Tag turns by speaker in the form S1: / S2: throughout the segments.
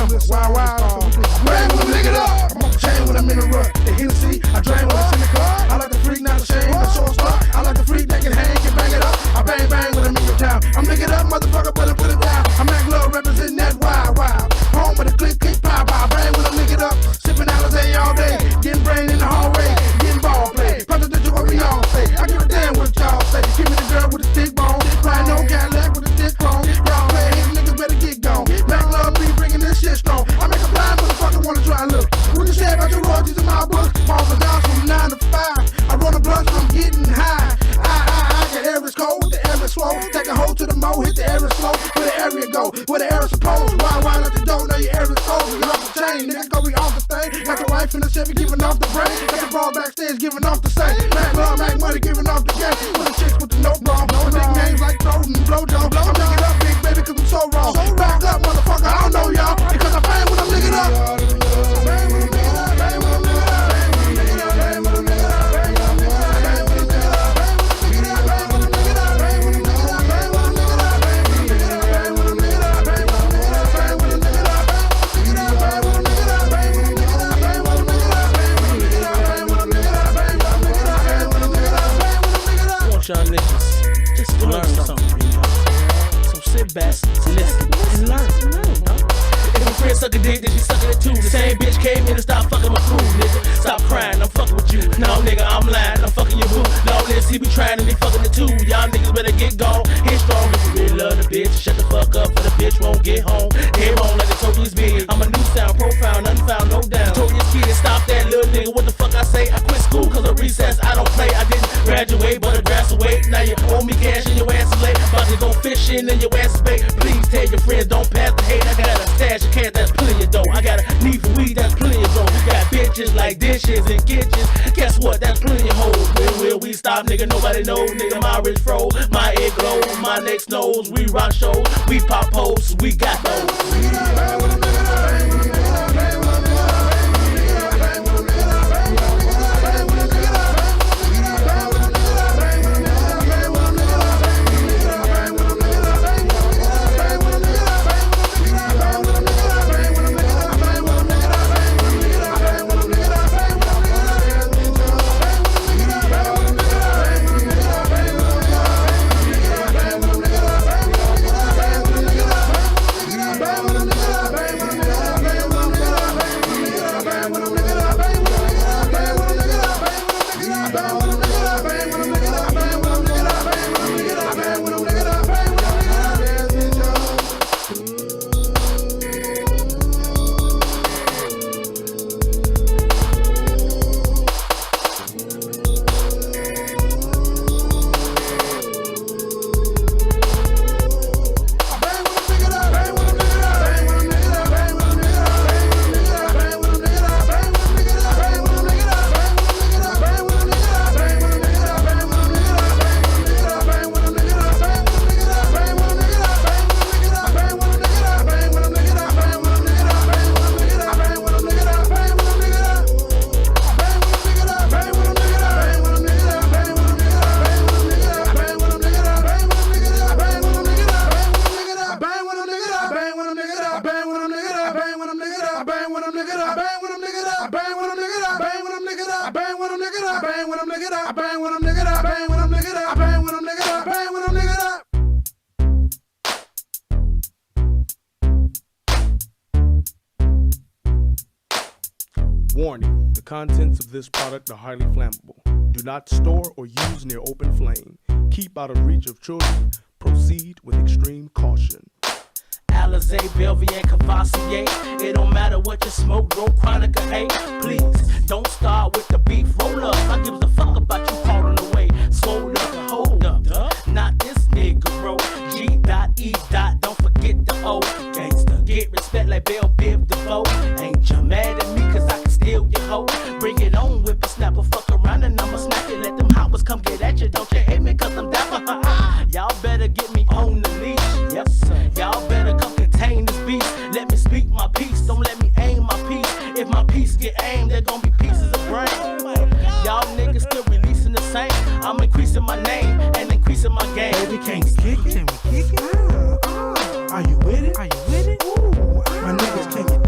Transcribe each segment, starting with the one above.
S1: remember, wild, bang when I lick it up. I'm on the chain when I'm in a rut. The Hennessy, I drain when it's in the cup. I like the freak, not ashamed, the short stuff. I like the freak that can hang, can bang it up. I bang when I'm in your town. I'm lick it up, motherfucker, better put it down. I'm Mac Love representing that wild. Home with a click, pow. Bang when I lick it up. Sipping Alizé all day. Getting brain in the hallway. Getting ball play. Presidential, what we all say. I give a damn what y'all say. Give me the girl with the thick bone. Flying no Cadillac with a thick chrome. Y'all play, niggas better get gone. Mac Love be bringing this shit strong. I make a blind motherfucker wanna try and look. What you say about your royalties in my book? Falls and downs from 9 to 5. I run a blunt, so I'm getting high. I get air is cold, the air is slow. Take a hoe to the mo, hit the air is slow. Where the area go, where the air is supposed. Why let the dough, know your air is cold. Get off the chain, niggas go be off the thing. Got your wife in the Chevy giving off the brain. Got the bra backstage giving off the same. Mac Love, Mac Money giving off the game. For the chicks with the no bra. With nicknames like Throat and Blowjo. I'm licking up big baby cause I'm so raw. Back up motherfucker, I don't know y'all. Because I bang when I'm licking up. Bang when I'm licking up, bang when I'm licking up.
S2: Y'all niggas just to learn something, you know. So sit back, listen, and learn. If my friend suck a dick, then she suckin' it too. The same bitch came in and stopped fucking my crew, nigga. Stop crying, I'm fucking with you. No, nigga, I'm lying, I'm fucking your boo. No, let's he be trying to be fucking the two. Y'all niggas better get gone. Hit strong if you really love the bitch. Shut the fuck up, for the bitch won't get home. Head on like the Toby's big. I'm a new sound, profound, unfound, no down. Toby's kid, stop that little nigga. What the fuck I say? I quit school cause of recess. I don't play, I didn't graduate, but I graduate. Now you owe me cash and your ass is late. About to go fishing and your ass is bait. Please tell your friends, don't pass the hate. I got a stash of cash that's plenty of dough. I got a need for weed that's plenty of dough. We got bitches like dishes and kitchens. Guess what? That's plenty of hoes. When will we stop, nigga? Nobody knows. Nigga, my wrist froze, my egg glow, my next nose. We rock shows, we pop posts, we got those.
S3: Warning, the contents of this product are highly flammable. Do not store or use near open flame. Keep out of reach of children. Proceed with extreme caution.
S2: Alizé, Belvier, and Cavassier. It don't matter what you smoke, grow chronic or hate. Please, don't start with the beef. Roll up, I give a fuck about you falling away. Sold up, hold up, not this nigga, bro. G.E. Don't forget the O. Gangsta, get respect like Bell Biv DeVoe. Ain't you mad at me cause I can steal your hoe? Bring it on, whip a snapper, fuck around and I'ma smack it. Let them hoppers come get at you. Don't you hate me cause I'm dapper? Y'all better get me on the leash. Yes, sir. Y'all better come contain this beast. Let me speak my piece. Don't let me aim my piece. If my piece get aimed, there gon' be pieces of brain. Y'all niggas still releasing the same. I'm increasing my name and increasing my game.
S1: Baby, can we kick it? Can we kick it? Are you with it? Are you with it? Ooh, my niggas, can you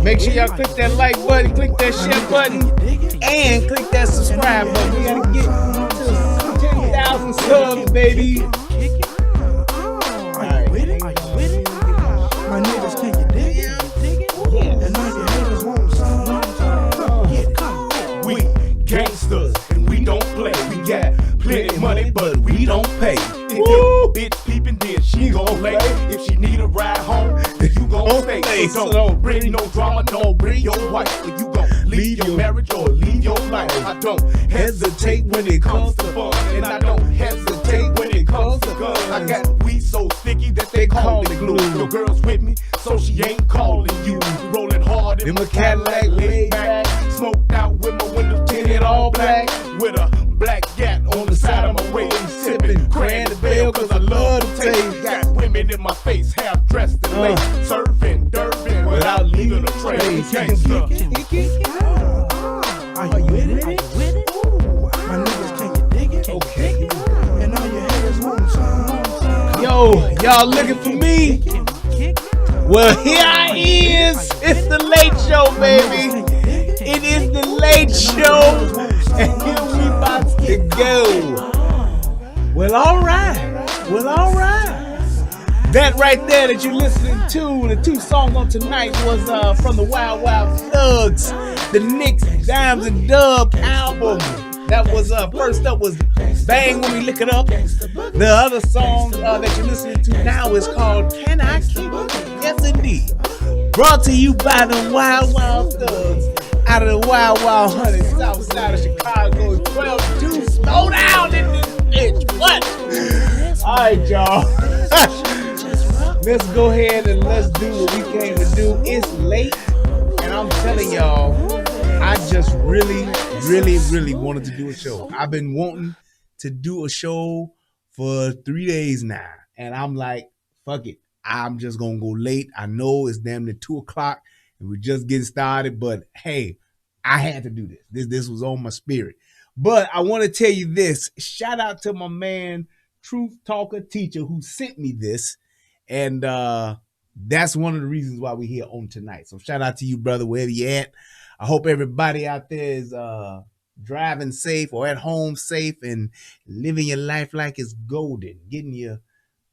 S4: Make sure y'all click that like button, click that share button, and click that subscribe button. We gotta get to 10,000 subs, baby.
S1: Are you with it? My niggas, can you dig it? And all your haters want some. Get it, come.
S3: We gangsters and we don't play. We got plenty money, but we don't pay. If your bitch peeping, then she gon' play. If she need a ride home, then you gon' stay. So don't bring no drama, don't bring your wife. Or you gon' leave your marriage or leave your life. I don't hesitate when it comes to fun, and I don't hesitate when it comes to guns. I got weed so sticky that they call it glue. Your girl's with me, so she ain't calling you. Rolling hard in my Cadillac, laid back, smoked out with my windows tinted all black, with a black gat on the side of my waist, sipping Cranberry cause I love the taste. Got women in my face, half dressed in lace, serving Durban without leaving a trace. Gangsta.
S1: Are you with it? My niggas, can you dig it? Okay. And all your haters want some.
S4: Yo, y'all looking for me? Well, here I is. It's the Late Show, baby. It is the Late Show, and here we about to go. Well, all right. That right there that you're listening to, the two songs on tonight was from the Wild Wild Thugs, the Nicks, Dimes and Dub album. That was first up was Bang When We Lick It Up. The other song that you're listening to now is called Can I Keep It? Yes, indeed. Brought to you by the Wild Wild Thugs out of the Wild Wild Honey, south side of Chicago. 12-2. Slow down in this bitch. What? All right, y'all. Let's go ahead and let's do what we came to do. It's late, and I'm telling y'all, I just really wanted to do a show. I've been wanting to do a show for 3 days now, and I'm like, fuck it. I'm just gonna go late. I know it's damn near 2 o'clock, and we're just getting started, but hey, I had to do this. This was on my spirit. But I want to tell you this. Shout out to my man, Truth Talker Teacher, who sent me this. And that's one of the reasons why we're here on tonight. So shout out to you, brother, wherever you at. I hope everybody out there is driving safe or at home safe and living your life like it's golden. Getting your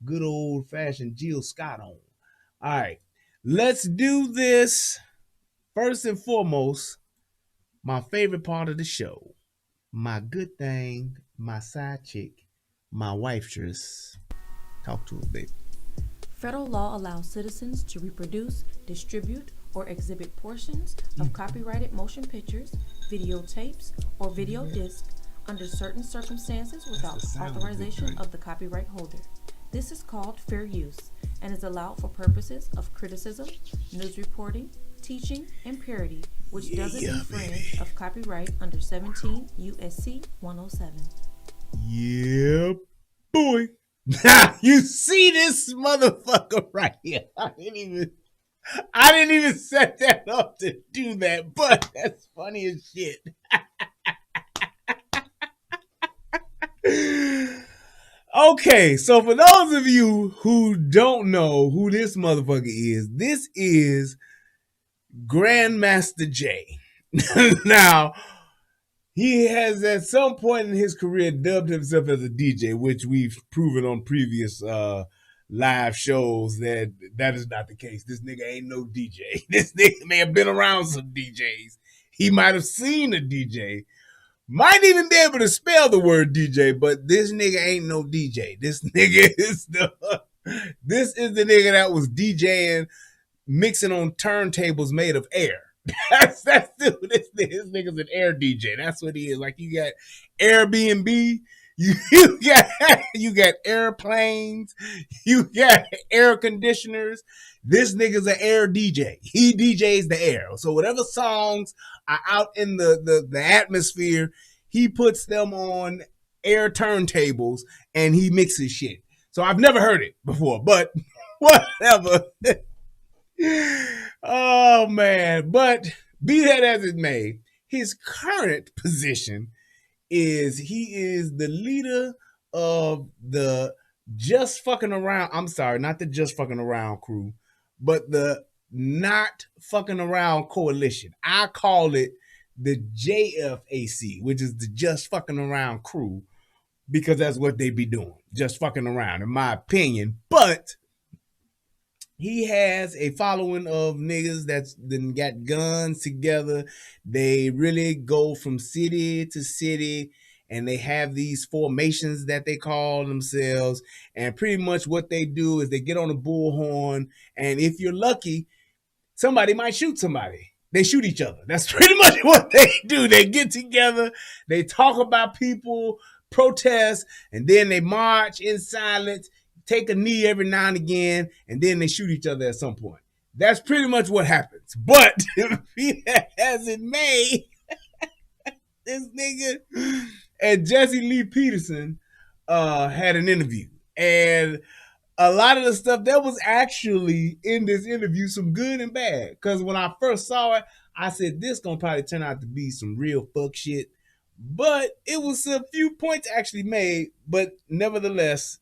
S4: good old-fashioned Jill Scott on. All right. Let's do this. First and foremost, my favorite part of the show. My good thing, my side chick, my wifestress. Talk to us, baby.
S5: Federal law allows citizens to reproduce, distribute, or exhibit portions of copyrighted motion pictures, videotapes, or video discs under certain circumstances without authorization of the copyright holder. This is called fair use and is allowed for purposes of criticism, news reporting, teaching, and parody, which doesn't infringe of copyright under 17 U.S.C. 107.
S4: Yeah, boy. Now you see this motherfucker right here. I didn't even set that up to do that, but that's funny as shit. Okay, so for those of you who don't know who this motherfucker is, this is Grandmaster J. Now, he has at some point in his career dubbed himself as a DJ, which we've proven on previous live shows that is not the case. This nigga ain't no DJ. This nigga may have been around some DJs. He might have seen a DJ. Might even be able to spell the word DJ, but this nigga ain't no DJ. This is the nigga that was DJing, mixing on turntables made of air. That's dude. This nigga's an air DJ. That's what he is. Like you got Airbnb, you got airplanes, you got air conditioners. This nigga's an air DJ. He DJs the air. So whatever songs are out in the atmosphere, he puts them on air turntables and he mixes shit. So I've never heard it before, but whatever. Oh man, but be that as it may, his current position is he is the leader of the Just Fucking Around. I'm sorry, not the Just Fucking Around crew, but the Not Fucking Around Coalition. I call it the JFAC, which is the Just Fucking Around crew, because that's what they be doing. Just fucking around, in my opinion. But he has a following of niggas that's then got guns together. They really go from city to city, and they have these formations that they call themselves. And pretty much what they do is they get on a bullhorn, and if you're lucky, somebody might shoot somebody. They shoot each other. That's pretty much what they do. They get together, they talk about people, protest, and then they march in silence, take a knee every now and again, and then they shoot each other at some point. That's pretty much what happens. But he hasn't made this nigga and Jesse Lee Peterson had an interview. And a lot of the stuff that was actually in this interview, some good and bad. Because when I first saw it, I said, this gonna probably turn out to be some real fuck shit. But it was a few points actually made, but nevertheless,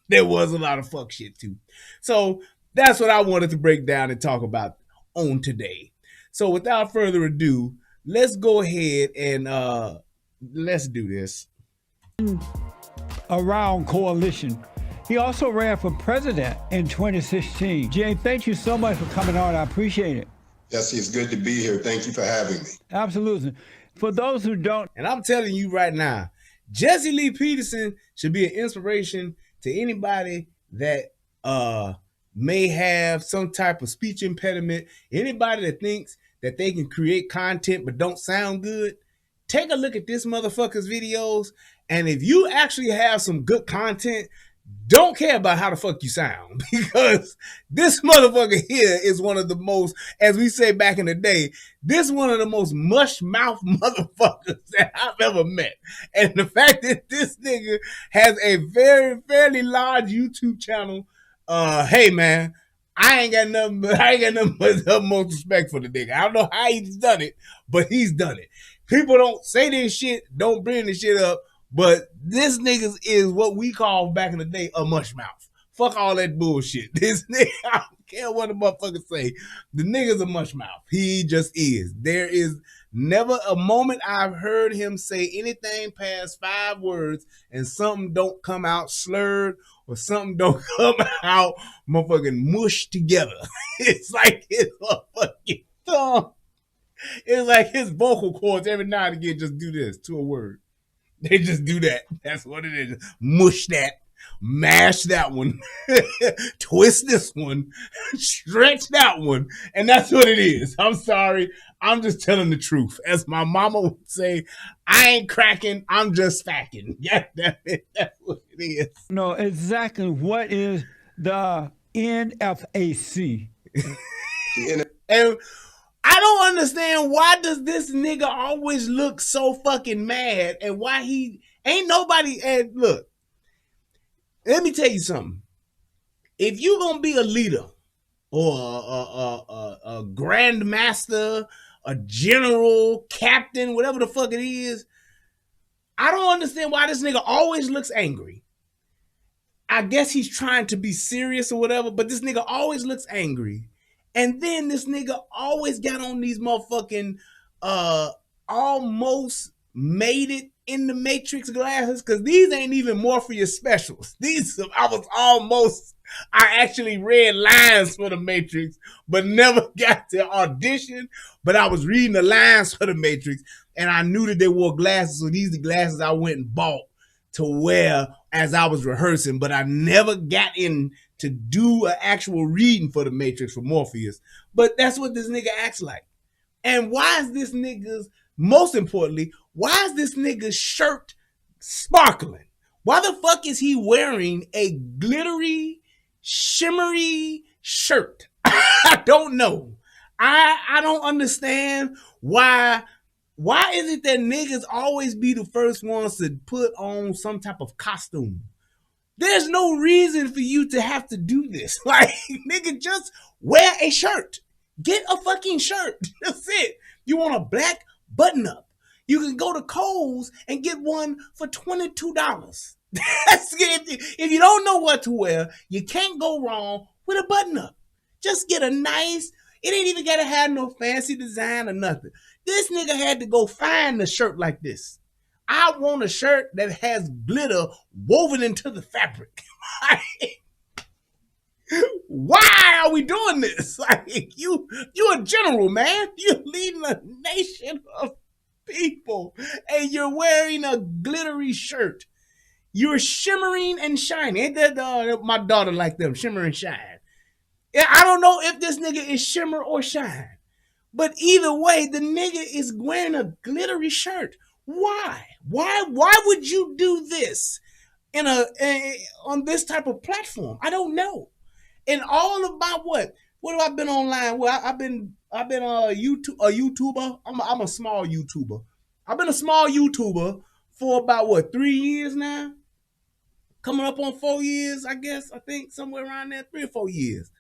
S4: there was a lot of fuck shit too. So that's what I wanted to break down and talk about on today. So without further ado, let's go ahead and let's do this.
S6: Around Coalition. He also ran for president in 2016. Jay, thank you so much for coming on. I appreciate it.
S7: Yes, it's good to be here. Thank you for having me.
S6: Absolutely. For those who don't,
S4: and I'm telling you right now, Jesse Lee Peterson should be an inspiration to anybody that may have some type of speech impediment, anybody that thinks that they can create content but don't sound good. Take a look at this motherfucker's videos, and if you actually have some good content, don't care about how the fuck you sound, because this motherfucker here is one of the most, as we say back in the day, this is one of the most mush mouth motherfuckers that I've ever met. And the fact that this nigga has a fairly large YouTube channel, hey man, I ain't got nothing but the most respect for the nigga. I don't know how he's done it, but he's done it. People don't say this shit, don't bring this shit up, but this nigga is what we call back in the day a mush mouth. Fuck all that bullshit. This nigga, I don't care what the motherfuckers say. The nigga's a mush mouth. He just is. There is never a moment I've heard him say anything past 5 words and something don't come out slurred or something don't come out motherfucking mushed together. It's like his motherfucking tongue. It's like his vocal cords every now and again just do this to a word. They just do that. That's what it is. Mush that. Mash that one. Twist this one. Stretch that one. And that's what it is. I'm sorry. I'm just telling the truth. As my mama would say, I ain't cracking. I'm just facking. Yeah, that's what it is.
S6: know exactly what is the NFAC.
S4: And I don't understand, why does this nigga always look so fucking mad, and why he ain't nobody. And look, let me tell you something. If you gonna be a leader or a grandmaster, a general, captain, whatever the fuck it is, I don't understand why this nigga always looks angry. I guess he's trying to be serious or whatever, but this nigga always looks angry. And then this nigga always got on these motherfucking almost made it in the Matrix glasses, because these ain't even Morpheus specials. I actually read lines for the Matrix, but never got to audition. But I was reading the lines for the Matrix, and I knew that they wore glasses, so these are the glasses I went and bought to wear as I was rehearsing, but I never got in to do an actual reading for the Matrix for Morpheus. But that's what this nigga acts like. And why is this nigga's, most importantly, why is this nigga's shirt sparkling? Why the fuck is he wearing a glittery, shimmery shirt? I don't know. I don't understand why is it that niggas always be the first ones to put on some type of costume? There's no reason for you to have to do this. Like, nigga, just wear a shirt. Get a fucking shirt. That's it. You want a black button-up? You can go to Kohl's and get one for $22. That's it. If you don't know what to wear, you can't go wrong with a button-up. Just get a nice It ain't even gotta have no fancy design or nothing. This nigga had to go find a shirt like this. I want a shirt that has glitter woven into the fabric. Why are we doing this? Like you a general, man. You're leading a nation of people, and you're wearing a glittery shirt. You're shimmering and shining. Ain't that my daughter like them, shimmer and shine? I don't know if this nigga is shimmer or shine, but either way, the nigga is wearing a glittery shirt. Why? Why would you do this on this type of platform? I don't know. And all about what? What have I been online? Well, I've been a YouTuber. I'm a small YouTuber. I've been a small YouTuber for about 3 years now. Coming up on 4 years, I guess. I think somewhere around there, 3 or 4 years.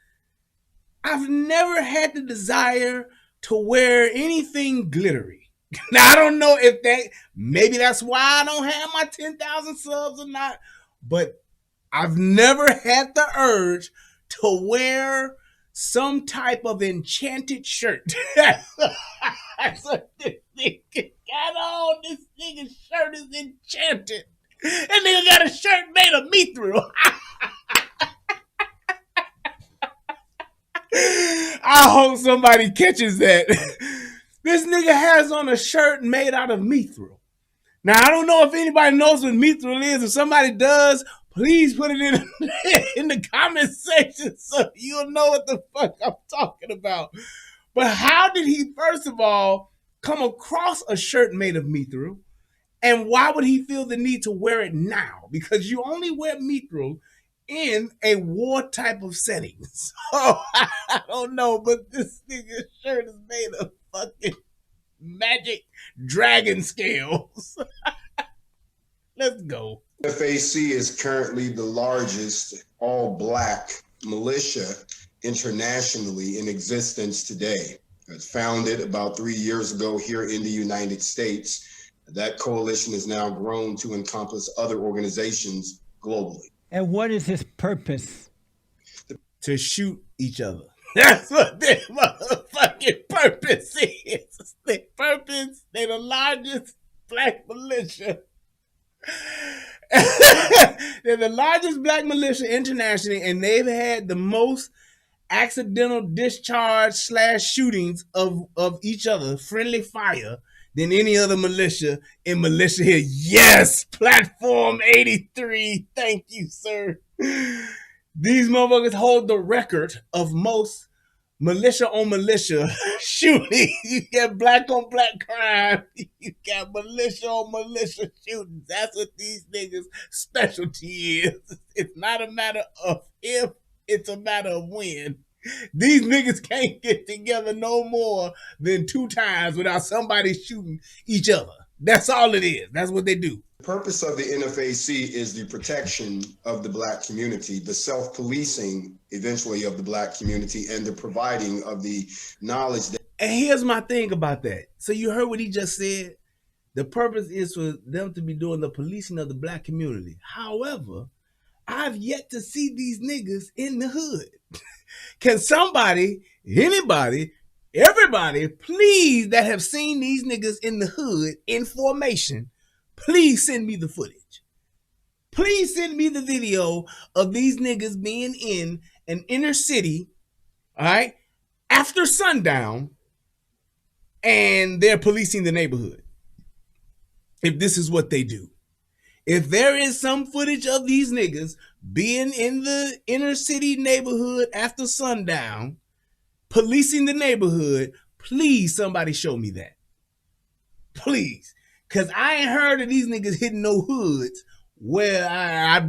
S4: I've never had the desire to wear anything glittery. Now I don't know if maybe that's why I don't have my 10,000 subs or not, but I've never had the urge to wear some type of enchanted shirt. That's what this nigga got on. This nigga's shirt is enchanted. That nigga got a shirt made of mithril. I hope somebody catches that. This nigga has on a shirt made out of mithril. Now, I don't know if anybody knows what mithril is. If somebody does, please put it in the comment section so you'll know what the fuck I'm talking about. But how did he, first of all, come across a shirt made of mithril? And why would he feel the need to wear it now? Because you only wear mithril in a war type of setting. So I don't know, but this nigga's shirt is made of fucking magic dragon scales. Let's go.
S7: NFAC is currently the largest all-black militia internationally in existence today. It was founded about 3 years ago here in the United States. That coalition has now grown to encompass other organizations globally.
S6: And what is his purpose?
S4: To shoot each other. That's what their motherfucking purpose is. Their purpose, they're the largest black militia. They're the largest black militia internationally, and they've had the most accidental discharge / shootings of each other, friendly fire, than any other militia in militia here. Yes, Platform 83. Thank you, sir. These motherfuckers hold the record of most militia on militia shooting. You got black on black crime. You got militia on militia shootings. That's what these niggas' specialty is. It's not a matter of if, it's a matter of when. These niggas can't get together no more than 2 times without somebody shooting each other. That's all it is. That's what they do.
S7: The purpose of the NFAC is the protection of the black community, the self-policing eventually of the black community, and the providing of the knowledge that.
S4: And here's my thing about that. So you heard what he just said? The purpose is for them to be doing the policing of the black community. However, I've yet to see these niggas in the hood. Can somebody, anybody, everybody, please, that have seen these niggas in the hood in formation, please send me the footage. Please send me the video of these niggas being in an inner city, all right, after sundown, and they're policing the neighborhood. If this is what they do. If there is some footage of these niggas being in the inner city neighborhood after sundown, policing the neighborhood, please somebody show me that. Please. Because I ain't heard of these niggas hitting no hoods where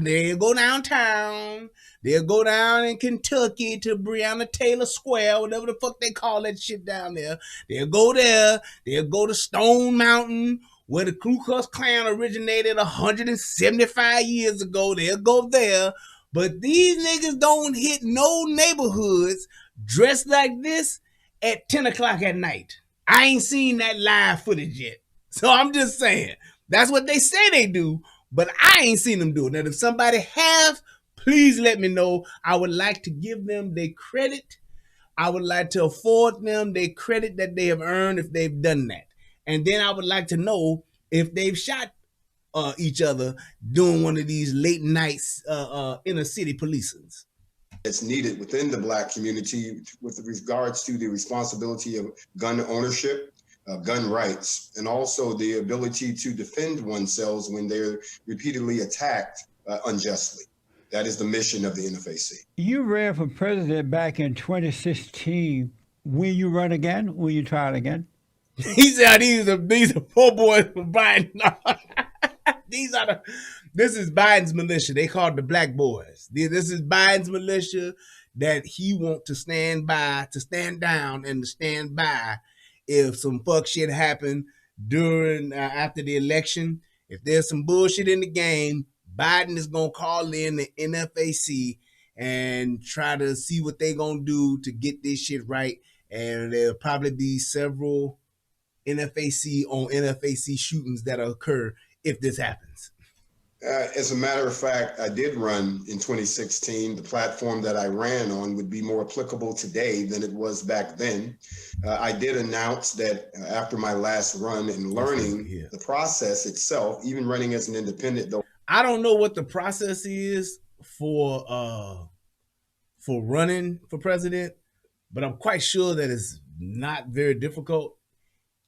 S4: they'll go downtown, they'll go down in Kentucky to Breonna Taylor Square, whatever the fuck they call that shit down there. They'll go there, they'll go to Stone Mountain, where the Ku Klux Klan originated 175 years ago. They'll go there. But these niggas don't hit no neighborhoods dressed like this at 10 o'clock at night. I ain't seen that live footage yet. So I'm just saying, that's what they say they do, but I ain't seen them do it. Now, if somebody have, please let me know. I would like to give them their credit. I would like to afford them the credit that they have earned if they've done that. And then I would like to know if they've shot each other doing one of these late nights inner city policings.
S7: That's needed within the Black community with regards to the responsibility of gun ownership, gun rights, and also the ability to defend oneself when they're repeatedly attacked unjustly. That is the mission of the NFAC.
S6: You ran for president back in 2016. Will you run again? Will you try it again?
S4: He said these are poor boys from Biden. This is Biden's militia. They call it the Black Boys. This is Biden's militia that he want to stand down and to stand by if some fuck shit happen during after the election. If there's some bullshit in the game, Biden is gonna call in the NFAC and try to see what they gonna do to get this shit right. And there'll probably be several NFAC on NFAC shootings that'll occur if this happens.
S7: As a matter of fact, I did run in 2016. The platform that I ran on would be more applicable today than it was back then. I did announce that after my last run and learning the process itself, even running as an independent, though.
S4: I don't know what the process is for running for president, but I'm quite sure that it's not very difficult.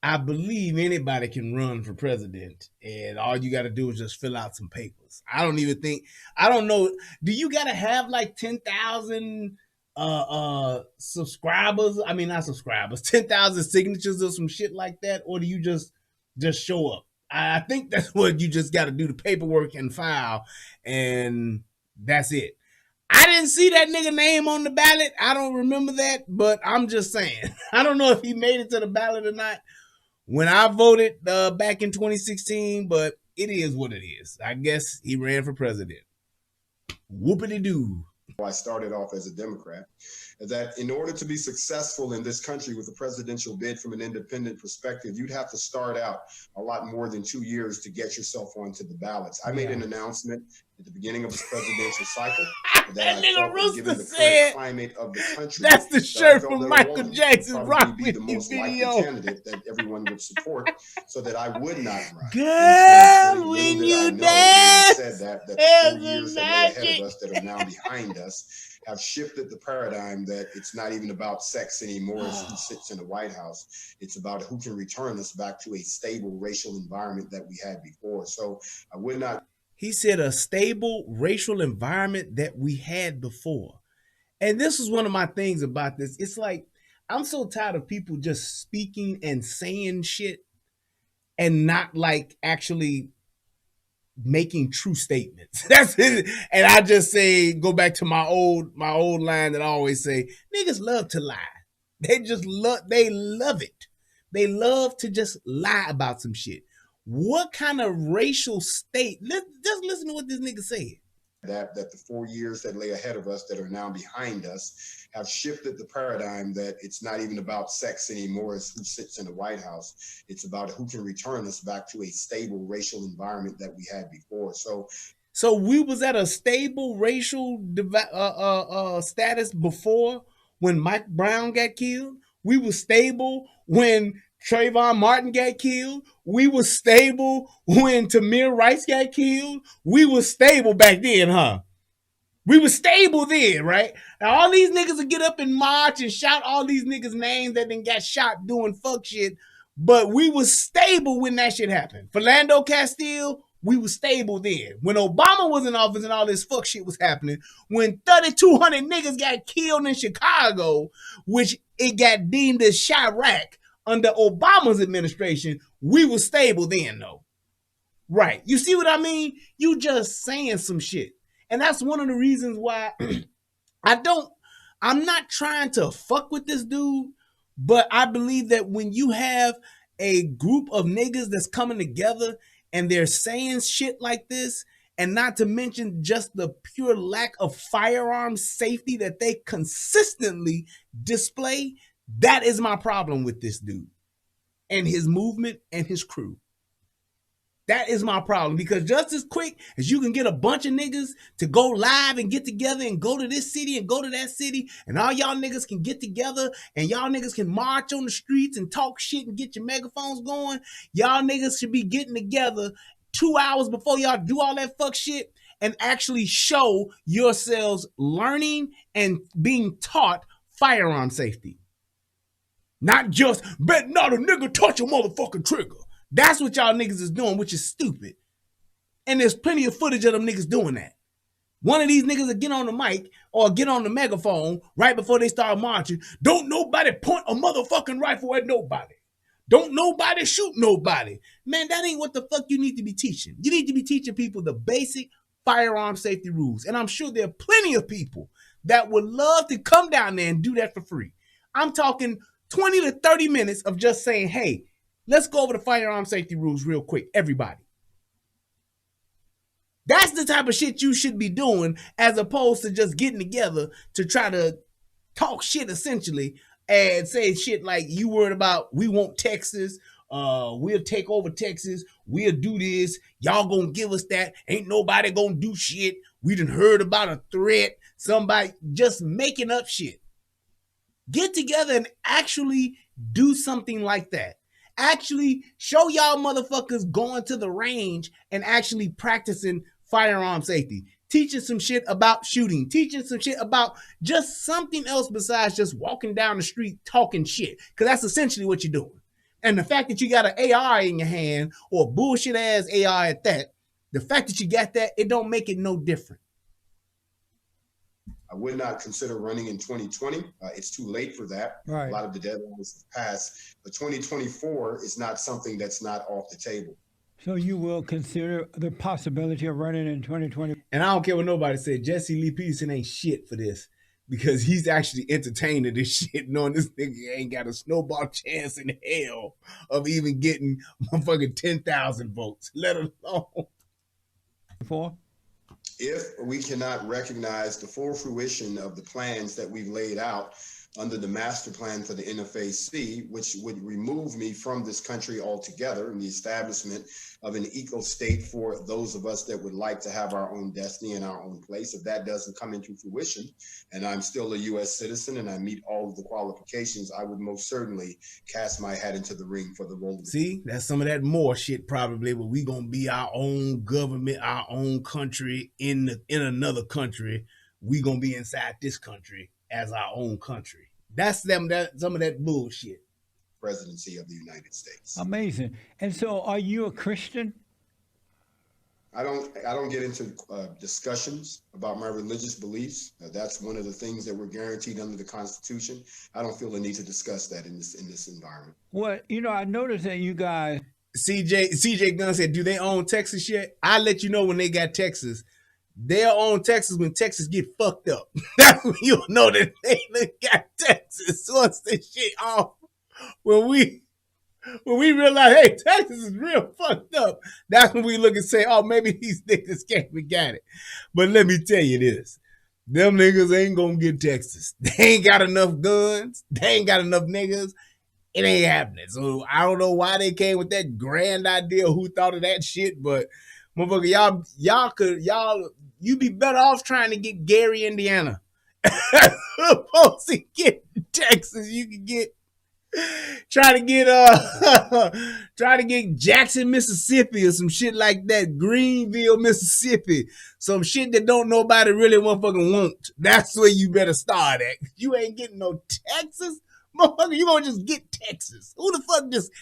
S4: I believe anybody can run for president, and all you got to do is just fill out some papers. I don't know. Do you got to have like 10,000 subscribers? I mean, not subscribers, 10,000 signatures or some shit like that, or do you just show up? I think that's what you just got to do, the paperwork and file, and that's it. I didn't see that nigga name on the ballot. I don't remember that, but I'm just saying. I don't know if he made it to the ballot or not when I voted back in 2016, but it is what it is. I guess he ran for president. Whoopity-doo.
S7: I started off as a Democrat, that in order to be successful in this country with a presidential bid from an independent perspective, you'd have to start out a lot more than 2 years to get yourself onto the ballots. I made an announcement at the beginning of this presidential cycle that I felt that given the current climate of the country,
S4: that's the shirt from Michael Jackson
S7: rock be the most likely candidate that everyone would support, so that I would not run.
S4: Girl, when you dance,
S7: said that the 4 years that lay ahead of us that are now behind us have shifted the paradigm that it's not even about sex anymore as who sits in the White House. It's about who can return us back to a stable racial environment that we had before. So I would not.
S4: He said a stable racial environment that we had before. And this is one of my things about this. It's like, I'm so tired of people just speaking and saying shit and not like actually making true statements. That's it. And I just say, go back to my old line that I always say, niggas love to lie. They love it. They love to just lie about some shit. What kind of racial state? Just listen to what this nigga said.
S7: That the 4 years that lay ahead of us that are now behind us have shifted the paradigm that it's not even about sex anymore as who sits in the White House. It's about who can return us back to a stable racial environment that we had before. So
S4: we was at a stable racial status before when Mike Brown got killed. We was stable when Trayvon Martin got killed. We was stable when Tamir Rice got killed. We was stable back then, huh? We was stable then, right? Now all these niggas will get up and march and shout all these niggas' names that then got shot doing fuck shit. But we was stable when that shit happened. Philando Castile, we was stable then. When Obama was in office and all this fuck shit was happening, when 3,200 niggas got killed in Chicago, which it got deemed as Chirac, under Obama's administration, we were stable then, though. Right. You see what I mean? You just saying some shit. And that's one of the reasons why I'm not trying to fuck with this dude, but I believe that when you have a group of niggas that's coming together and they're saying shit like this, and not to mention just the pure lack of firearm safety that they consistently display, that is my problem with this dude and his movement and his crew. That is my problem, because just as quick as you can get a bunch of niggas to go live and get together and go to this city and go to that city, and all y'all niggas can get together and y'all niggas can march on the streets and talk shit and get your megaphones going, y'all niggas should be getting together 2 hours before y'all do all that fuck shit and actually show yourselves learning and being taught firearm safety. Not just, bet not a nigga touch a motherfucking trigger. That's what y'all niggas is doing, which is stupid. And there's plenty of footage of them niggas doing that. One of these niggas will get on the mic or get on the megaphone right before they start marching. Don't nobody point a motherfucking rifle at nobody. Don't nobody shoot nobody. Man, that ain't what the fuck you need to be teaching. You need to be teaching people the basic firearm safety rules. And I'm sure there are plenty of people that would love to come down there and do that for free. I'm talking 20 to 30 minutes of just saying, hey, let's go over the firearm safety rules real quick, everybody. That's the type of shit you should be doing, as opposed to just getting together to try to talk shit essentially and say shit like, you worried about, we want Texas, we'll take over Texas, we'll do this, y'all gonna give us that, ain't nobody gonna do shit, we done heard about a threat, somebody just making up shit. Get together and actually do something like that. Actually show y'all motherfuckers going to the range and actually practicing firearm safety. Teaching some shit about shooting. Teaching some shit about just something else besides just walking down the street talking shit. Because that's essentially what you're doing. And the fact that you got an AI in your hand, or a bullshit ass AI at that, the fact that you got that, it don't make it no different.
S7: I would not consider running in 2020. It's too late for that.
S6: Right.
S7: A lot of the deadlines have passed. But 2024 is not something that's not off the table.
S6: So you will consider the possibility of running in 2020?
S4: And I don't care what nobody said. Jesse Lee Peterson ain't shit for this, because he's actually entertaining this shit, knowing this nigga ain't got a snowball chance in hell of even getting motherfucking 10,000 votes, let alone.
S7: If we cannot recognize the full fruition of the plans that we've laid out under the master plan for the NFAC, which would remove me from this country altogether, and the establishment of an eco state for those of us that would like to have our own destiny and our own place. If that doesn't come into fruition, and I'm still a U.S. citizen and I meet all of the qualifications, I would most certainly cast my hat into the ring for the role.
S4: See, that's some of that more shit probably, but we gonna be our own government, our own country in another country. We gonna be inside this country as our own country. That's some of that bullshit.
S7: Presidency of the United States.
S6: Amazing. And so, are you a Christian?
S7: I don't get into discussions about my religious beliefs. That's one of the things that we're guaranteed under the Constitution. I don't feel the need to discuss that in this environment.
S6: Well, I noticed that you guys.
S4: CJ Gunn said, do they own Texas yet? I'll let you know when they got Texas. They'll own Texas when Texas get fucked up. That's when you'll know that they got Texas. Once the shit off. When we realize, hey, Texas is real fucked up, that's when we look and say, oh, maybe these niggas can't we got it. But let me tell you this. Them niggas ain't gonna get Texas. They ain't got enough guns. They ain't got enough niggas. It ain't happening. So I don't know why they came with that grand idea, who thought of that shit, but motherfucker, you'd be better off trying to get Gary, Indiana. Supposed to get Texas, you could get try to get Jackson, Mississippi, or some shit like that. Greenville, Mississippi. Some shit that don't nobody really motherfucking want. That's where you better start at. You ain't getting no Texas. Motherfucker, you gonna just get Texas. Who the fuck just,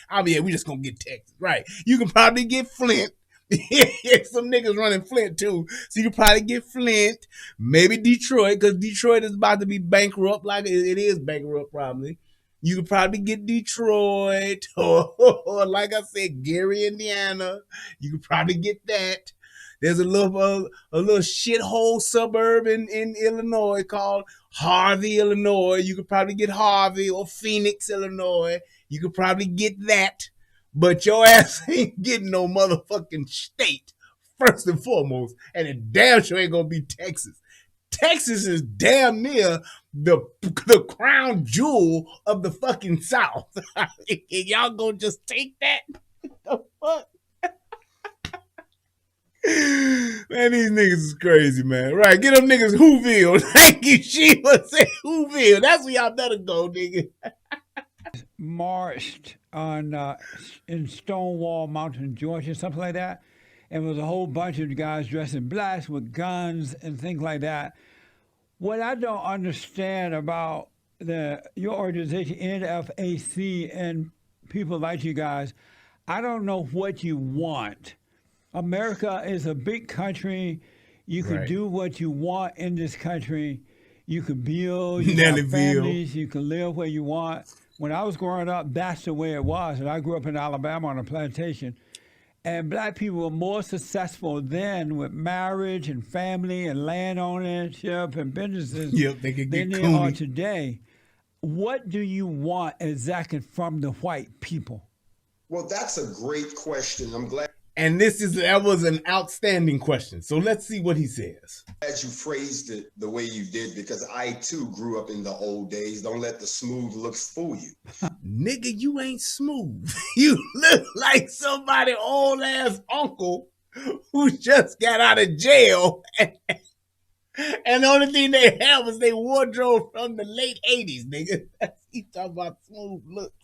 S4: we just gonna get Texas. Right. You can probably get Flint. Some niggas running Flint too. So you can probably get Flint. Maybe Detroit, because Detroit is about to be bankrupt, like it is bankrupt probably. You could probably get Detroit, or like I said, Gary, Indiana. You could probably get that. There's a little shithole suburb in Illinois called Harvey, Illinois. You could probably get Harvey, or Phoenix, Illinois. You could probably get that. But your ass ain't getting no motherfucking state, first and foremost. And it damn sure ain't gonna be Texas. Texas is damn near the crown jewel of the fucking South. Y'all gonna just take that? The fuck? Man, these niggas is crazy, man. Right, get them niggas Whoville. Thank you, Sheila. Say Whoville. That's where y'all better go, nigga.
S6: Marched on in Stonewall Mountain, Georgia, something like that. And it was a whole bunch of guys dressed in blacks with guns and things like that. What I don't understand about your organization, NFAC, and people like you guys, I don't know what you want. America is a big country. You can do what you want in this country. You can build, you can have families, you can live where you want. When I was growing up, that's the way it was. And I grew up in Alabama on a plantation. And black people were more successful then with marriage and family and land ownership and businesses than they are today. What do you want exactly from the white people?
S7: Well, that's a great question. I'm glad.
S4: And that was an outstanding question. So let's see what he says.
S7: As you phrased it the way you did, because I too grew up in the old days. Don't let the smooth looks fool you.
S4: Nigga, you ain't smooth. You look like somebody old ass uncle who just got out of jail. And the only thing they have is their wardrobe from the late 80s, nigga. He talking about smooth looks.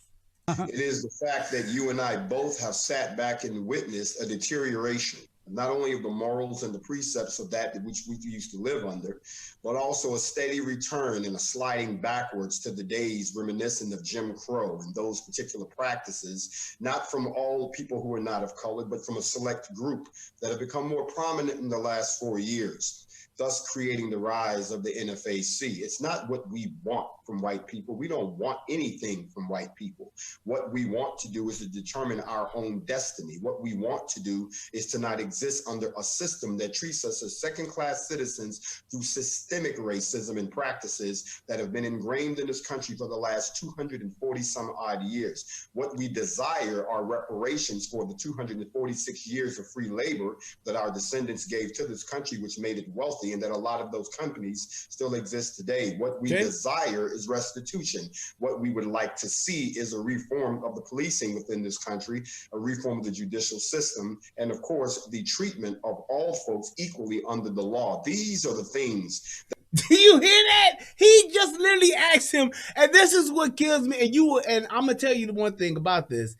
S7: It is the fact that you and I both have sat back and witnessed a deterioration, not only of the morals and the precepts of that which we used to live under, but also a steady return and a sliding backwards to the days reminiscent of Jim Crow and those particular practices, not from all people who are not of color, but from a select group that have become more prominent in the last 4 years, thus creating the rise of the NFAC. It's not what we want from white people. We don't want anything from white people. What we want to do is to determine our own destiny. What we want to do is to not exist under a system that treats us as second-class citizens through systemic racism and practices that have been ingrained in this country for the last 240 some odd years. What we desire are reparations for the 246 years of free labor that our descendants gave to this country, which made it wealthy, and that a lot of those companies still exist today. What we desire is restitution. What we would like to see is a reform of the policing within this country, a reform of the judicial system, and of course, the treatment of all folks equally under the law. These are the things.
S4: Do you hear that? He just literally asked him, and this is what kills me. And I'm gonna tell you the one thing about this.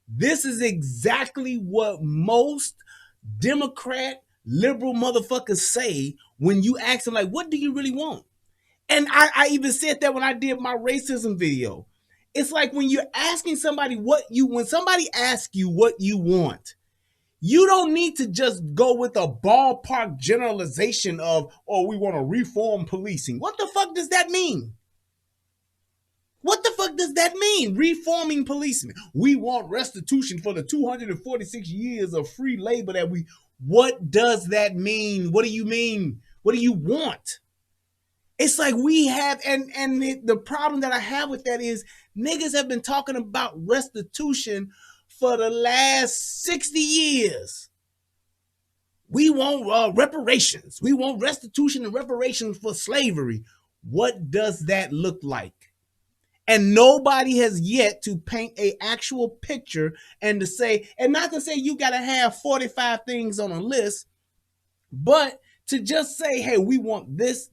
S4: This is exactly what most Democrat liberal motherfuckers say when you ask them, like, what do you really want? And I even said that when I did my racism video. It's like when you're asking somebody when somebody asks you what you want, you don't need to just go with a ballpark generalization of, oh, we want to reform policing. What the fuck does that mean? What the fuck does that mean? Reforming policing. We want restitution for the 246 years of free labor that what does that mean? What do you mean? What do you want? It's like we have, and the problem that I have with that is niggas have been talking about restitution for the last 60 years. We want reparations. We want restitution and reparations for slavery. What does that look like? And nobody has yet to paint an actual picture and not to say you got to have 45 things on a list, but to just say, hey, we want this,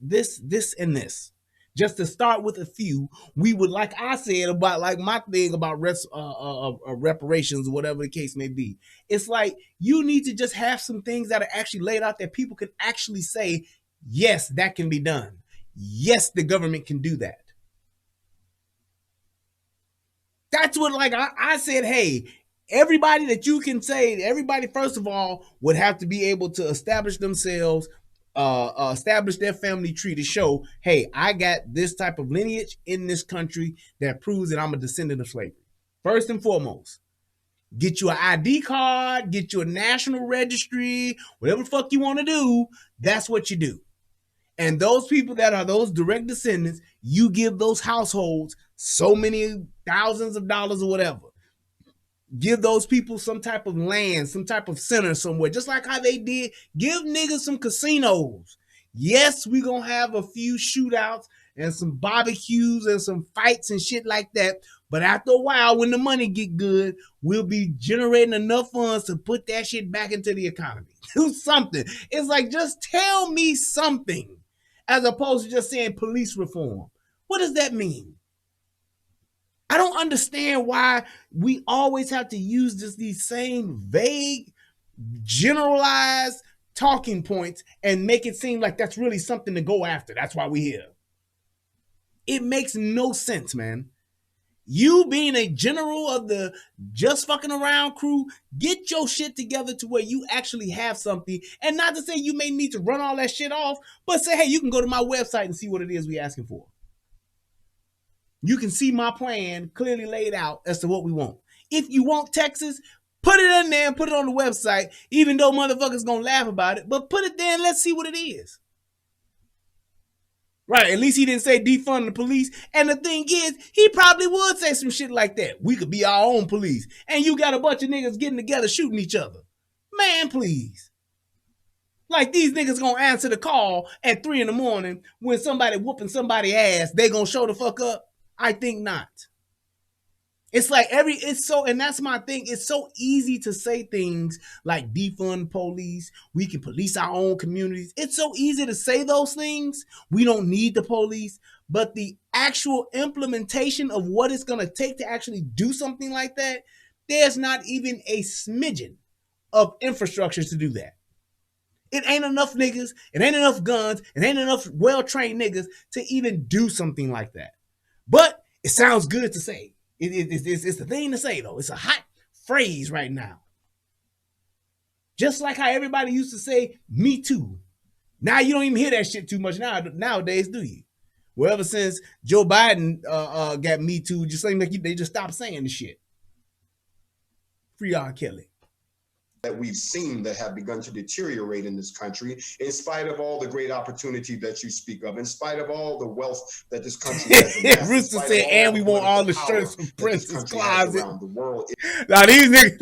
S4: and this. Just to start with a few, we would, like I said about like my thing about reparations or whatever the case may be. It's like you need to just have some things that are actually laid out that people can actually say, yes, that can be done. Yes, the government can do that. That's what, like I said, hey, everybody that you can say, everybody, first of all, would have to be able to establish themselves, establish their family tree to show, hey, I got this type of lineage in this country that proves that I'm a descendant of slavery. First and foremost, get you an ID card, get you a national registry, whatever the fuck you want to do, that's what you do. And those people that are those direct descendants, you give those households so many thousands of dollars or whatever. Give those people some type of land, some type of center somewhere, just like how they did. Give niggas some casinos. Yes, we gonna have a few shootouts and some barbecues and some fights and shit like that, But after a while, when the money get good, we'll be generating enough funds to put that shit back into the economy. Do something. It's like, just tell me something, as opposed to just saying police reform. What does that mean? I don't understand why we always have to use these same vague, generalized talking points and make it seem like that's really something to go after. That's why we're here. It makes no sense, man. You being a general of the just fucking around crew, get your shit together to where you actually have something. And not to say you may need to run all that shit off, but say, hey, you can go to my website and see what it is we're asking for. You can see my plan clearly laid out as to what we want. If you want Texas, put it in there and put it on the website, even though motherfuckers gonna laugh about it, but put it there and let's see what it is. Right, at least he didn't say defund the police. And the thing is, he probably would say some shit like that. We could be our own police. And you got a bunch of niggas getting together shooting each other. Man, please. Like, these niggas gonna answer the call at 3 a.m. when somebody whooping somebody's ass, they gonna show the fuck up? I think not. It's like and that's my thing. It's so easy to say things like defund police. We can police our own communities. It's so easy to say those things. We don't need the police, but the actual implementation of what it's going to take to actually do something like that, there's not even a smidgen of infrastructure to do that. It ain't enough niggas. It ain't enough guns. It ain't enough well-trained niggas to even do something like that. But it sounds good to say. It's the thing to say, though. It's a hot phrase right now. Just like how everybody used to say, me too. Now you don't even hear that shit too much nowadays, do you? Well, ever since Joe Biden got me too, just seems like they just stopped saying the shit. Free R. Kelly.
S7: That we've seen that have begun to deteriorate in this country, in spite of all the great opportunity that you speak of, in spite of all the wealth that this country has amassed.
S4: Rooster said, and we want all the shirts from Prince's closet.
S7: Around the world.
S4: Now these niggas,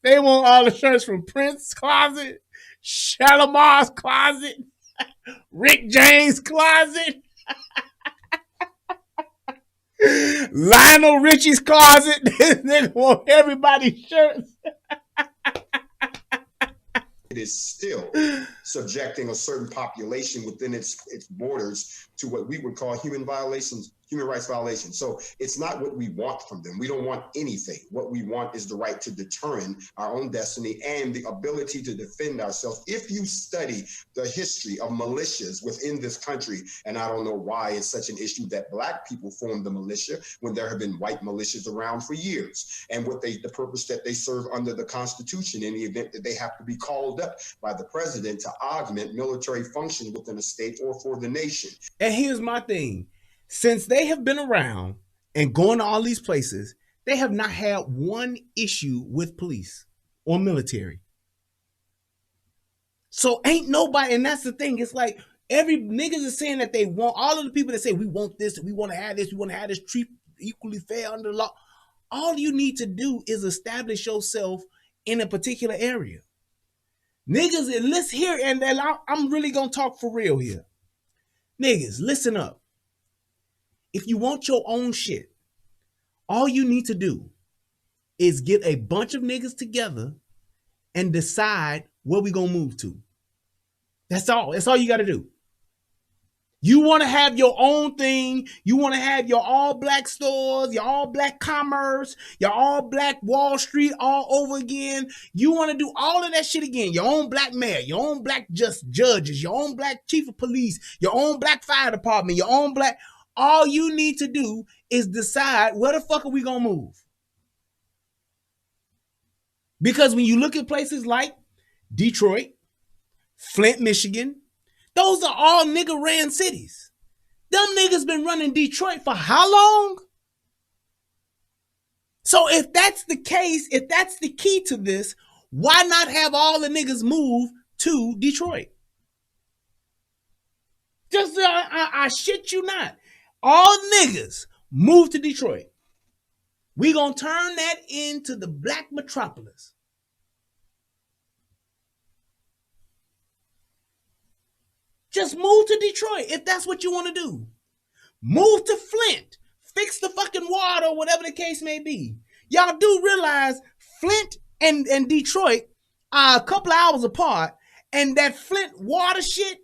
S4: they want all the shirts from Prince's closet, Shalimar's closet, Rick James' closet, Lionel Richie's closet. This nigga want everybody's shirts.
S7: It is still subjecting a certain population within its borders to what we would call human rights violations. So it's not what we want from them. We don't want anything. What we want is the right to determine our own destiny and the ability to defend ourselves. If you study the history of militias within this country, and I don't know why it's such an issue that Black people formed the militia when there have been white militias around for years, and what the purpose that they serve under the Constitution in the event that they have to be called up by the president to augment military function within a state or for the nation.
S4: And here's my thing. Since they have been around and going to all these places, they have not had one issue with police or military. So ain't nobody, and that's the thing. It's like every niggas is saying that they want, all of the people that say we want this, we want to have this, we want to have this treat equally fair under the law. All you need to do is establish yourself in a particular area. Niggas, let's hear, and I'm really going to talk for real here. Niggas, listen up. If you want your own shit, all you need to do is get a bunch of niggas together and decide where we gonna move to. That's all. That's all you gotta do. You want to have your own thing. You want to have your all black stores, your all black commerce, your all black Wall Street all over again. You want to do all of that shit again. Your own black mayor, your own black judges, your own black chief of police, your own black fire department, your own black. All you need to do is decide where the fuck are we going to move. Because when you look at places like Detroit, Flint, Michigan, those are all nigga ran cities. Them niggas been running Detroit for how long? So if that's the case, if that's the key to this, why not have all the niggas move to Detroit? Just, I shit you not. All niggas move to Detroit. We gonna turn that into the black metropolis. Just move to Detroit if that's what you want to do. Move to Flint. fix the fucking water or whatever the case may be. Y'all do realize Flint and Detroit are a couple of hours apart, and that Flint water shit,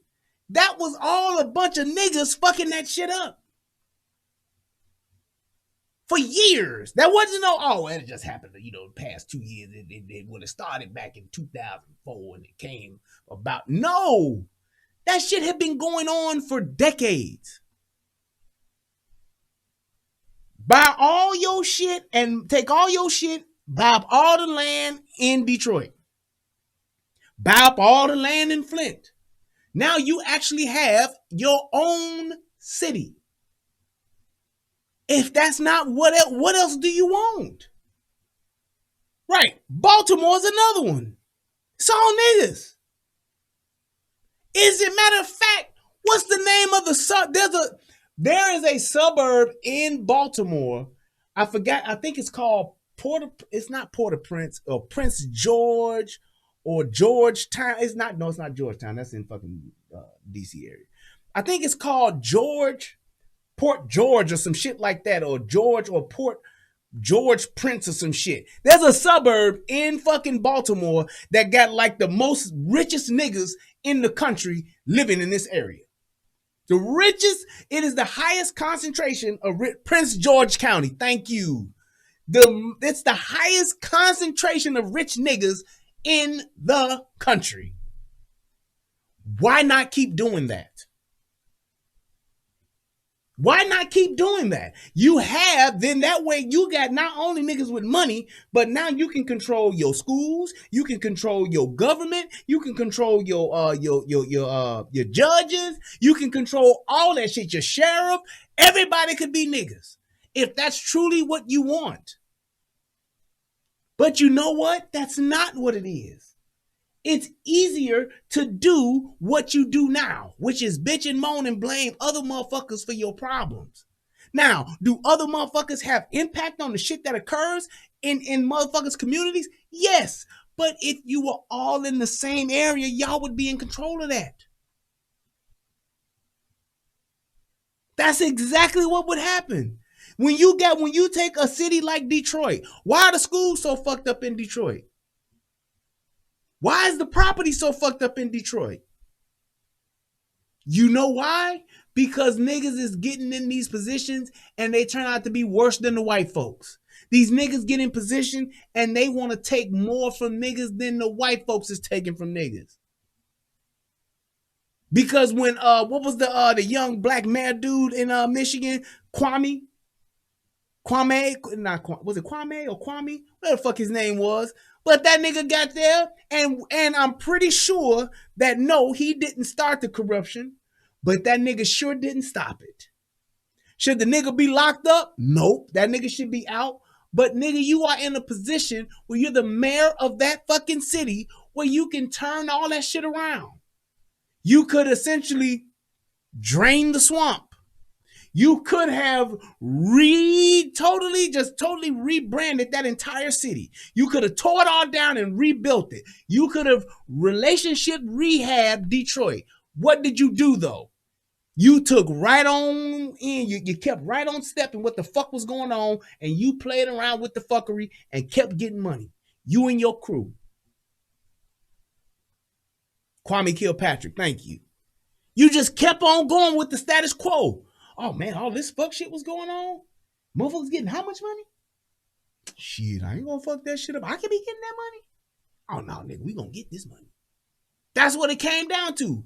S4: that was all a bunch of niggas fucking that shit up. For years. That wasn't it just happened, the past 2 years. It would have started back in 2004 and it came about. No, that shit had been going on for decades. Buy all your shit and take all your shit, buy up all the land in Detroit. Buy up all the land in Flint. Now you actually have your own city. If that's not what else do you want? Right. Baltimore's another one. It's all niggas. Is it matter of fact, what's the name of the there is a suburb in Baltimore. I forgot. I think it's called it's not Port-au-Prince or Prince George or Georgetown. It's not Georgetown. That's in fucking DC area. I think it's called Port George or some shit like that, or Port George Prince or some shit. There's a suburb in fucking Baltimore that got like the most richest niggas in the country living in this area. The richest, it is the highest concentration of Prince George County. Thank you. It's the highest concentration of rich niggas in the country. Why not keep doing that? Why not keep doing that? Then that way you got not only niggas with money, but now you can control your schools, you can control your government, you can control your judges, you can control all that shit, your sheriff, everybody could be niggas. If that's truly what you want. But you know what? That's not what it is. It's easier to do what you do now, which is bitch and moan and blame other motherfuckers for your problems. Now, do other motherfuckers have impact on the shit that occurs in motherfuckers' communities? Yes. But if you were all in the same area, y'all would be in control of that. That's exactly what would happen. When you take a city like Detroit, why are the schools so fucked up in Detroit? Why is the property so fucked up in Detroit? You know why? Because niggas is getting in these positions and they turn out to be worse than the white folks. These niggas get in position and they want to take more from niggas than the white folks is taking from niggas. Because when what was the young black mayor dude in Michigan, Kwame, not Kwame, was it Kwame or Kwame? Whatever the fuck his name was. But that nigga got there, and I'm pretty sure that no, he didn't start the corruption, but that nigga sure didn't stop it. Should the nigga be locked up? Nope, that nigga should be out. But nigga, you are in a position where you're the mayor of that fucking city where you can turn all that shit around. You could essentially drain the swamp. You could have totally rebranded that entire city. You could have tore it all down and rebuilt it. You could have relationship rehab Detroit. What did you do though? You took right on in, you kept right on stepping what the fuck was going on, and you played around with the fuckery and kept getting money. You and your crew. Kwame Kilpatrick, thank you. You just kept on going with the status quo. Oh man, all this fuck shit was going on? Motherfuckers getting how much money? Shit, I ain't gonna fuck that shit up. I can be getting that money. Oh no, nigga, we gonna get this money. That's what it came down to.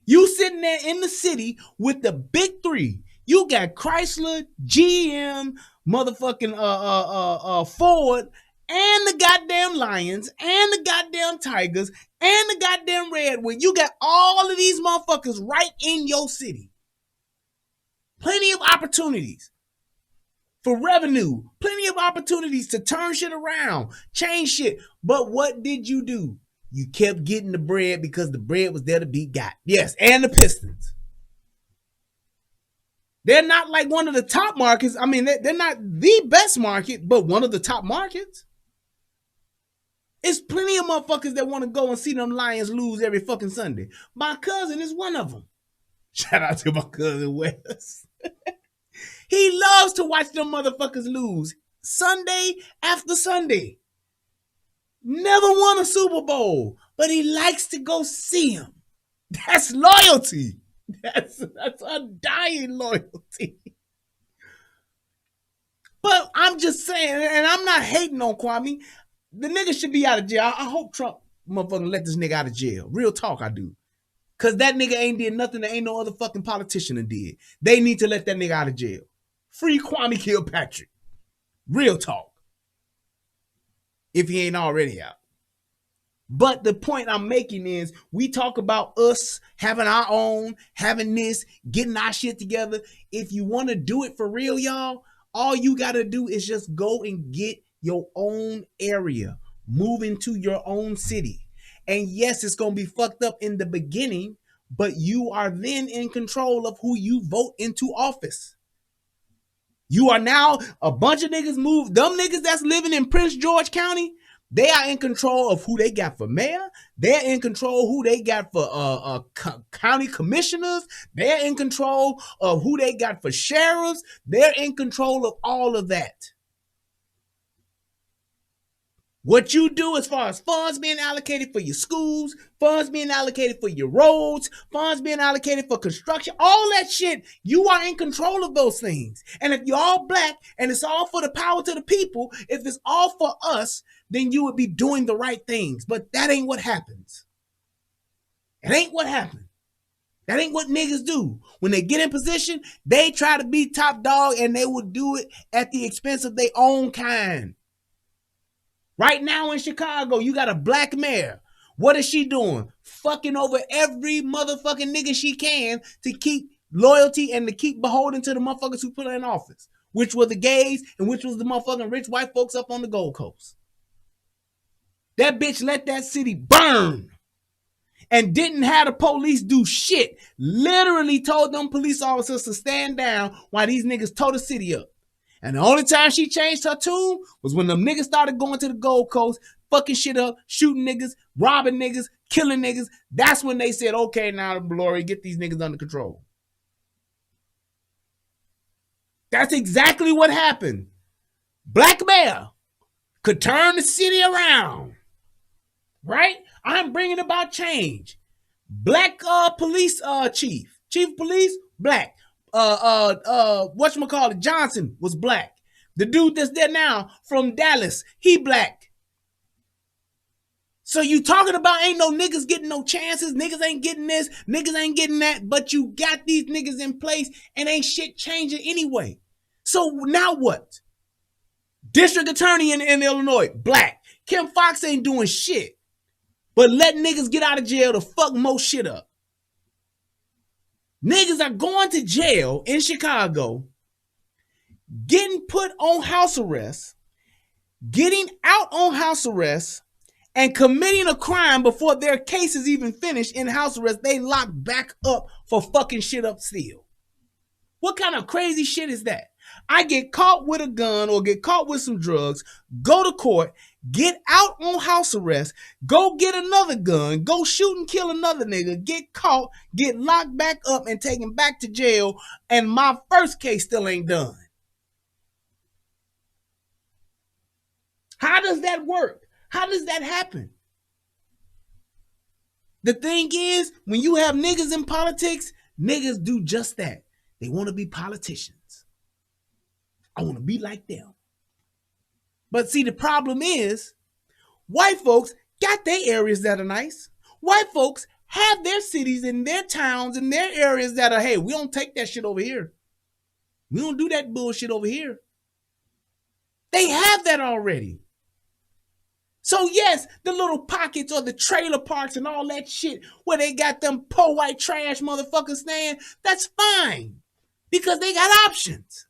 S4: You sitting there in the city with the big three. You got Chrysler, GM, motherfucking Ford, and the goddamn Lions, and the goddamn Tigers, and the goddamn Redwood. You got all of these motherfuckers right in your city. Plenty of opportunities for revenue. Plenty of opportunities to turn shit around, change shit. But what did you do? You kept getting the bread because the bread was there to be got. Yes, and the Pistons. They're not like one of the top markets. I mean, they're not the best market, but one of the top markets. It's plenty of motherfuckers that want to go and see them Lions lose every fucking Sunday. My cousin is one of them. Shout out to my cousin Wes. He loves to watch them motherfuckers lose Sunday after Sunday. Never won a Super Bowl, but he likes to go see him. That's loyalty. That's undying loyalty. But I'm just saying, and I'm not hating on Kwame. The nigga should be out of jail. I hope Trump motherfucking let this nigga out of jail. Real talk, I do. Because that nigga ain't did nothing that ain't no other fucking politician that did. They need to let that nigga out of jail. Free Kwame Kilpatrick. Real talk. If he ain't already out. But the point I'm making is we talk about us having our own, having this, getting our shit together. If you want to do it for real, y'all, all you got to do is just go and get your own area. Move into your own city. And yes, it's going to be fucked up in the beginning, but you are then in control of who you vote into office. You are now a bunch of niggas moved. Them niggas that's living in Prince George County, they are in control of who they got for mayor. They're in control of who they got for county commissioners. They're in control of who they got for sheriffs. They're in control of all of that. What you do as far as funds being allocated for your schools, funds being allocated for your roads, funds being allocated for construction, all that shit, you are in control of those things. And if you're all black and it's all for the power to the people, if it's all for us, then you would be doing the right things. But that ain't what happens. It ain't what happens. That ain't what niggas do. When they get in position, they try to be top dog and they will do it at the expense of their own kind. Right now in Chicago, you got a black mayor. What is she doing? Fucking over every motherfucking nigga she can to keep loyalty and to keep beholden to the motherfuckers who put her in office, which were the gays and which was the motherfucking rich white folks up on the Gold Coast. That bitch let that city burn and didn't have the police do shit. Literally told them police officers to stand down while these niggas tore the city up. And the only time she changed her tune was when them niggas started going to the Gold Coast, fucking shit up, shooting niggas, robbing niggas, killing niggas. That's when they said, okay, now, Lori, get these niggas under control. That's exactly what happened. Black mayor could turn the city around. Right? I'm bringing about change. Black police chief of police, black. Whatchamacallit, Johnson was black. The dude that's there now from Dallas, he black. So you talking about ain't no niggas getting no chances, niggas ain't getting this, niggas ain't getting that, but you got these niggas in place and ain't shit changing anyway. So now what? District attorney in Illinois, black. Kim Fox ain't doing shit, but let niggas get out of jail to fuck most shit up. Niggas are going to jail in Chicago, getting put on house arrest, getting out on house arrest, and committing a crime before their case is even finished in house arrest. They lock back up for fucking shit up still. What kind of crazy shit is that? I get caught with a gun or get caught with some drugs, go to court, get out on house arrest, go get another gun, go shoot and kill another nigga, get caught, get locked back up and taken back to jail, and my first case still ain't done. How does that work? How does that happen? The thing is, when you have niggas in politics, niggas do just that. They want to be politicians. I want to be like them. But see, the problem is, white folks got their areas that are nice. White folks have their cities and their towns and their areas that are, hey, we don't take that shit over here. We don't do that bullshit over here. They have that already. So yes, the little pockets or the trailer parks and all that shit where they got them poor white trash motherfuckers staying, that's fine. Because they got options.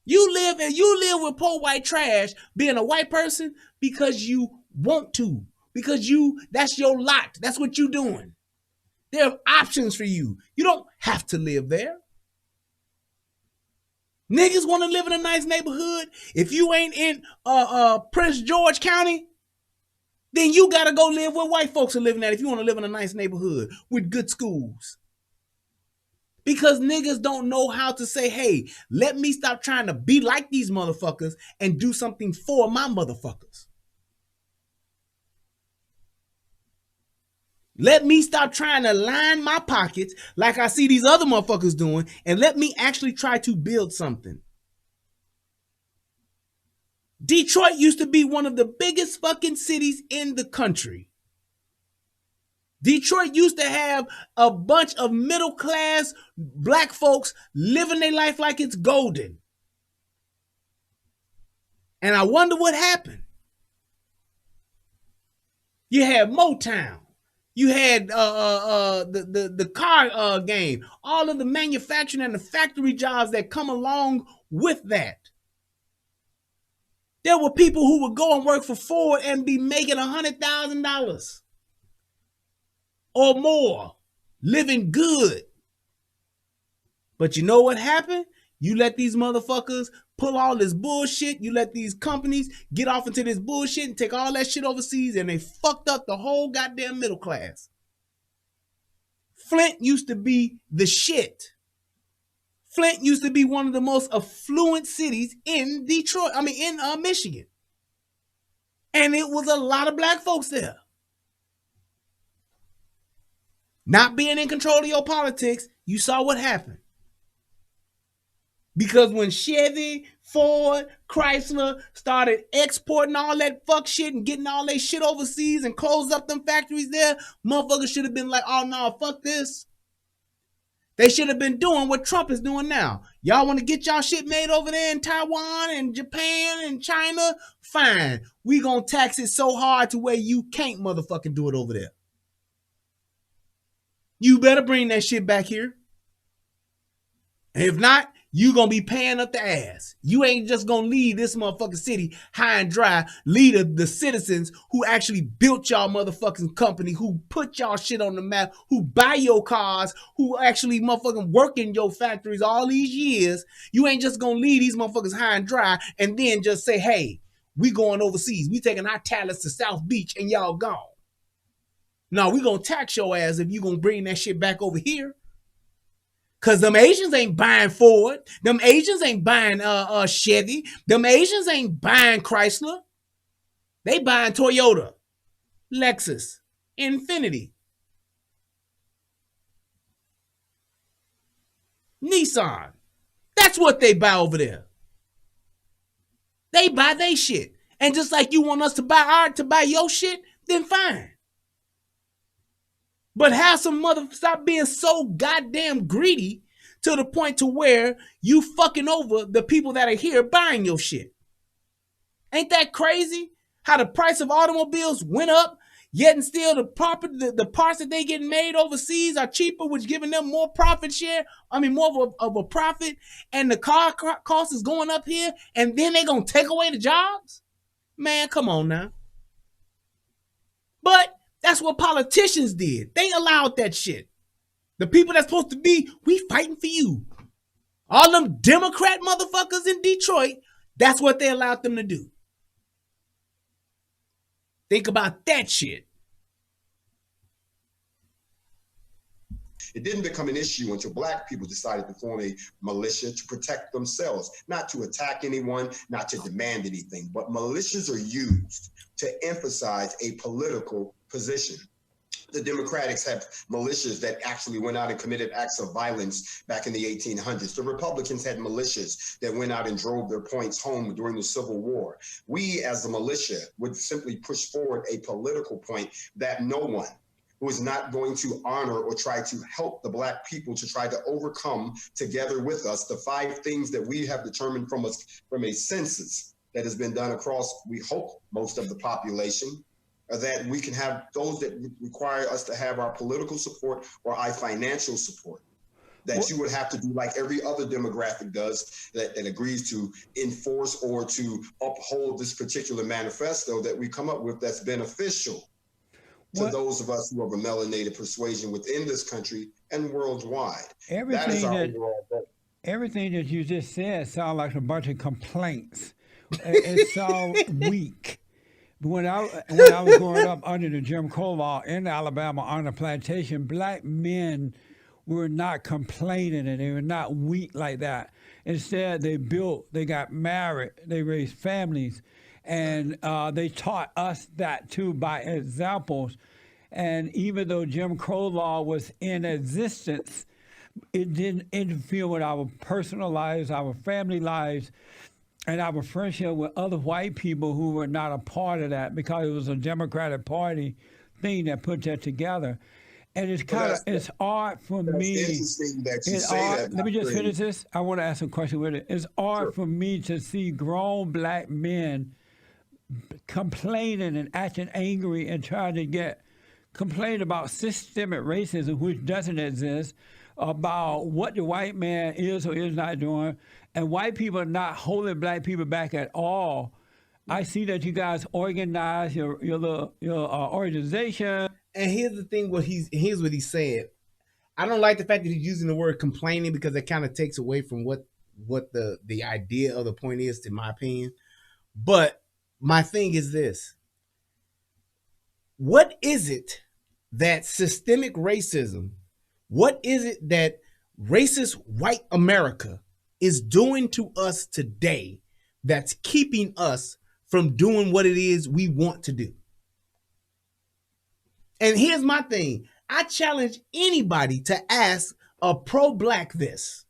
S4: You live with poor white trash being a white person because you want to. Because that's your lot. That's what you doing. There are options for you. You don't have to live there. Niggas want to live in a nice neighborhood. If you ain't in Prince George County, then you got to go live where white folks are living at if you want to live in a nice neighborhood with good schools. Because niggas don't know how to say, hey, let me stop trying to be like these motherfuckers and do something for my motherfuckers. Let me stop trying to line my pockets like I see these other motherfuckers doing, and let me actually try to build something. Detroit used to be one of the biggest fucking cities in the country. Detroit used to have a bunch of middle class black folks living their life like it's golden. And I wonder what happened. You had Motown. You had the car game. All of the manufacturing and the factory jobs that come along with that. There were people who would go and work for Ford and be making $100,000 or more, living good. But you know what happened? You let these motherfuckers pull all this bullshit. You let these companies get off into this bullshit and take all that shit overseas, and they fucked up the whole goddamn middle class. Flint used to be the shit. Flint used to be one of the most affluent cities in Michigan. And it was a lot of black folks there. Not being in control of your politics, you saw what happened. Because when Chevy, Ford, Chrysler started exporting all that fuck shit and getting all that shit overseas and closed up them factories there, motherfuckers should have been like, oh no, fuck this. They should have been doing what Trump is doing now. Y'all want to get y'all shit made over there in Taiwan and Japan and China? Fine. We gonna tax it so hard to where you can't motherfucking do it over there. You better bring that shit back here. And if not, you gonna be paying up the ass. You ain't just gonna leave this motherfucking city high and dry. Lead the citizens who actually built y'all motherfucking company, who put y'all shit on the map, who buy your cars, who actually motherfucking work in your factories all these years. You ain't just gonna leave these motherfuckers high and dry and then just say, hey, we going overseas. We taking our talents to South Beach and y'all gone. No, we gonna tax your ass if you gonna bring that shit back over here. Cause them Asians ain't buying Ford. Them Asians ain't buying Chevy. Them Asians ain't buying Chrysler. They buying Toyota, Lexus, Infiniti, Nissan. That's what they buy over there. They buy they shit. And just like you want us to buy your shit, then fine. But have some stop being so goddamn greedy to the point to where you fucking over the people that are here buying your shit. Ain't that crazy? How the price of automobiles went up, yet and still the parts that they get made overseas are cheaper, which giving them more profit share. More of a profit, and the car cost is going up here, and then they gonna take away the jobs? Man, come on now. But that's what politicians did. They allowed that shit. The people that's supposed to be, we fighting for you. All them Democrat motherfuckers in Detroit, that's what they allowed them to do. Think about that shit.
S7: It didn't become an issue until black people decided to form a militia to protect themselves, not to attack anyone, not to demand anything, but militias are used to emphasize a political position. The Democrats have militias that actually went out and committed acts of violence back in the 1800s. The Republicans had militias that went out and drove their points home during the Civil War. We, as the militia, would simply push forward a political point that no one who is not going to honor or try to help the black people to try to overcome together with us the 5 things that we have determined from a census that has been done across, we hope, most of the population, that we can have those that require us to have our political support or our financial support. That you would have to do like every other demographic does that agrees to enforce or to uphold this particular manifesto that we come up with that's beneficial to those of us who have a melanated persuasion within this country and worldwide. That is our overall goal.
S6: Everything that you just said sounds like a bunch of complaints. It sounds weak. When I was growing up under the Jim Crow law in Alabama on the plantation, black men were not complaining and they were not weak like that. Instead, they built, they got married, they raised families, and they taught us that too by examples. And even though Jim Crow law was in existence, it didn't interfere with our personal lives, our family lives, and our friendship with other white people who were not a part of that, because it was a Democratic Party thing that put that together. And it's kind of, it's hard for me.
S7: Interesting that you say that.
S6: Let me just finish this. I want to ask a question with it. It's hard for me to see grown black men complaining and acting angry and trying to complain about systemic racism, which doesn't exist, about what the white man is or is not doing, and white people are not holding black people back at all. I see that you guys organize your organization.
S4: And here's the thing: here's what he's saying. I don't like the fact that he's using the word complaining, because it kind of takes away from what the idea of the point is, in my opinion. But my thing is this: what is it that systemic racism, what is it that racist white America is doing to us today that's keeping us from doing what it is we want to do? And here's my thing. I challenge anybody to ask a pro-black this.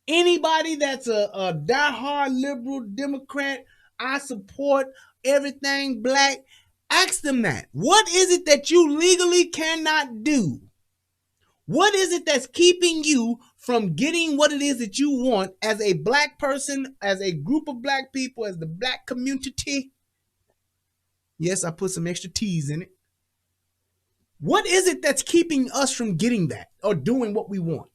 S4: Anybody that's a diehard liberal Democrat, I support everything black, ask them that. What is it that you legally cannot do? What is it that's keeping you from getting what it is that you want as a black person, as a group of black people, as the black community? Yes, I put some extra T's in it. What is it that's keeping us from getting that or doing what we want?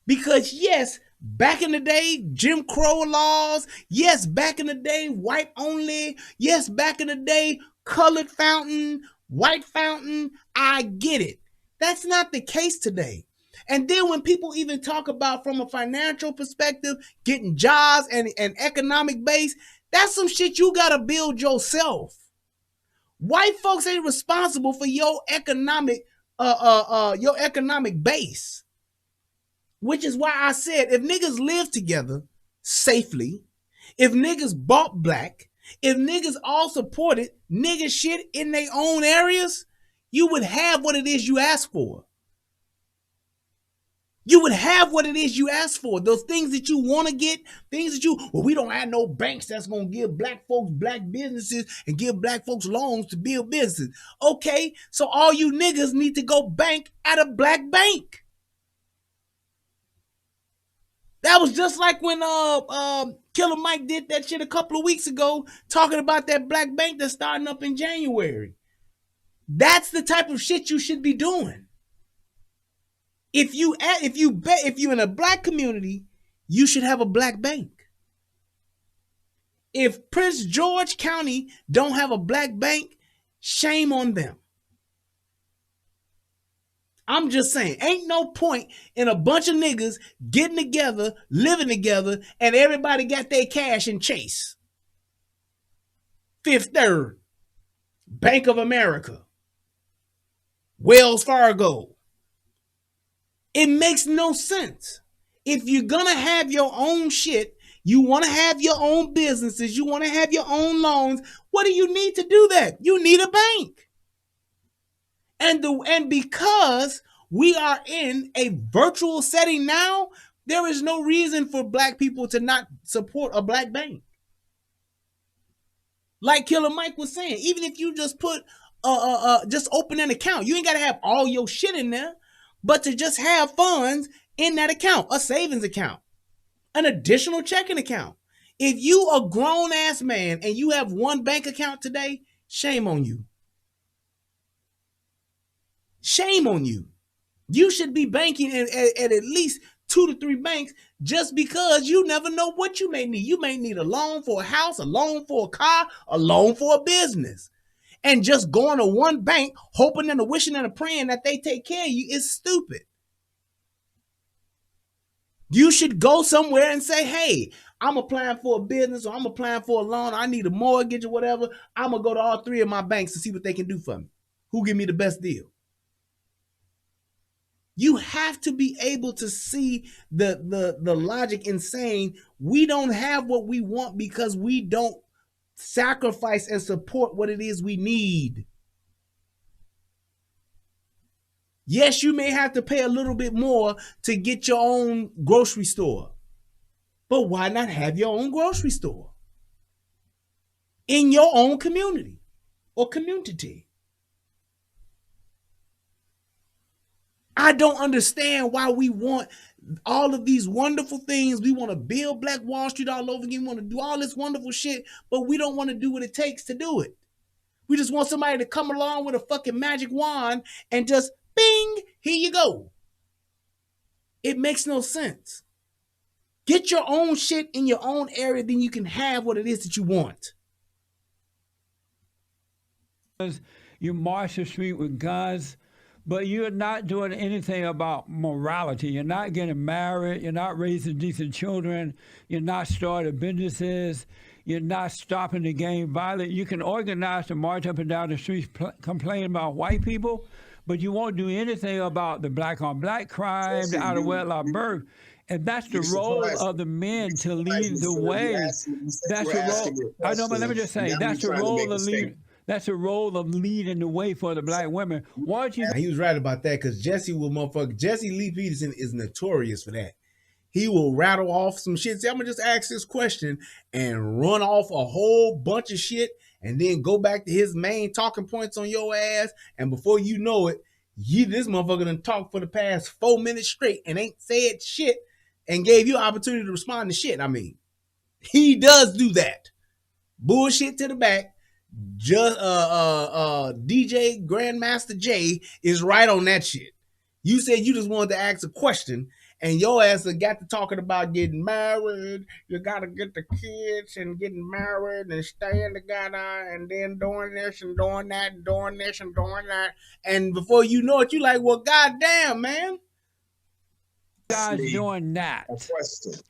S4: Because yes, back in the day, Jim Crow laws. Yes, back in the day, white only. Yes, back in the day, colored fountain, white fountain. I get it. That's not the case today. And then when people even talk about from a financial perspective, getting jobs and economic base, that's some shit you gotta build yourself. White folks ain't responsible for your economic base. Which is why I said, if niggas live together safely, if niggas bought black, if niggas all supported nigga shit in their own areas, you would have what it is you ask for. You would have what it is you ask for. Those things that you want to get, things that we don't have no banks that's going to give black folks black businesses and give black folks loans to build businesses. Okay, so all you niggas need to go bank at a black bank. That was just like when Killer Mike did that shit a couple of weeks ago, talking about that black bank that's starting up in January. That's the type of shit you should be doing. If you in a black community, you should have a black bank. If Prince George County don't have a black bank, shame on them. I'm just saying, ain't no point in a bunch of niggas getting together, living together, and everybody got their cash in Chase, Fifth Third, Bank of America, Wells Fargo. It makes no sense. If you're gonna have your own shit, you want to have your own businesses, you want to have your own loans, what do you need to do that? You need a bank. And because we are in a virtual setting now, there is no reason for black people to not support a black bank. Like Killer Mike was saying, even if you just put just open an account, you ain't got to have all your shit in there, but to just have funds in that account, a savings account, an additional checking account. If you a grown ass man and you have one bank account today, shame on you. Shame on you. You should be banking at least 2 to 3 banks, just because you never know what you may need. You may need a loan for a house, a loan for a car, a loan for a business. And just going to one bank, hoping and wishing and praying that they take care of you is stupid. You should go somewhere and say, hey, I'm applying for a business, or I'm applying for a loan, I need a mortgage or whatever. I'm going to go to all 3 of my banks to see what they can do for me. Who give me the best deal? You have to be able to see the logic in saying we don't have what we want because we don't sacrifice and support what it is we need. Yes, you may have to pay a little bit more to get your own grocery store, but why not have your own grocery store in your own community or community? I don't understand why we want all of these wonderful things. We want to build Black Wall Street all over again. We want to do all this wonderful shit, but we don't want to do what it takes to do it. We just want somebody to come along with a fucking magic wand and just bing, here you go. It makes no sense. Get your own shit in your own area, then you can have what it is that you want.
S6: You march the street with guns, but you're not doing anything about morality. You're not getting married. You're not raising decent children. You're not starting businesses. You're not stopping the gang violence. You can organize to march up and down the streets, complain about white people, but you won't do anything about the black on black crime, the out of wedlock birth. And that's the role of the men to lead the way. That's the role. I know, but let me just say, that's the role of leading. That's the role of leading the way for the black women. Why don't you?
S4: He was right about that because Jesse Lee Peterson is notorious for that. He will rattle off some shit. Say, I'm gonna just ask this question and run off a whole bunch of shit and then go back to his main talking points on your ass. And before you know it, this motherfucker done talked for the past 4 minutes straight and ain't said shit and gave you an opportunity to respond to shit. I mean, he does do that. Bullshit to the back. Just DJ Grandmaster J is right on that shit. You said you just wanted to ask a question, and your ass got to talking about getting married. You got to get the kids and getting married and staying together, and then doing this and doing that, and doing this and doing that. And before you know it, you like, well, goddamn, man.
S6: Guys doing that?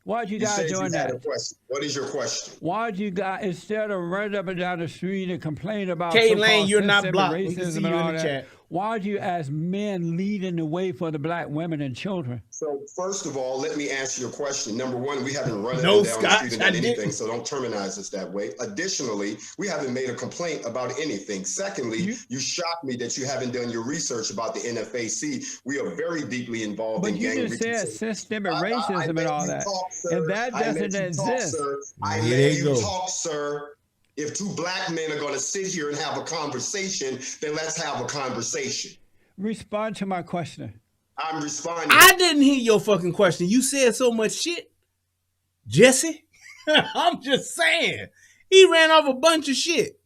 S6: Why are you guys doing that?
S7: What is your question?
S6: Why do you guys, instead of running up and down the street and complain about
S4: K-Lane, you're not blocked.
S6: racism and all that, why do you as men leading the way for the black women and children?
S7: So first of all, let me answer your question. Number one, we haven't run up and down the street and done anything, so don't terminize us that way. Additionally, we haven't made a complaint about anything. Secondly, you shocked me that you haven't done your research about the NFAC. We are very deeply involved in gang
S6: reconciliation. But you just said systemic racism and all that. And that doesn't exist.
S7: I let you talk, sir. If two black men are going to sit here and have a conversation, then let's have a conversation.
S6: Respond to my question.
S7: I'm responding.
S4: I didn't hear your fucking question. You said so much shit, Jesse. I'm just saying. He ran off a bunch of shit.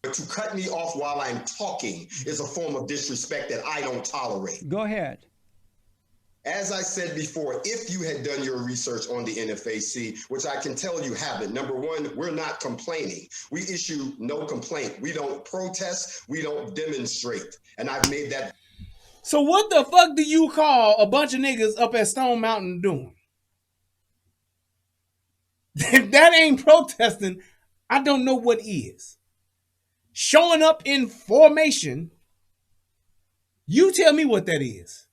S7: But to cut me off while I'm talking is a form of disrespect that I don't tolerate.
S6: Go ahead.
S7: As I said before, if you had done your research on the NFAC, which I can tell you haven't, number one, we're not complaining. We issue no complaint. We don't protest. We don't demonstrate. And I've made that.
S4: So what the fuck do you call a bunch of niggas up at Stone Mountain doing? If that ain't protesting, I don't know what is. Showing up in formation, you tell me what that is.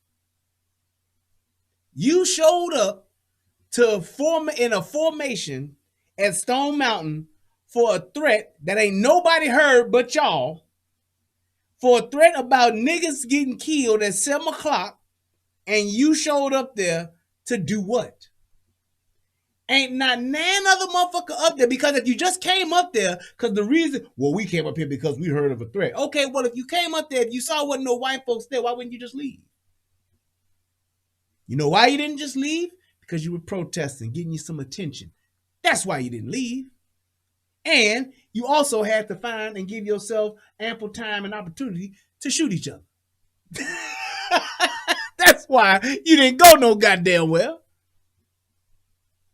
S4: You showed up to form in a formation at Stone Mountain for a threat that ain't nobody heard but y'all, for a threat about niggas getting killed at 7 o'clock, and you showed up there to do what? Ain't not none other motherfucker up there, because if you just came up there, because the reason, well, we came up here because we heard of a threat. Okay, well, if you came up there, if you saw wasn't no white folks there, why wouldn't you just leave? You know why you didn't just leave? Because you were protesting, getting you some attention. That's why you didn't leave. And you also had to find and give yourself ample time and opportunity to shoot each other. That's why you didn't go no goddamn well.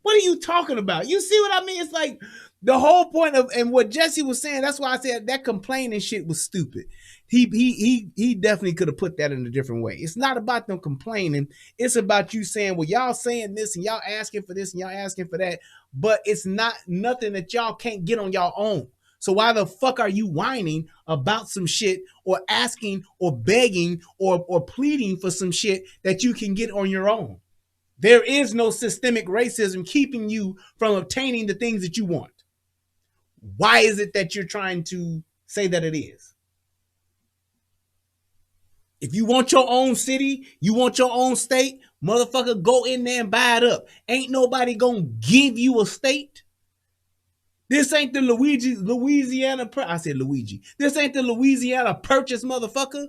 S4: What are you talking about? You see what I mean? It's like the whole point of, and what Jesse was saying, that's why I said that complaining shit was stupid. He definitely could have put that in a different way. It's not about them complaining. It's about you saying, well, y'all saying this and y'all asking for this and y'all asking for that, but it's not nothing that y'all can't get on y'all own. So why the fuck are you whining about some shit or asking or begging or pleading for some shit that you can get on your own? There is no systemic racism keeping you from obtaining the things that you want. Why is it that you're trying to say that it is? If you want your own city, you want your own state, motherfucker, go in there and buy it up. Ain't nobody gonna give you a state. This ain't the Louisiana. I said Luigi. This ain't the Louisiana Purchase, motherfucker.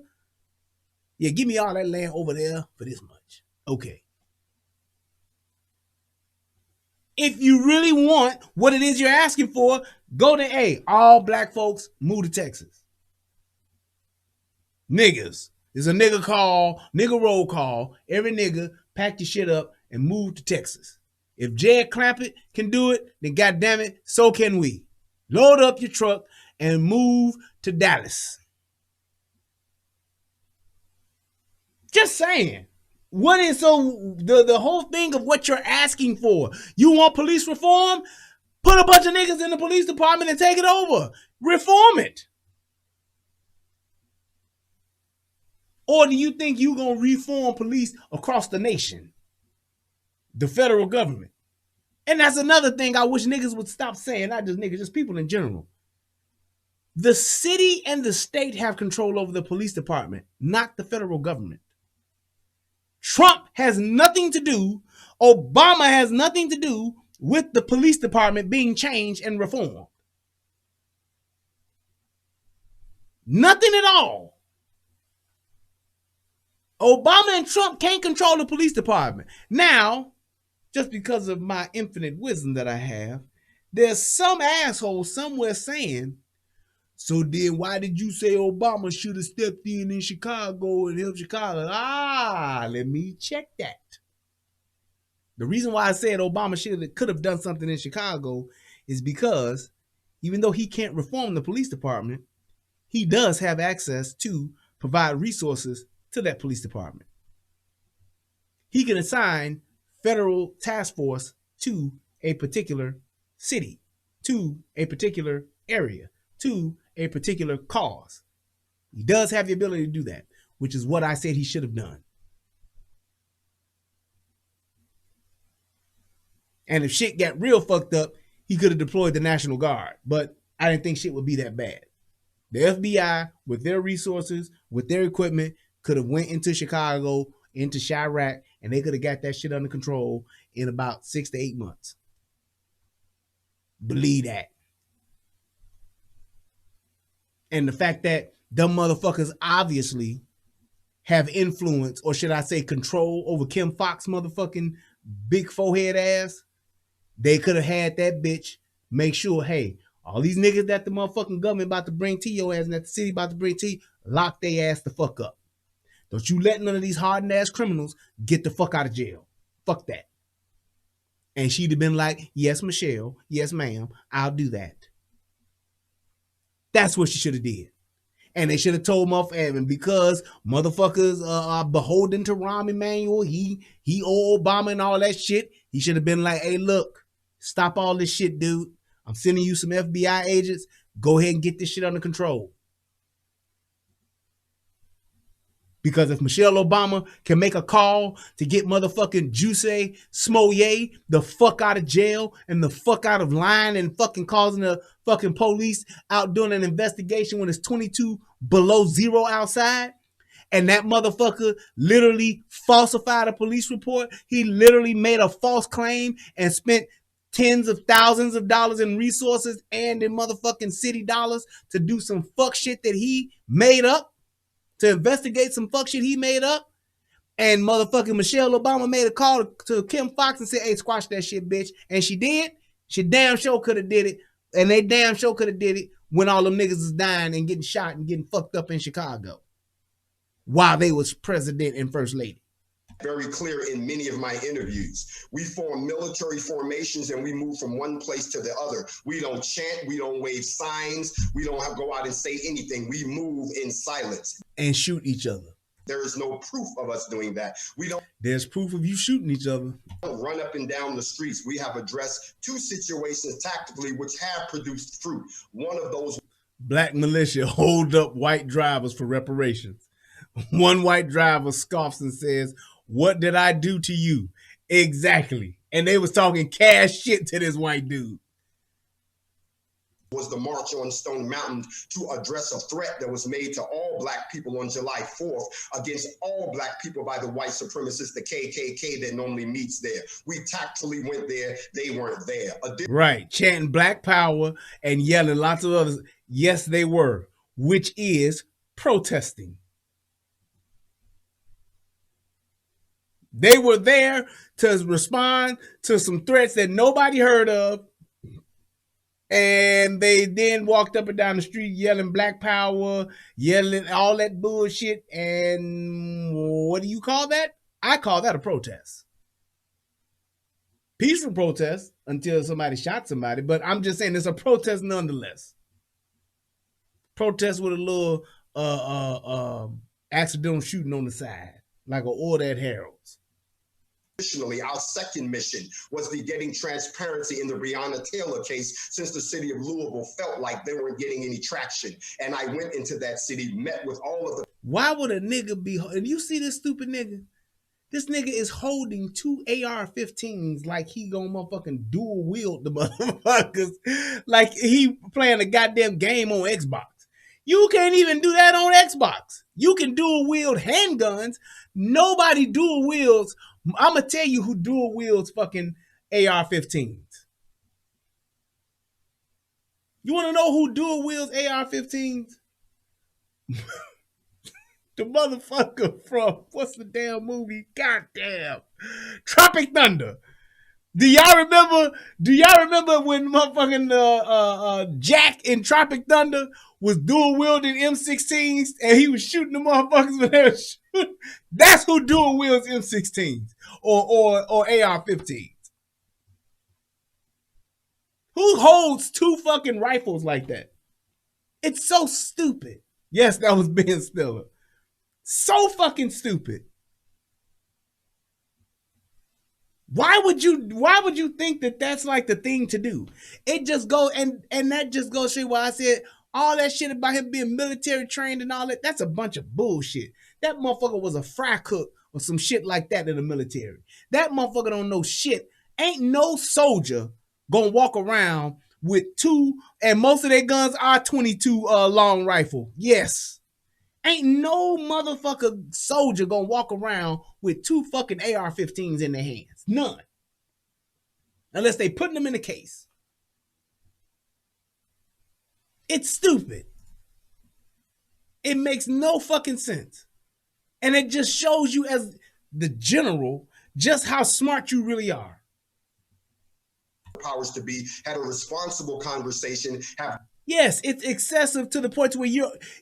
S4: Yeah, give me all that land over there for this much. Okay. If you really want what it is you're asking for, go to all black folks move to Texas. Niggas. There's a nigga roll call. Every nigga pack your shit up and move to Texas. If Jed Clampett can do it, then goddamn it, so can we. Load up your truck and move to Dallas. Just saying. What is so the whole thing of what you're asking for? You want police reform? Put a bunch of niggas in the police department and take it over. Reform it. Or do you think you're going to reform police across the nation? The federal government. And that's another thing I wish niggas would stop saying. Not just niggas, just people in general. The city and the state have control over the police department, not the federal government. Trump has nothing to do, Obama has nothing to do with the police department being changed and reformed. Nothing at all. Obama and Trump can't control the police department. Now, just because of my infinite wisdom that I have, there's some asshole somewhere saying, so then why did you say Obama should have stepped in Chicago and helped Chicago? Let me check that. The reason why I said Obama could have done something in Chicago is because even though he can't reform the police department, he does have access to provide resources to that police department. He can assign federal task force to a particular city, to a particular area, to a particular cause. He does have the ability to do that, which is what I said he should have done. And if shit got real fucked up, he could have deployed the National Guard, but I didn't think shit would be that bad. The FBI, with their resources, with their equipment, could have went into Chicago, into Chirac, and they could have got that shit under control in about 6 to 8 months. Believe that. And the fact that them motherfuckers obviously have influence, or should I say control, over Kim Fox motherfucking big forehead ass, they could have had that bitch make sure, hey, all these niggas that the motherfucking government about to bring to your ass and that the city about to bring to you, lock their ass the fuck up. Don't you let none of these hardened ass criminals get the fuck out of jail. Fuck that. And she'd have been like, yes, Michelle, yes, ma'am, I'll do that. That's what she should have did. And they should have told motherfuckers, because motherfuckers are beholden to Rahm Emanuel, he owe Obama and all that shit, he should have been like, hey, look, stop all this shit, dude. I'm sending you some FBI agents. Go ahead and get this shit under control. Because if Michelle Obama can make a call to get motherfucking Jussie Smollett the fuck out of jail and the fuck out of line and fucking causing the fucking police out doing an investigation when it's 22 below zero outside, and that motherfucker literally falsified a police report, he literally made a false claim and spent tens of thousands of dollars in resources and in motherfucking city dollars to do some fuck shit that he made up, to investigate some fuck shit he made up, and motherfucking Michelle Obama made a call to Kim Fox and said, hey, squash that shit, bitch. And she did. She damn sure could have did it. And they damn sure could have did it when all them niggas is dying and getting shot and getting fucked up in Chicago while they was president and first lady.
S7: Very clear in many of my interviews. We form military formations and we move from one place to the other. We don't chant, we don't wave signs, we don't go out and say anything. We move in silence.
S4: And shoot each other.
S7: There is no proof of us doing that. We don't
S4: There's proof of you shooting each other.
S7: run up and down the streets. We have addressed 2 situations tactically which have produced fruit. One of those,
S4: Black militia hold up white drivers for reparations. One white driver scoffs and says, "What did I do to you?" Exactly. And they was talking cash shit to this white dude.
S7: was the March on Stone Mountain to address a threat that was made to all Black people on July 4th against all Black people by the white supremacists, the KKK that normally meets there. We tactfully went there. They weren't there.
S4: Right. Chanting Black Power and yelling lots of others. Yes, they were, which is protesting. They were there to respond to some threats that nobody heard of. And they then walked up and down the street yelling Black Power, yelling all that bullshit. And what do you call that? I call that a protest. Peaceful protest until somebody shot somebody. But I'm just saying it's a protest nonetheless. Protest with a little accidental shooting on the side, like an order at Harold's.
S7: Additionally, our second mission was the getting transparency in the Breonna Taylor case, since the city of Louisville felt like they weren't getting any traction. And I went into that city, met with all of the...
S4: Why would a nigga be... And you see this stupid nigga? This nigga is holding 2 AR-15s like he gonna motherfucking dual wield the motherfuckers. Like he playing a goddamn game on Xbox. You can't even do that on Xbox. You can dual wield handguns. Nobody dual wields. I'm gonna tell you who dual wields fucking AR-15s. You wanna know who dual wields AR-15s? The motherfucker from, what's the damn movie? Goddamn. Tropic Thunder. Do y'all remember when motherfucking Jack in Tropic Thunder was dual wielding M16s and he was shooting the motherfuckers when they were shooting? That's who dual wields M16s or AR-15s. Who holds 2 fucking rifles like that? It's so stupid. Yes, that was Ben Stiller. So fucking stupid. Why would you think that that's like the thing to do? It just goes and that just goes straight why I said all that shit about him being military trained and all that. That's a bunch of bullshit. That motherfucker was a fry cook or some shit like that in the military. That motherfucker don't know shit. Ain't no soldier gonna walk around with 2, and most of their guns are 22 long rifle. Yes. Ain't no motherfucker soldier gonna walk around with 2 fucking AR-15s in their hands. None. Unless they putting them in a case. It's stupid. It makes no fucking sense. And it just shows you as the general just how smart you really are.
S7: Powers to be had a responsible conversation, have...
S4: Yes, it's excessive to the point where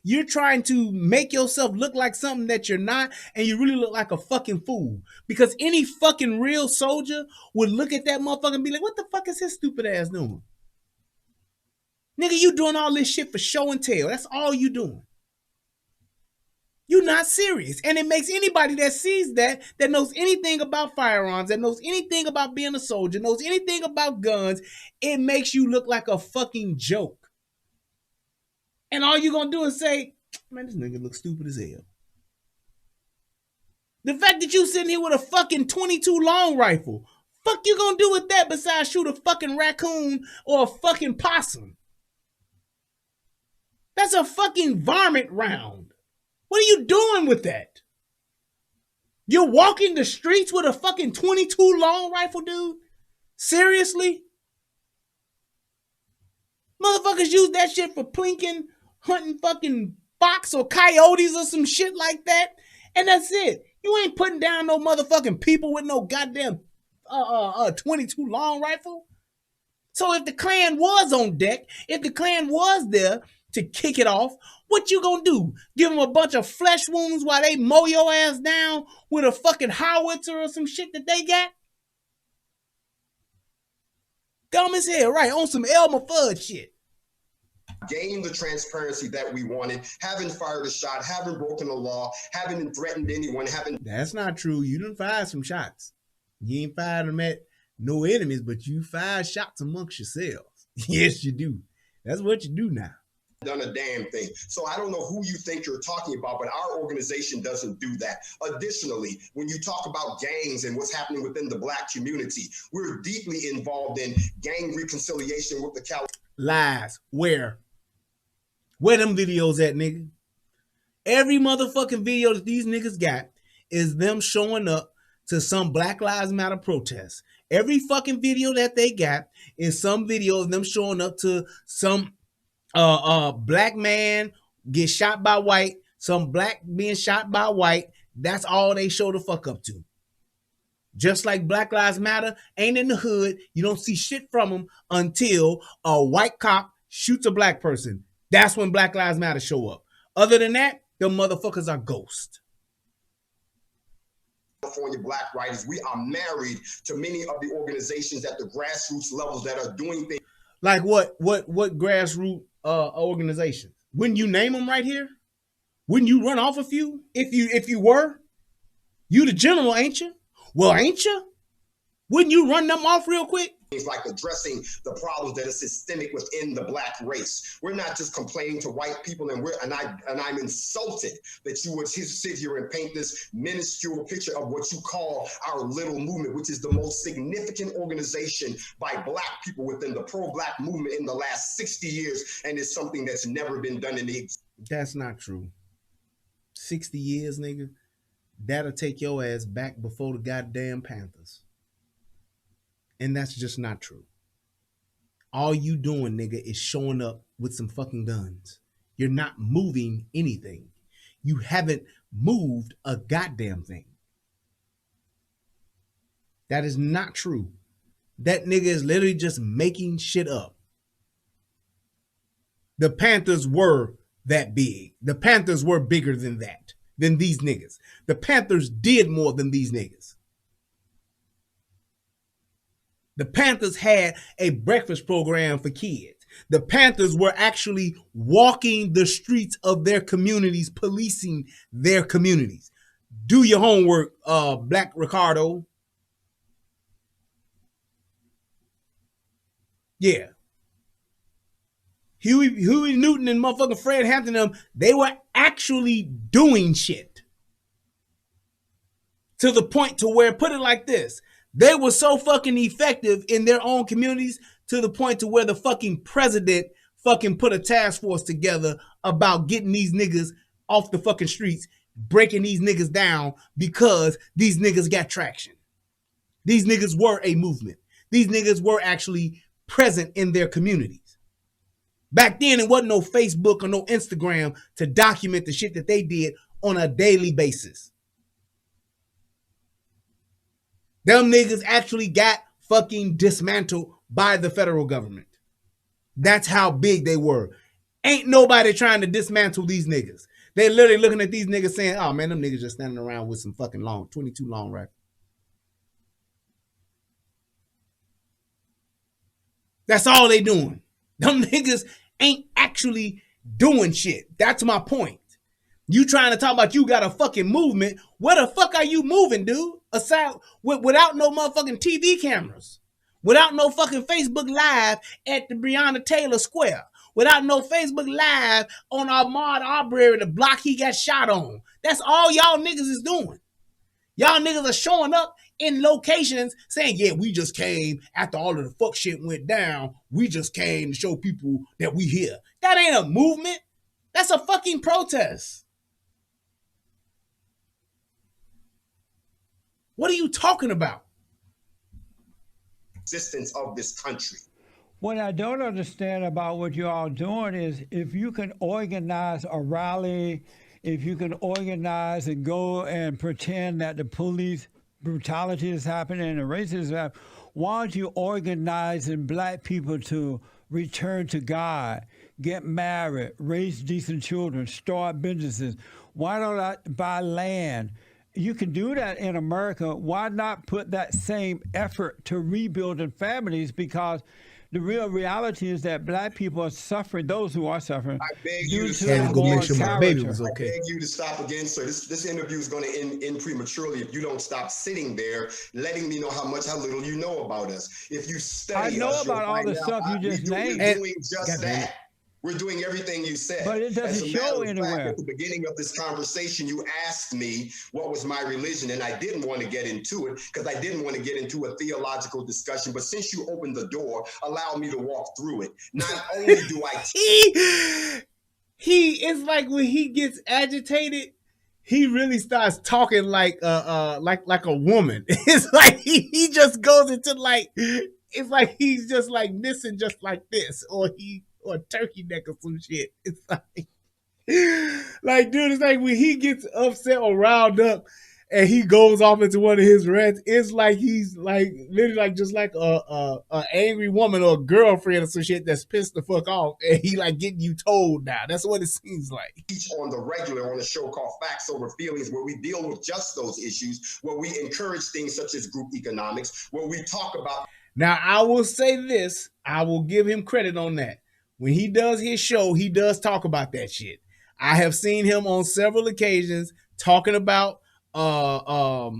S4: you're trying to make yourself look like something that you're not, and you really look like a fucking fool. Because any fucking real soldier would look at that motherfucker and be like, what the fuck is his stupid ass doing? Nigga, you doing all this shit for show and tell. That's all you doing. You're not serious. And it makes anybody that sees that knows anything about firearms, that knows anything about being a soldier, knows anything about guns, it makes you look like a fucking joke. And all you gonna do is say, man, this nigga looks stupid as hell. The fact that you sitting here with a fucking 22 long rifle, fuck you gonna do with that besides shoot a fucking raccoon or a fucking possum? That's a fucking varmint round. What are you doing with that? You're walking the streets with a fucking 22 long rifle, dude? Seriously? Motherfuckers use that shit for plinking, hunting fucking fox or coyotes or some shit like that. And that's it. You ain't putting down no motherfucking people with no goddamn 22 long rifle. So if the Klan was on deck, if the Klan was there to kick it off, what you gonna do? Give them a bunch of flesh wounds while they mow your ass down with a fucking howitzer or some shit that they got? Dumb as hell, right? On some Elmer Fudd shit.
S7: gained the transparency that we wanted, haven't fired a shot, haven't broken a law, haven't threatened anyone, haven't.
S4: That's not true. You done fired some shots. You ain't fired them at no enemies, but you fired shots amongst yourselves. Yes, you do. That's what you do now.
S7: Done a damn thing. So I don't know who you think you're talking about, but our organization doesn't do that. Additionally, when you talk about gangs and what's happening within the Black community, we're deeply involved in gang reconciliation with the Cal.
S4: Lies. Where? Where them videos at, nigga? Every motherfucking video that these niggas got is them showing up to some Black Lives Matter protest. Every fucking video that they got is some video of them showing up to some black man get shot by white, some black being shot by white. That's all they show the fuck up to. Just like Black Lives Matter ain't in the hood, you don't see shit from them until a white cop shoots a black person. That's when Black Lives Matter show up. Other than that, the motherfuckers are ghosts.
S7: California Black writers, we are married to many of the organizations at the grassroots levels that are doing things.
S4: Like what grassroots organizations? Wouldn't you name them right here? Wouldn't you run off a few? If you were, you the general, ain't you? Well, ain't you? Wouldn't you run them off real quick?
S7: Things like addressing the problems that are systemic within the Black race. We're not just complaining to white people, and I'm insulted that you would sit here and paint this minuscule picture of what you call our little movement, which is the most significant organization by Black people within the pro-Black movement in the last 60 years, and it's something that's never been done in the.
S4: That's not true. 60 years, nigga. That'll take your ass back before the goddamn Panthers. And that's just not true. All you doing, nigga, is showing up with some fucking guns. You're not moving anything. You haven't moved a goddamn thing. That is not true. That nigga is literally just making shit up. The Panthers were that big. The Panthers were bigger than that, than these niggas. The Panthers did more than these niggas. The Panthers had a breakfast program for kids. The Panthers were actually walking the streets of their communities, policing their communities. Do your homework, Black Ricardo. Yeah. Huey Newton and motherfucking Fred Hampton, them, they were actually doing shit. To the point to where, put it like this, they were so fucking effective in their own communities to the point to where the fucking president fucking put a task force together about getting these niggas off the fucking streets, breaking these niggas down because these niggas got traction. These niggas were a movement. These niggas were actually present in their communities. Back then, it wasn't no Facebook or no Instagram to document the shit that they did on a daily basis. Them niggas actually got fucking dismantled by the federal government. That's how big they were. Ain't nobody trying to dismantle these niggas. They literally looking at these niggas saying, oh man, them niggas just standing around with some fucking 22 long rifles. That's all they doing. Them niggas ain't actually doing shit. That's my point. You trying to talk about you got a fucking movement. Where the fuck are you moving, dude? Aside without no motherfucking TV cameras. Without no fucking Facebook Live at the Breonna Taylor Square. Without no Facebook Live on Ahmaud Arbery, the block he got shot on. That's all y'all niggas is doing. Y'all niggas are showing up in locations saying, yeah, we just came after all of the fuck shit went down. We just came to show people that we here. That ain't a movement. That's a fucking protest. What are you talking about?
S7: Existence of this country.
S6: What I don't understand about what you're all doing is if you can organize a rally, if you can organize and go and pretend that the police brutality is happening and the racism is happening, why aren't you organizing Black people to return to God, get married, raise decent children, start businesses? Why don't I buy land? You can do that in America. Why not put that same effort to rebuilding families? Because the real reality is that black people are suffering. Those who are suffering
S7: I beg you
S6: due
S7: to
S6: to
S4: Had to go
S6: moral
S4: make sure my baby
S6: character.
S4: was
S7: I
S4: okay.
S7: beg you to stop again, sir. This interview is going to end prematurely if you don't stop sitting there, letting me know how little you know about us. If you study
S6: I know
S7: us, you'll
S6: about all
S7: find
S6: the
S7: out
S6: stuff you just
S7: we're
S6: named.
S7: doing just
S4: God damn it.
S7: that. We're doing everything you said.
S6: But it doesn't
S7: As a
S6: show
S7: matter of
S6: anywhere.
S7: fact, at the beginning of this conversation, you asked me what was my religion, and I didn't want to get into it because I didn't want to get into a theological discussion. But since you opened the door, allow me to walk through it. Not only do I
S4: He is like when he gets agitated, he really starts talking like a woman. It's like he just goes into like, it's like he's just like missing just like this, or a turkey neck or some shit. It's like dude, it's like when he gets upset or riled up and he goes off into one of his rants, it's like he's like literally like just like a angry woman or a girlfriend or some shit that's pissed the fuck off, and he like getting you told now. That's what it seems like.
S7: teach on the regular on a show called Facts Over Feelings, where we deal with just those issues, where we encourage things such as group economics, where we talk about.
S4: Now, I will say this. I will give him credit on that. When he does his show, he does talk about that shit. I have seen him on several occasions talking about the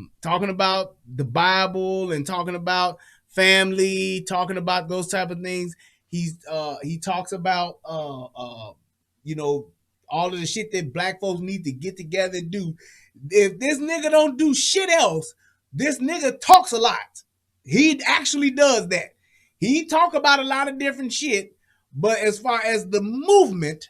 S4: Bible and talking about family, talking about those type of things. He talks about you know, all of the shit that black folks need to get together and do. If this nigga don't do shit else, this nigga talks a lot. He actually does that. He talk about a lot of different shit, but as far as the movement,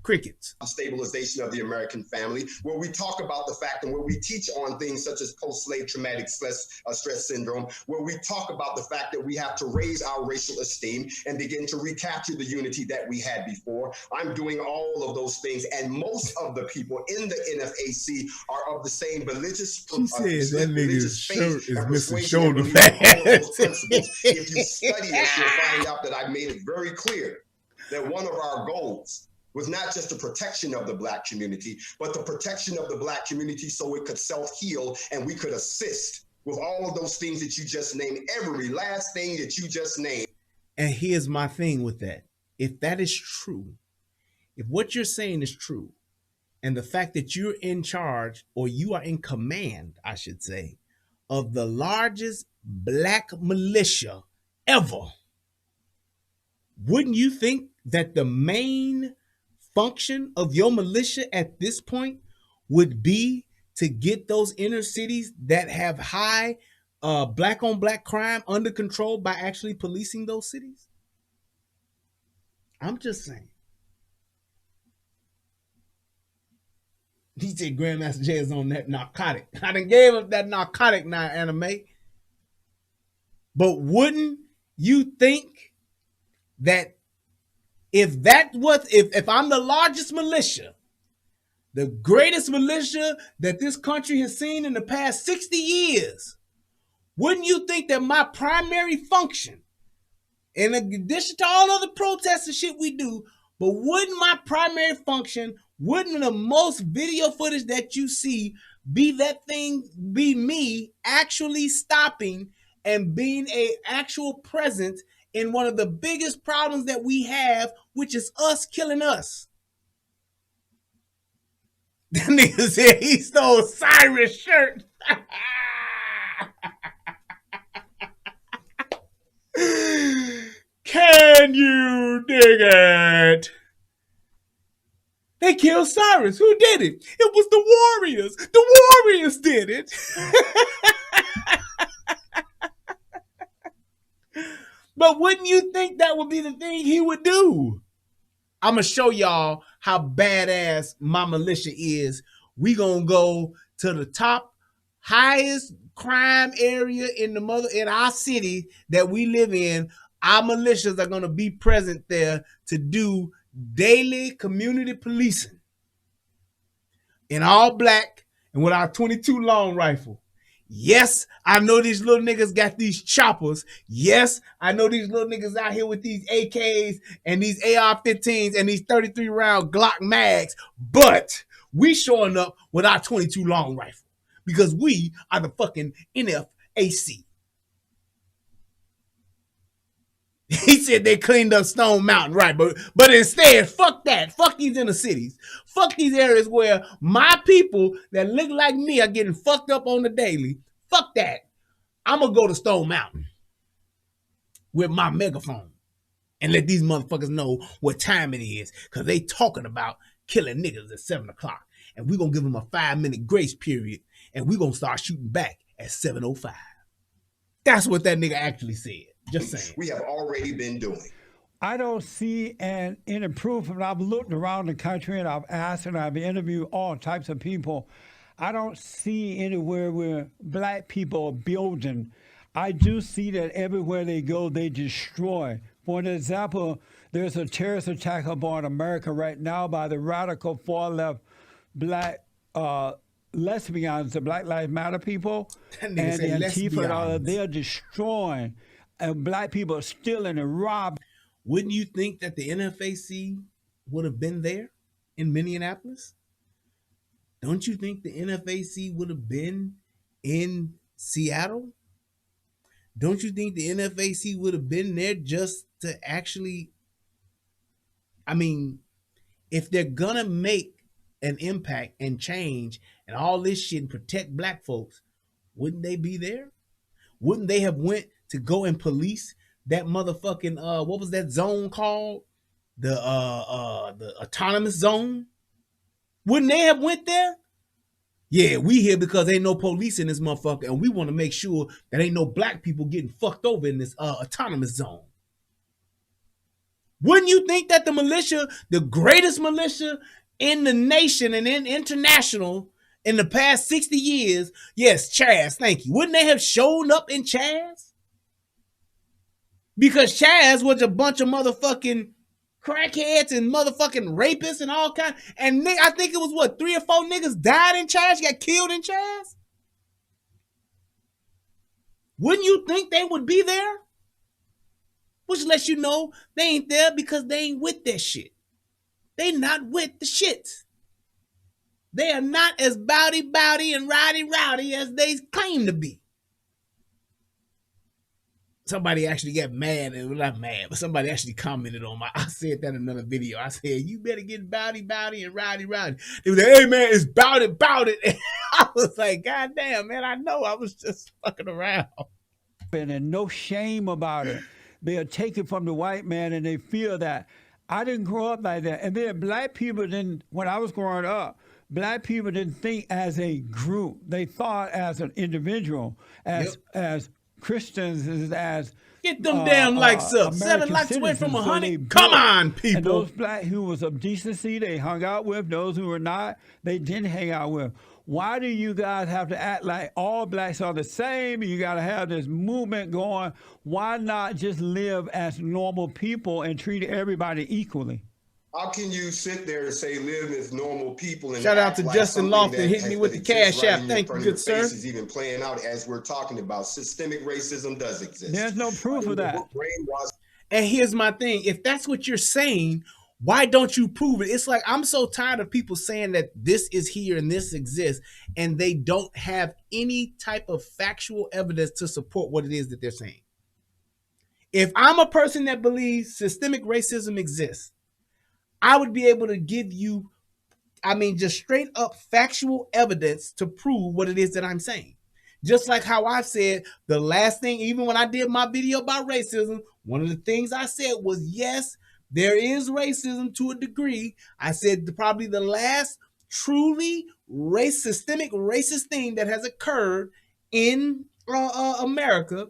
S4: crickets.
S7: Stabilization of the American family, where we talk about the fact and where we teach on things such as post-slave traumatic stress syndrome, where we talk about the fact that we have to raise our racial esteem and begin to recapture the unity that we had before. I'm doing all of those things, and most of the people in the NFAC are of the same religious
S4: He says that nigga's shirt is missing
S7: persuasion
S4: shoulder
S7: and believe in all of those
S4: pads.
S7: principles. If you study us, you'll find out that I made it very clear that one of our goals was not just the protection of the black community, but the protection of the black community so it could self-heal and we could assist with all of those things that you just named, every last thing that you just named.
S4: And here's my thing with that. If that is true, if what you're saying is true, and the fact that you're in charge, or you are in command, I should say, of the largest black militia ever, wouldn't you think that the main function of your militia at this point would be to get those inner cities that have high black on black crime under control by actually policing those cities? I'm just saying. He said Grandmaster Jay is on that narcotic. I done gave up that narcotic now, anime. But wouldn't you think that if I'm the largest militia, the greatest militia that this country has seen in the past 60 years, wouldn't you think that my primary function, in addition to all other protests and shit we do, but wouldn't my primary function, wouldn't the most video footage that you see be me actually stopping and being an actual presence in one of the biggest problems that we have, which is us killing us? That nigga said he stole Cyrus' shirt. Can you dig it? They killed Cyrus. Who did it? It was the Warriors. The Warriors did it. But wouldn't you think that would be the thing he would do? I'm going to show y'all how badass my militia is. We going to go to the top, highest crime area in our city that we live in. Our militias are going to be present there to do daily community policing in all black and with our 22 long rifle. Yes, I know these little niggas got these choppers. Yes, I know these little niggas out here with these AKs and these AR-15s and these 33 round Glock mags, but we showing up with our 22 long rifle because we are the fucking NFAC. He said they cleaned up Stone Mountain, right? But instead, fuck that. Fuck these inner cities. Fuck these areas where my people that look like me are getting fucked up on the daily. Fuck that. I'm gonna go to Stone Mountain with my megaphone and let these motherfuckers know what time it is, because they talking about killing niggas at 7 o'clock. And we're gonna give them a 5-minute grace period, and we're gonna start shooting back at 7:05. That's what that nigga actually said. Just saying.
S7: We have already been doing.
S6: I don't see any improvement. I've looked around the country and I've asked and I've interviewed all types of people. I don't see anywhere where black people are building. I do see that everywhere they go, they destroy. For an example, there's a terrorist attack upon America right now by the radical far-left black lesbians, the Black Lives Matter people, and the Antifa and all that. They're destroying. And black people are stealing and robbing.
S4: Wouldn't you think that the NFAC would have been there in Minneapolis? Don't you think the NFAC would have been in Seattle? Don't you think the NFAC would have been there just to actually, I mean, if they're gonna make an impact and change and all this shit and protect black folks, wouldn't they be there? Wouldn't they have went to go and police that motherfucking what was that zone called? The autonomous zone? Wouldn't they have went there? Yeah, we here because ain't no police in this motherfucker, and we want to make sure that ain't no black people getting fucked over in this autonomous zone. Wouldn't you think that the militia, the greatest militia in the nation and in international in the past 60 years, yes, Chaz, thank you. Wouldn't they have shown up in Chaz? Because Chaz was a bunch of motherfucking crackheads and motherfucking rapists and all kinds. And I think it was what, 3 or 4 niggas died in Chaz, got killed in Chaz? Wouldn't you think they would be there? Which lets you know they ain't there because they ain't with that shit. They not with the shit. They are not as bowdy and rowdy as they claim to be. Somebody actually got mad, and not mad, but somebody actually commented on I said that in another video. I said, you better get bowdy and rowdy. They was like, hey man, it's bout it. And I was like, God damn, man, I know I was just fucking around.
S6: And no shame about it. They'll take it from the white man and they feel that. I didn't grow up like that. And then black people didn't, when I was growing up, black people didn't think as a group. They thought as an individual, as Christians, as
S4: get them damn likes up. 7 likes away from 100. Come on, people.
S6: And those black who was of decency, they hung out with. Those who were not, they didn't hang out with. Why do you guys have to act like all blacks are the same? You got to have this movement going. Why not just live as normal people and treat everybody equally?
S7: How can you sit there and say live as normal people? And
S4: shout out to Justin Lofton, hit me with the cash app. Thank you, good sir.
S7: Is even playing out as we're talking about. Systemic racism does exist.
S6: There's no proof of that.
S4: And here's my thing: if that's what you're saying, why don't you prove it? It's like I'm so tired of people saying that this is here and this exists, and they don't have any type of factual evidence to support what it is that they're saying. If I'm a person that believes systemic racism exists, I would be able to give you, just straight up factual evidence to prove what it is that I'm saying. Just like how I've said the last thing, even when I did my video about racism, one of the things I said was, yes, there is racism to a degree. I said probably the last truly systemic racist thing that has occurred in America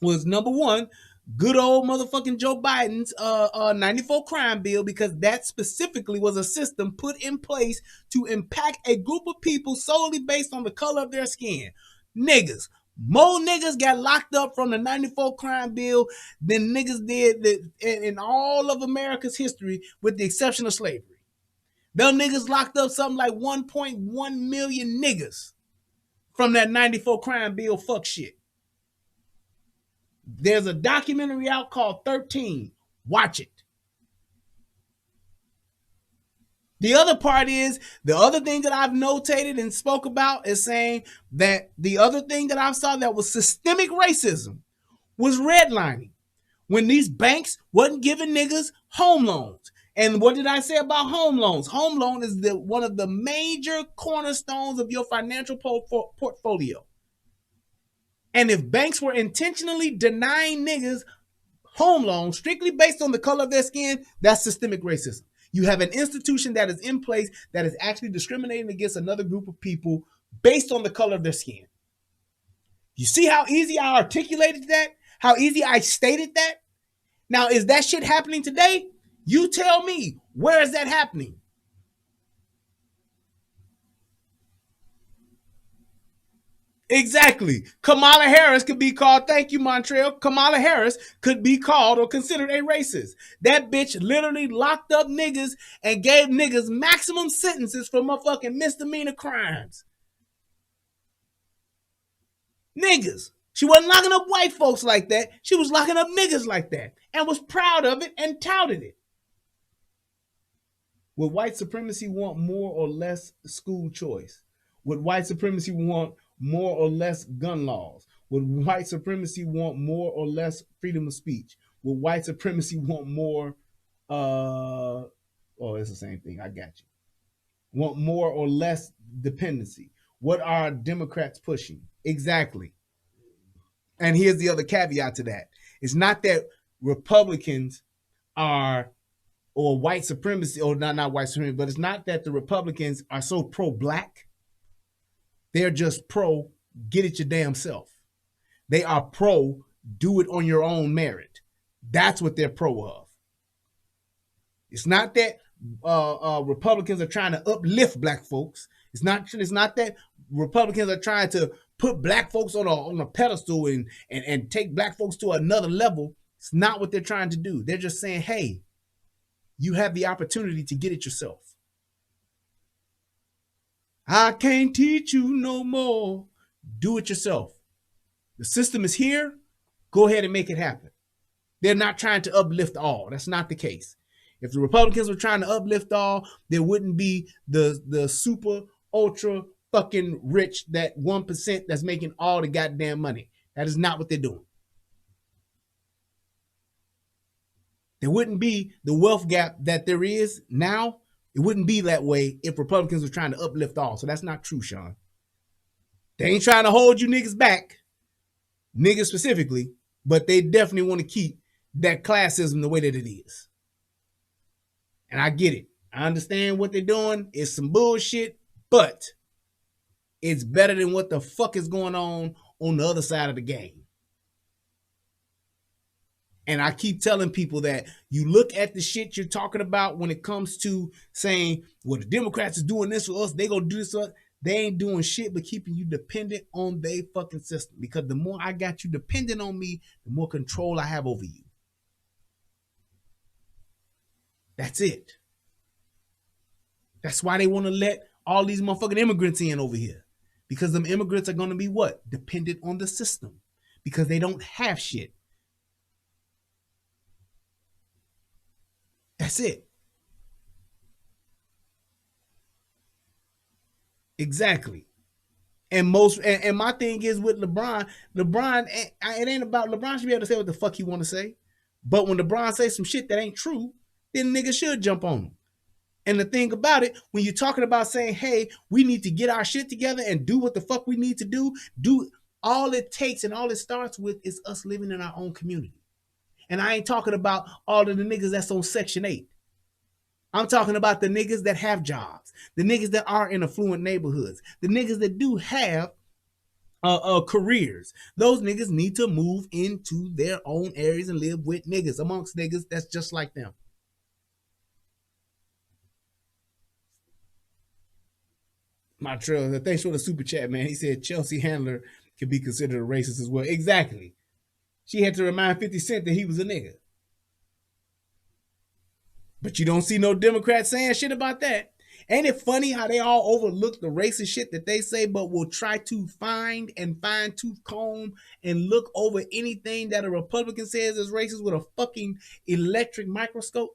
S4: was, number one, good old motherfucking Joe Biden's 94 crime bill, because that specifically was a system put in place to impact a group of people solely based on the color of their skin. Niggas. More niggas got locked up from the 94 crime bill than niggas did in all of America's history, with the exception of slavery. Them niggas locked up something like 1.1 million niggas from that 94 crime bill fuck shit. There's a documentary out called 13. Watch it. The other part is, the other thing that I've notated and spoke about is saying that the other thing that I saw that was systemic racism was redlining. when these banks wasn't giving niggas home loans. And what did I say about home loans? Home loan is one of the major cornerstones of your financial portfolio. And if banks were intentionally denying niggas home loans strictly based on the color of their skin, that's systemic racism. You have an institution that is in place that is actually discriminating against another group of people based on the color of their skin. You see how easy I articulated that? How easy I stated that? Now, is that shit happening today? You tell me, where is that happening? Exactly. Kamala Harris could be called, thank you, Montreal. Kamala Harris could be called or considered a racist. That bitch literally locked up niggas and gave niggas maximum sentences for motherfucking misdemeanor crimes. Niggas. She wasn't locking up white folks like that. She was locking up niggas like that and was proud of it and touted it. Would white supremacy want more or less school choice? Would white supremacy want more or less gun laws? Would white supremacy want more or less freedom of speech? Would white supremacy want more, it's the same thing, I got you. Want more or less dependency? What are Democrats pushing? Exactly. And here's the other caveat to that. It's not that Republicans are, or white supremacy, or not white supremacy, but it's not that the Republicans are so pro-black. They're just pro, get it your damn self. They are pro, do it on your own merit. That's what they're pro of. It's not that Republicans are trying to uplift black folks. It's not that Republicans are trying to put black folks on a pedestal and take black folks to another level. It's not what they're trying to do. They're just saying, hey, you have the opportunity to get it yourself. I can't teach you no more. Do it yourself. The system is here. Go ahead and make it happen. They're not trying to uplift all. That's not the case. If the Republicans were trying to uplift all, there wouldn't be the super, ultra fucking rich, that 1% that's making all the goddamn money. That is not what they're doing. There wouldn't be the wealth gap that there is now. It wouldn't be that way if Republicans were trying to uplift all. So that's not true, Sean. They ain't trying to hold you niggas back, niggas specifically, but they definitely want to keep that classism the way that it is. And I get it. I understand what they're doing. It's some bullshit, but it's better than what the fuck is going on the other side of the game. And I keep telling people that you look at the shit you're talking about when it comes to saying, well, the Democrats is doing this for us, they gonna do this for us. They ain't doing shit but keeping you dependent on their fucking system. Because the more I got you dependent on me, the more control I have over you. That's it. That's why they want to let all these motherfucking immigrants in over here. Because them immigrants are going to be what? Dependent on the system. Because they don't have shit. That's it. Exactly. And my thing is with LeBron, it ain't about LeBron should be able to say what the fuck he want to say. But when LeBron says some shit that ain't true, then niggas should jump on him. And the thing about it, when you're talking about saying, hey, we need to get our shit together and do what the fuck we need to do all it takes and all it starts with is us living in our own community. And I ain't talking about all of the niggas that's on Section 8. I'm talking about the niggas that have jobs, the niggas that are in affluent neighborhoods, the niggas that do have careers. Those niggas need to move into their own areas and live with niggas, amongst niggas that's just like them. Montreal, thanks for the super chat, man. He said Chelsea Handler can be considered a racist as well. Exactly. She had to remind 50 Cent that he was a nigga. But you don't see no Democrats saying shit about that. Ain't it funny how they all overlook the racist shit that they say, but will try to find and fine-tooth comb and look over anything that a Republican says is racist with a fucking electric microscope?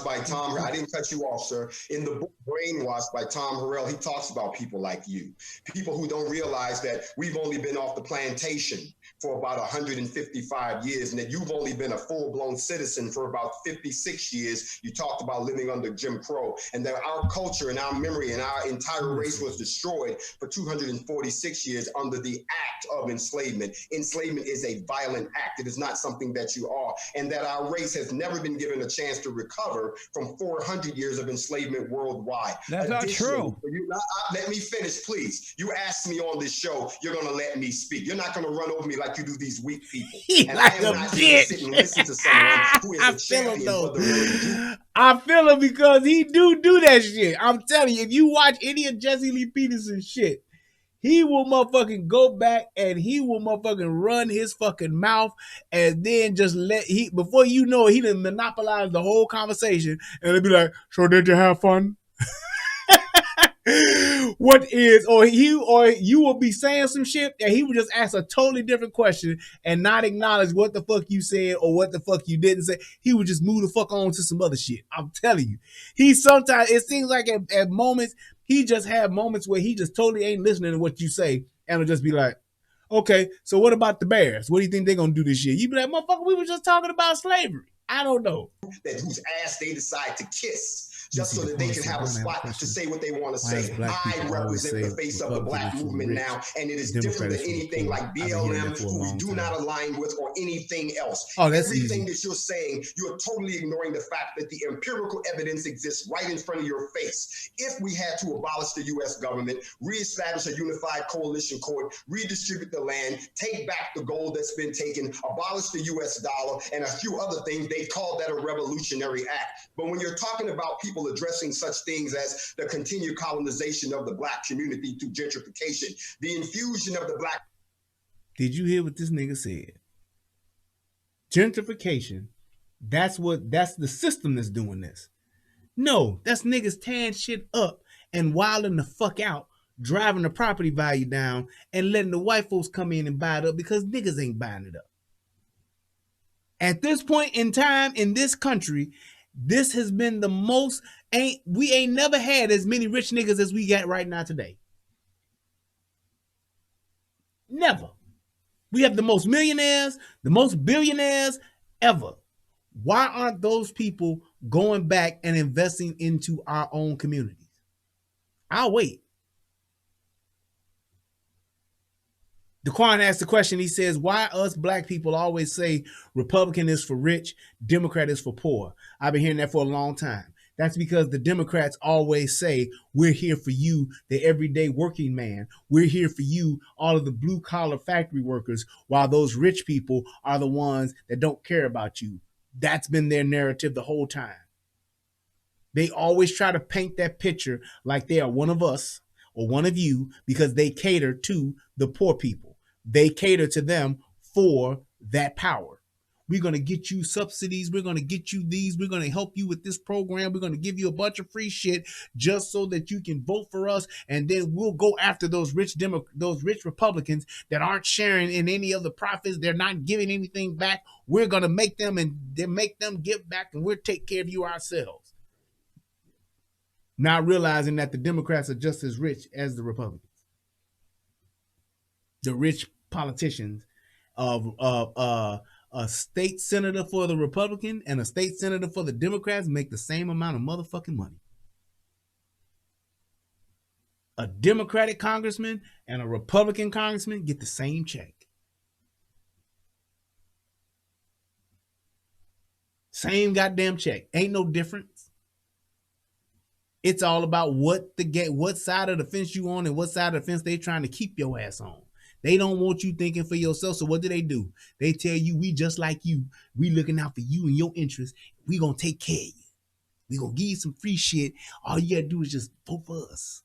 S7: By Tom, I didn't cut you off, sir. In the book Brainwashed by Tom Harrell, he talks about people like you, people who don't realize that we've only been off the plantation for about 155 years, and that you've only been a full-blown citizen for about 56 years. You talked about living under Jim Crow, and that our culture and our memory and our entire race was destroyed for 246 years under the act of enslavement. Enslavement is a violent act. It is not something that you are, and that our race has never been given a chance to recover from 400 years of enslavement worldwide.
S6: That's not true.
S7: Let me finish, please. You asked me on this show, you're going to let me speak. You're not going to run over me like you do these weak people. And
S4: Like
S7: I am
S4: a
S7: not here to sit and listen to someone who is
S4: I
S7: a champion for the really.
S4: I feel him because he do that shit. I'm telling you, if you watch any of Jesse Lee Peterson shit, he will motherfucking go back and he will motherfucking run his fucking mouth and then just before you know it, he done monopolize the whole conversation and it'll be like, so did you have fun? Or you will be saying some shit and he would just ask a totally different question and not acknowledge what the fuck you said or what the fuck you didn't say. He would just move the fuck on to some other shit. I'm telling you. It seems like at moments, he just have moments where he just totally ain't listening to what you say and will just be like, okay, so what about the Bears? What do you think they're going to do this year? You be like, motherfucker, we were just talking about slavery. I don't know.
S7: That whose ass they decide to kiss just so that they can have a spot to say what they want to say. I represent the face of the black movement now, and it is different than anything like BLM, who we do not align with, or anything else. Everything that you're saying, you're totally ignoring the fact that the empirical evidence exists right in front of your face. If we had to abolish the U.S. government, reestablish a unified coalition court, redistribute the land, take back the gold that's been taken, abolish the U.S. dollar, and a few other things, they call that a revolutionary act. But when you're talking about people addressing such things as the continued colonization of the black community through gentrification, the infusion of the black.
S4: Did you hear what this nigga said? Gentrification. That's the system that's doing this. No, that's niggas tearing shit up and wilding the fuck out, driving the property value down and letting the white folks come in and buy it up because niggas ain't buying it up. At this point in time in this country, this has been the most, we ain't never had as many rich niggas as we got right now today. Never. We have the most millionaires, the most billionaires ever. Why aren't those people going back and investing into our own communities? I'll wait. Daquan asked the question, he says, why us black people always say Republican is for rich, Democrat is for poor? I've been hearing that for a long time. That's because the Democrats always say, we're here for you, the everyday working man. We're here for you, all of the blue collar factory workers, while those rich people are the ones that don't care about you. That's been their narrative the whole time. They always try to paint that picture like they are one of us or one of you because they cater to the poor people. They cater to them for that power. We're going to get you subsidies. We're going to get you these. We're going to help you with this program. We're going to give you a bunch of free shit just so that you can vote for us. And then we'll go after those rich Republicans that aren't sharing in any of the profits. They're not giving anything back. We're going to make them give back, and we'll take care of you ourselves. Not realizing that the Democrats are just as rich as the Republicans. The rich politicians of a state senator for the Republican and a state senator for the Democrats make the same amount of motherfucking money. A Democratic congressman and a Republican congressman get the same check. Same goddamn check. Ain't no difference. It's all about what side of the fence you on and what side of the fence they trying to keep your ass on. They don't want you thinking for yourself. So what do? They tell you, we just like you. We looking out for you and your interests. We gonna take care of you. We gonna give you some free shit. All you gotta do is just vote for us.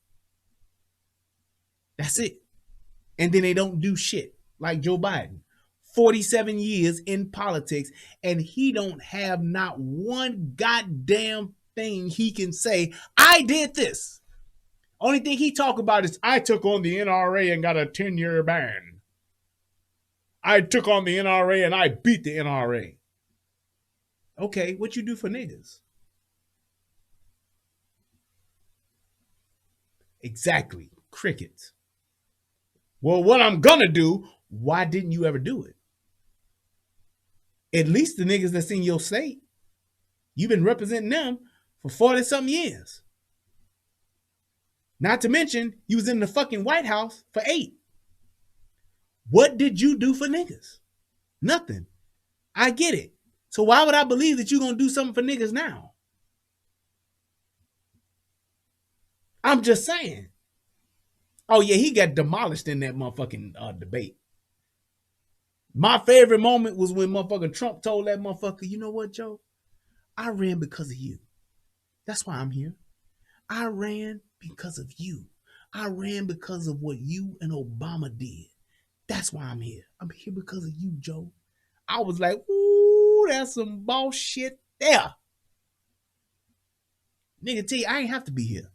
S4: That's it. And then they don't do shit like Joe Biden. 47 years in politics, and he don't have not one goddamn thing he can say, I did this. Only thing he talk about is, I took on the NRA and got a 10-year ban. I took on the NRA and I beat the NRA. Okay, what you do for niggas? Exactly, crickets. Well, what I'm gonna do, Why didn't you ever do it? At least the niggas that's in your state, you've been representing them for 40-something years. Not to mention, you was in the fucking White House for 8. What did you do for niggas? Nothing. I get it. So why would I believe that you're going to do something for niggas now? I'm just saying. Oh, yeah, he got demolished in that motherfucking debate. My favorite moment was when motherfucking Trump told that motherfucker, you know what, Joe? I ran because of you. That's why I'm here. I ran because of you. I ran because of what you and Obama did. That's why I'm here. I'm here because of you, Joe. I was like, ooh, that's some bullshit there. Nigga, tell you, I ain't have to be here.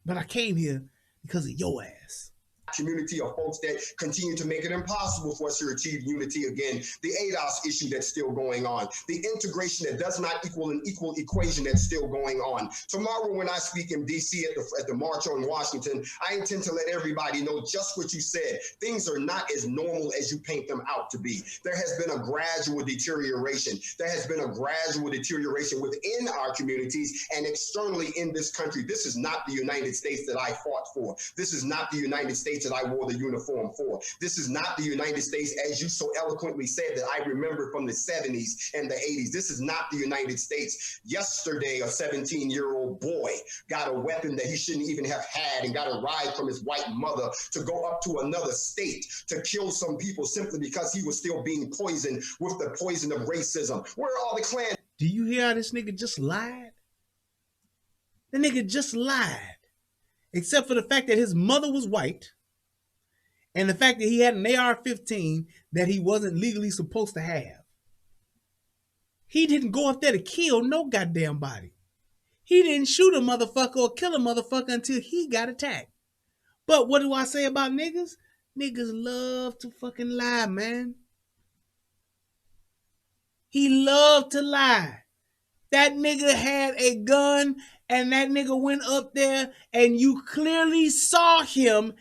S4: But I came here because of your ass.
S7: Community of folks that continue to make it impossible for us to achieve unity again. The ADOS issue that's still going on. The integration that does not equal an equal equation that's still going on. Tomorrow when I speak in D.C. at the March on Washington, I intend to let everybody know just what you said. Things are not as normal as you paint them out to be. There has been a gradual deterioration. There has been a gradual deterioration within our communities and externally in this country. This is not the United States that I fought for. This is not the United States that I wore the uniform for. This is not the United States, as you so eloquently said, that I remember from the 70s and the 80s. This is not the United States. Yesterday, a 17-year-old boy got a weapon that he shouldn't even have had and got a ride from his white mother to go up to another state to kill some people simply because he was still being poisoned with the poison of racism. Where are all the Klan?
S4: Do you hear how this nigga just lied? The nigga just lied. Except for the fact that his mother was white and the fact that he had an AR-15 that he wasn't legally supposed to have. He didn't go up there to kill no goddamn body. He didn't shoot a motherfucker or kill a motherfucker until he got attacked. But what do I say about niggas? Niggas love to fucking lie, man. He loved to lie. That nigga had a gun and that nigga went up there and you clearly saw him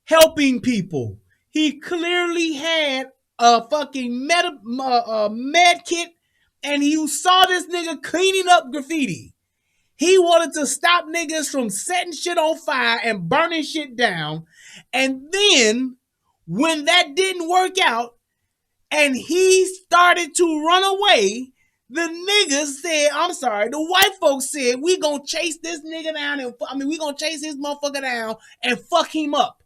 S4: helping people. He clearly had a fucking med kit and you saw this nigga cleaning up graffiti. He wanted to stop niggas from setting shit on fire and burning shit down. And then when that didn't work out and he started to run away, the niggas said, the white folks said, we gonna chase this nigga down we gonna chase his motherfucker down and fuck him up.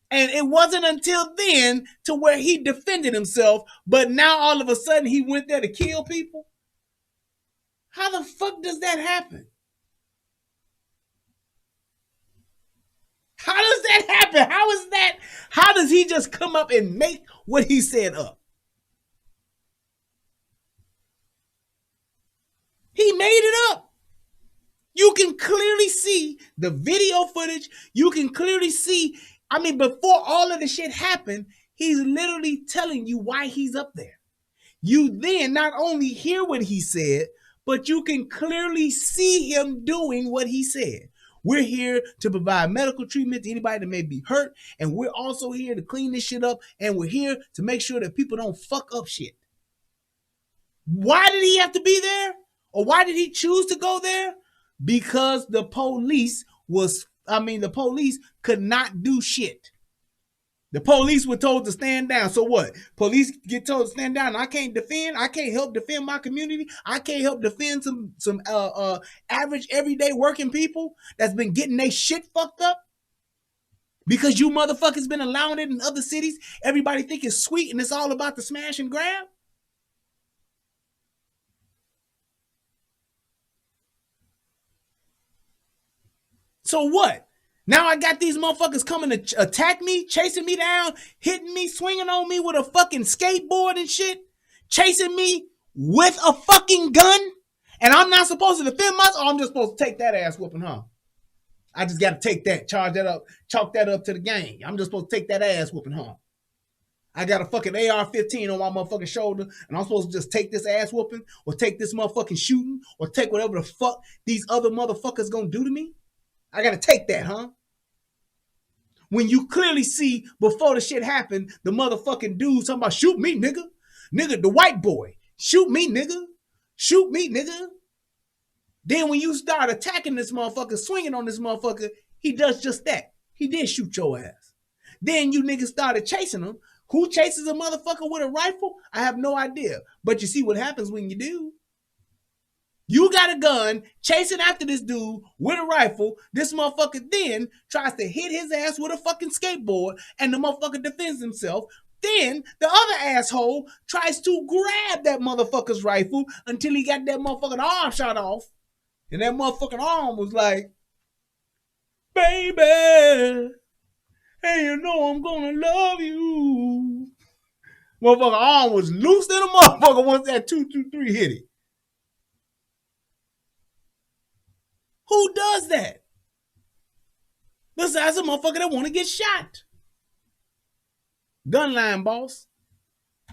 S4: And it wasn't until then to where he defended himself, but now all of a sudden he went there to kill people. How the fuck does that happen? How does that happen? How does he just come up and make what he said up? He made it up. You can clearly see the video footage. You can clearly see, before all of the shit happened, he's literally telling you why he's up there. You then not only hear what he said, but you can clearly see him doing what he said. We're here to provide medical treatment to anybody that may be hurt, and we're also here to clean this shit up, and we're here to make sure that people don't fuck up shit. Why did he have to be there? Or why did he choose to go there? Because the police could not do shit. The police were told to stand down. So what? Police get told to stand down. I can't help defend my community. I can't help defend some average everyday working people that's been getting their shit fucked up. Because you motherfuckers been allowing it in other cities. Everybody think it's sweet and it's all about the smash and grab. So what? Now I got these motherfuckers coming to attack me, chasing me down, hitting me, swinging on me with a fucking skateboard and shit, chasing me with a fucking gun, and I'm not supposed to defend myself. I'm just supposed to take that ass whooping, huh? I just got to take that, charge that up, chalk that up to the game. I'm just supposed to take that ass whooping, huh? I got a fucking AR-15 on my motherfucking shoulder, and I'm supposed to just take this ass whooping, or take this motherfucking shooting, or take whatever the fuck these other motherfuckers gonna do to me? I gotta take that, huh? When you clearly see before the shit happened, the motherfucking dude talking about shoot me, nigga. Nigga, the white boy. Shoot me, nigga. Shoot me, nigga. Then when you start attacking this motherfucker, swinging on this motherfucker, he does just that. He did shoot your ass. Then you niggas started chasing him. Who chases a motherfucker with a rifle? I have no idea. But you see what happens when you do. You got a gun, chasing after this dude with a rifle. This motherfucker then tries to hit his ass with a fucking skateboard, and the motherfucker defends himself. Then the other asshole tries to grab that motherfucker's rifle until he got that motherfucking arm shot off. And that motherfucking arm was like, baby, hey, you know I'm gonna love you. Motherfucker arm was loose than a motherfucker once that 223 hit it. Who does that? Besides a motherfucker that want to get shot. Gun line, boss.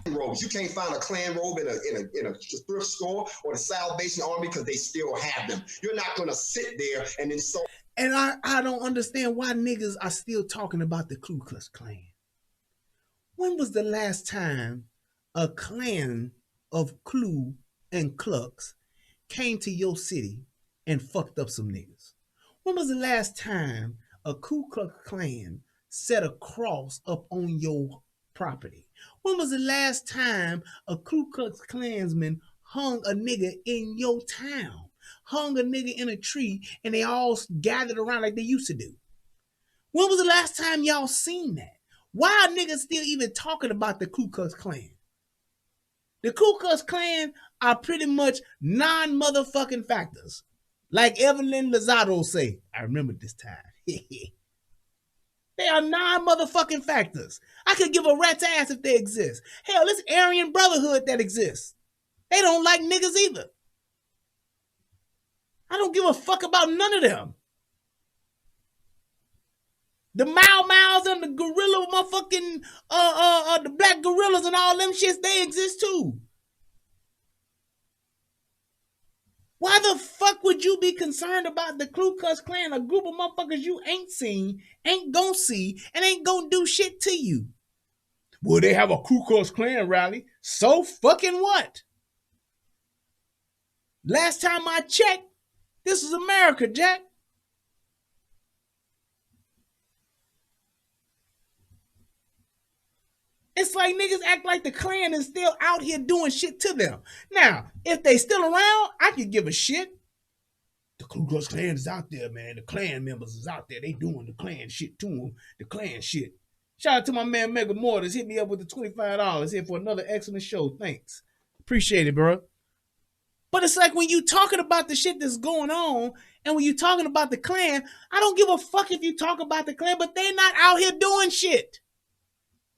S7: Robes. You can't find a Klan robe in a thrift store or the Salvation Army because they still have them. You're not gonna sit there and insult.
S4: And I don't understand why niggas are still talking about the Ku Klux Klan. When was the last time a clan of Klu and Klux came to your city and fucked up some niggas? When was the last time a Ku Klux Klan set a cross up on your property? When was the last time a Ku Klux Klansman hung a nigga in your town? Hung a nigga in a tree and they all gathered around like they used to do? When was the last time y'all seen that? Why are niggas still even talking about the Ku Klux Klan? The Ku Klux Klan are pretty much non-motherfucking factors. Like Evelyn Lozado say, I remember this time. They are non-motherfucking factors. I could give a rat's ass if they exist. Hell, it's Aryan Brotherhood that exists. They don't like niggas either. I don't give a fuck about none of them. The Mau Mau's and the gorilla motherfucking, the black gorillas and all them shits, they exist too. Why the fuck would you be concerned about the Ku Klux Klan, a group of motherfuckers you ain't seen, ain't gonna see, and ain't gonna do shit to you? Well, they have a Ku Klux Klan rally. So fucking what? Last time I checked, this is America, Jack. It's like niggas act like the Klan is still out here doing shit to them. Now, if they still around, I could give a shit. The Ku Klux Klan is out there, man. The Klan members is out there. They doing the Klan shit to them. The Klan shit. Shout out to my man Mega Mortis. Hit me up with the $25 here for another excellent show. Thanks. Appreciate it, bro. But it's like when you talking about the shit that's going on and when you talking about the Klan, I don't give a fuck if you talk about the Klan, but they not out here doing shit.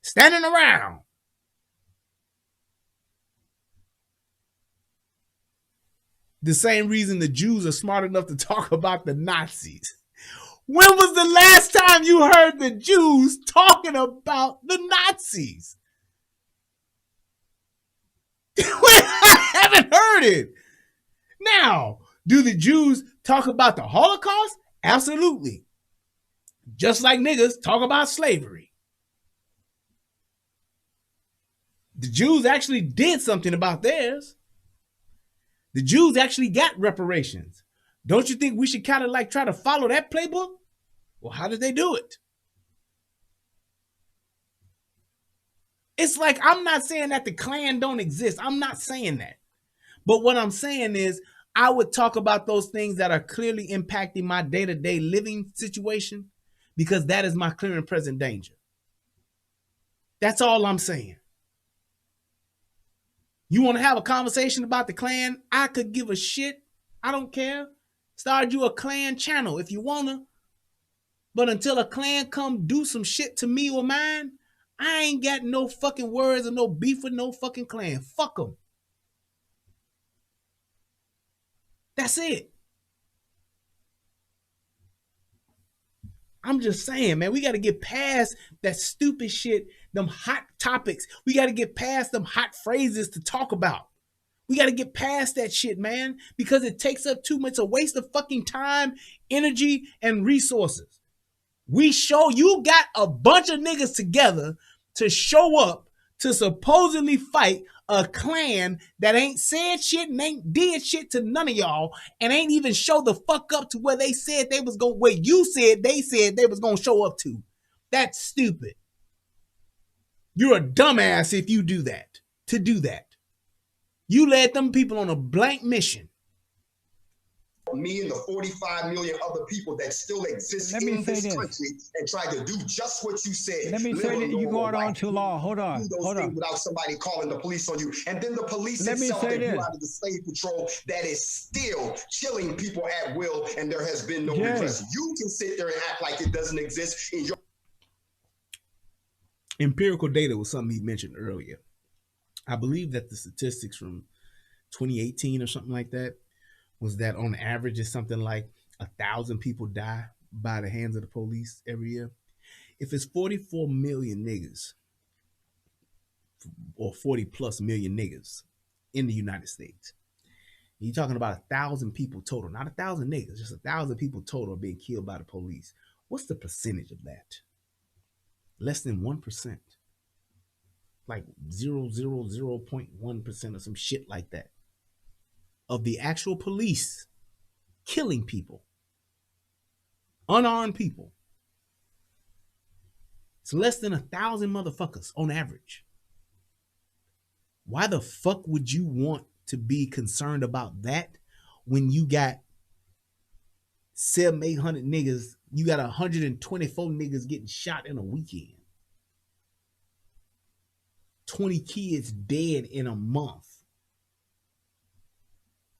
S4: Standing around. The same reason the Jews are smart enough to talk about the Nazis. When was the last time you heard the Jews talking about the Nazis? I haven't heard it. Now, do the Jews talk about the Holocaust? Absolutely. Just like niggas talk about slavery. The Jews actually did something about theirs. The Jews actually got reparations. Don't you think we should kind of like try to follow that playbook? Well, how did they do it? It's like, I'm not saying that the Klan don't exist. I'm not saying that. But what I'm saying is I would talk about those things that are clearly impacting my day-to-day living situation because that is my clear and present danger. That's all I'm saying. You want to have a conversation about the Klan? I could give a shit. I don't care. Start you a Klan channel if you want to. But until a Klan come do some shit to me or mine, I ain't got no fucking words or no beef with no fucking Klan. Fuck them. That's it. I'm just saying, man, we got to get past that stupid shit, them hot topics. We got to get past them hot phrases to talk about. We got to get past that shit, man, because it takes up too much, a waste of fucking time, energy, and resources. You got a bunch of niggas together to show up to supposedly fight a clan that ain't said shit and ain't did shit to none of y'all and ain't even show the fuck up to where they said they was going, where you said they was going to show up to. That's stupid. You're a dumbass if you do that. To do that. You led them people on a blank mission.
S7: Me and the 45 million other people that still exist in this country and try to do just what you said.
S6: Let me say that you're going on too long. Hold on.
S7: Without somebody calling the police on you. And then the police itself that you out of the slave patrol that is still killing people at will and there has been no redress. You can sit there and act like it doesn't exist in your...
S4: Empirical data was something he mentioned earlier. I believe that the statistics from 2018 or something like that was that on average it's something like 1,000 people die by the hands of the police every year. If it's 44 million niggas or 40 plus million niggas in the United States, you're talking about 1,000 people total, not 1,000 niggas, just 1,000 people total being killed by the police. What's the percentage of that? Less than 1%. Like 0.1% or some shit like that. Of the actual police killing people. Unarmed people. It's less than 1,000 motherfuckers on average. Why the fuck would you want to be concerned about that when you got 700-800 niggas, you got 124 niggas getting shot in a weekend? 20 kids dead in a month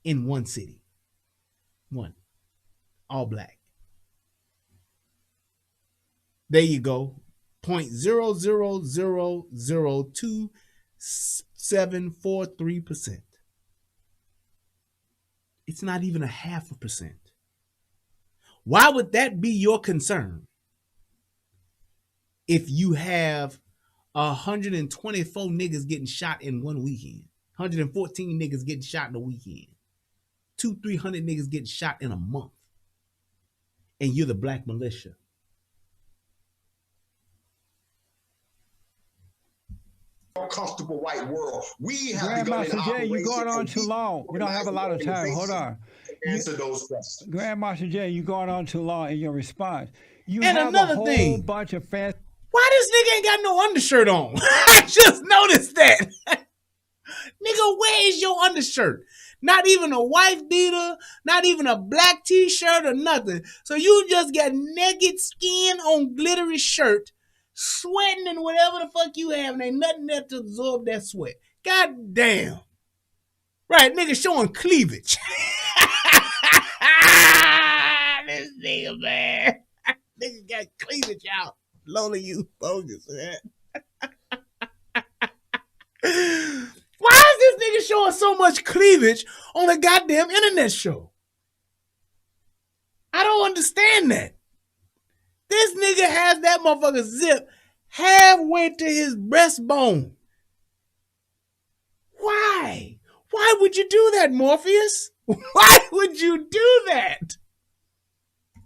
S4: in one city. One. All black. There you go. 0.0002743%. It's not even 0.5%. Why would that be your concern? If you have 124 niggas getting shot in one weekend, 114 niggas getting shot in a weekend, 200-300 niggas getting shot in a month, and you're the black militia.
S7: Comfortable white world. We have
S6: Grandmaster Jay, you're going on too long. We don't have a lot of time. Hold on.
S7: Answer those questions.
S6: Grandmaster Jay, you're going on too long in your response. You
S4: and
S6: have
S4: another
S6: a whole
S4: thing,
S6: bunch of fans.
S4: Why this nigga ain't got no undershirt on? I just noticed that. Nigga, where is your undershirt? Not even a wife beater, not even a black t-shirt or nothing. So you just got naked skin on glittery shirt, sweating and whatever the fuck you have, and ain't nothing there to absorb that sweat. God damn. Right, nigga showing cleavage. This nigga, man. Nigga got cleavage out. Lonely you bogus, man. Why is this nigga showing so much cleavage on a goddamn internet show? I don't understand that. This nigga has that motherfucker zip halfway to his breastbone. Why? Why would you do that, Morpheus? Why would you do that?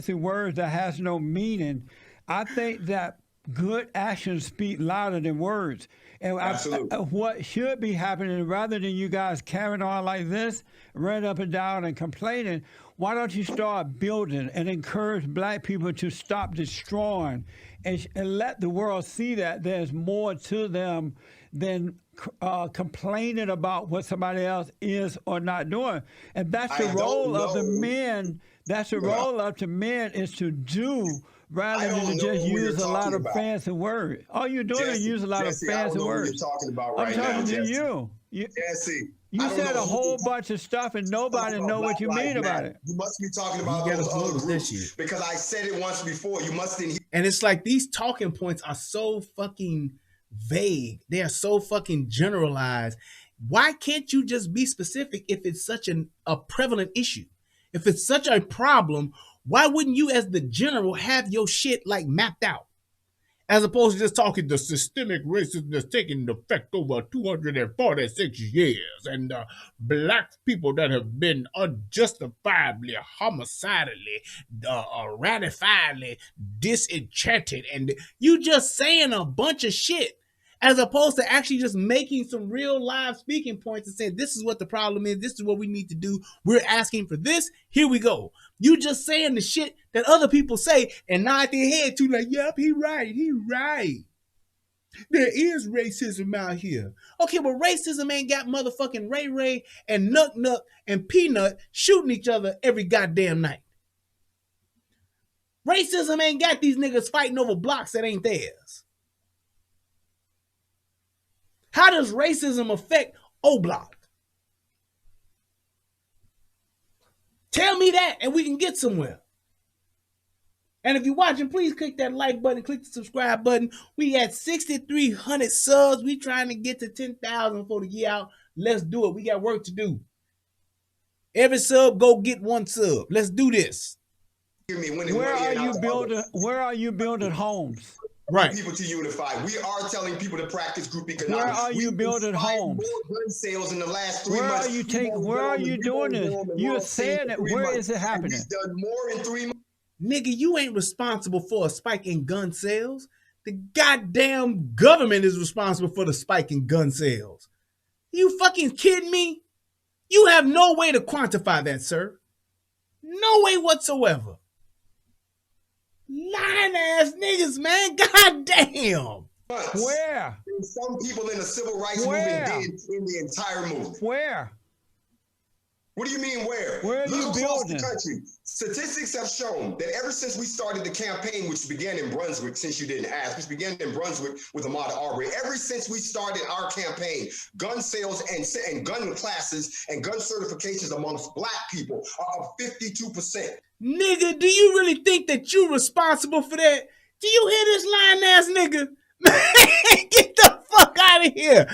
S6: Words that has no meaning. I think that good actions speak louder than words. And what should be happening, rather than you guys carrying on like this, running up and down and complaining, why don't you start building and encourage black people to stop destroying and let the world see that there's more to them than complaining about what somebody else is or not doing. And that's the role of the men. That's the role of the men, is to do rather than to just use a lot of fancy words. All you're doing is use a lot of fancy words.
S7: You're talking about right
S6: I'm talking
S7: now,
S6: to
S7: Jesse.
S6: you.
S7: Jesse,
S6: You said a whole bunch of stuff and nobody know what you mean about it.
S7: You must be talking about those other groups because I said it once before. You must didn't hear.
S4: And it's like these talking points are so fucking vague. They are so fucking generalized. Why can't you just be specific if it's such a prevalent issue? If it's such a problem, why wouldn't you as the general have your shit like mapped out? as opposed to just talking the systemic racism that's taking effect over 246 years, and black people that have been unjustifiably, homicidally, ratifiably disenchanted, and you just saying a bunch of shit, as opposed to actually just making some real live speaking points and saying, this is what the problem is, this is what we need to do, we're asking for this, here we go. You just saying the shit that other people say and nod their head to, like, yep, he right. There is racism out here. Okay, but racism ain't got motherfucking Ray Ray and Nuck Nuck and Peanut shooting each other every goddamn night. Racism ain't got these niggas fighting over blocks that ain't theirs. How does racism affect O-Block? Tell me that and we can get somewhere. And if you're watching, please click that like button, click the subscribe button. We at 6,300 subs. We trying to get to 10,000 for the year out. Let's do it. We got work to do. Every sub, go get one sub. Let's do this.
S6: Where are you building homes?
S4: Right.
S7: People to unify. We are telling people to practice group economics.
S6: Where are you building homes?
S7: More gun sales in the last 3
S6: Where
S7: months.
S6: Where are you doing it? You're saying it. Where is it happening?
S7: We've done more in 3 months.
S4: Nigga, you ain't responsible for a spike in gun sales. The goddamn government is responsible for the spike in gun sales. You fucking kidding me? You have no way to quantify that, sir. No way whatsoever. Lying ass niggas, man. Goddamn.
S6: Where?
S7: Some people in the civil rights movement did in the entire movement.
S6: Where?
S7: What do you mean where?
S6: Where are you
S7: Look across the
S6: building?
S7: country. Statistics have shown that ever since we started the campaign, which began in Brunswick, since you didn't ask, which began in Brunswick with Ahmaud Arbery, ever since we started our campaign, gun sales and gun classes and gun certifications amongst black people are up 52%.
S4: Nigga, do you really think that you responsible for that? Do you hear this lying ass nigga? Man, get the fuck out of here.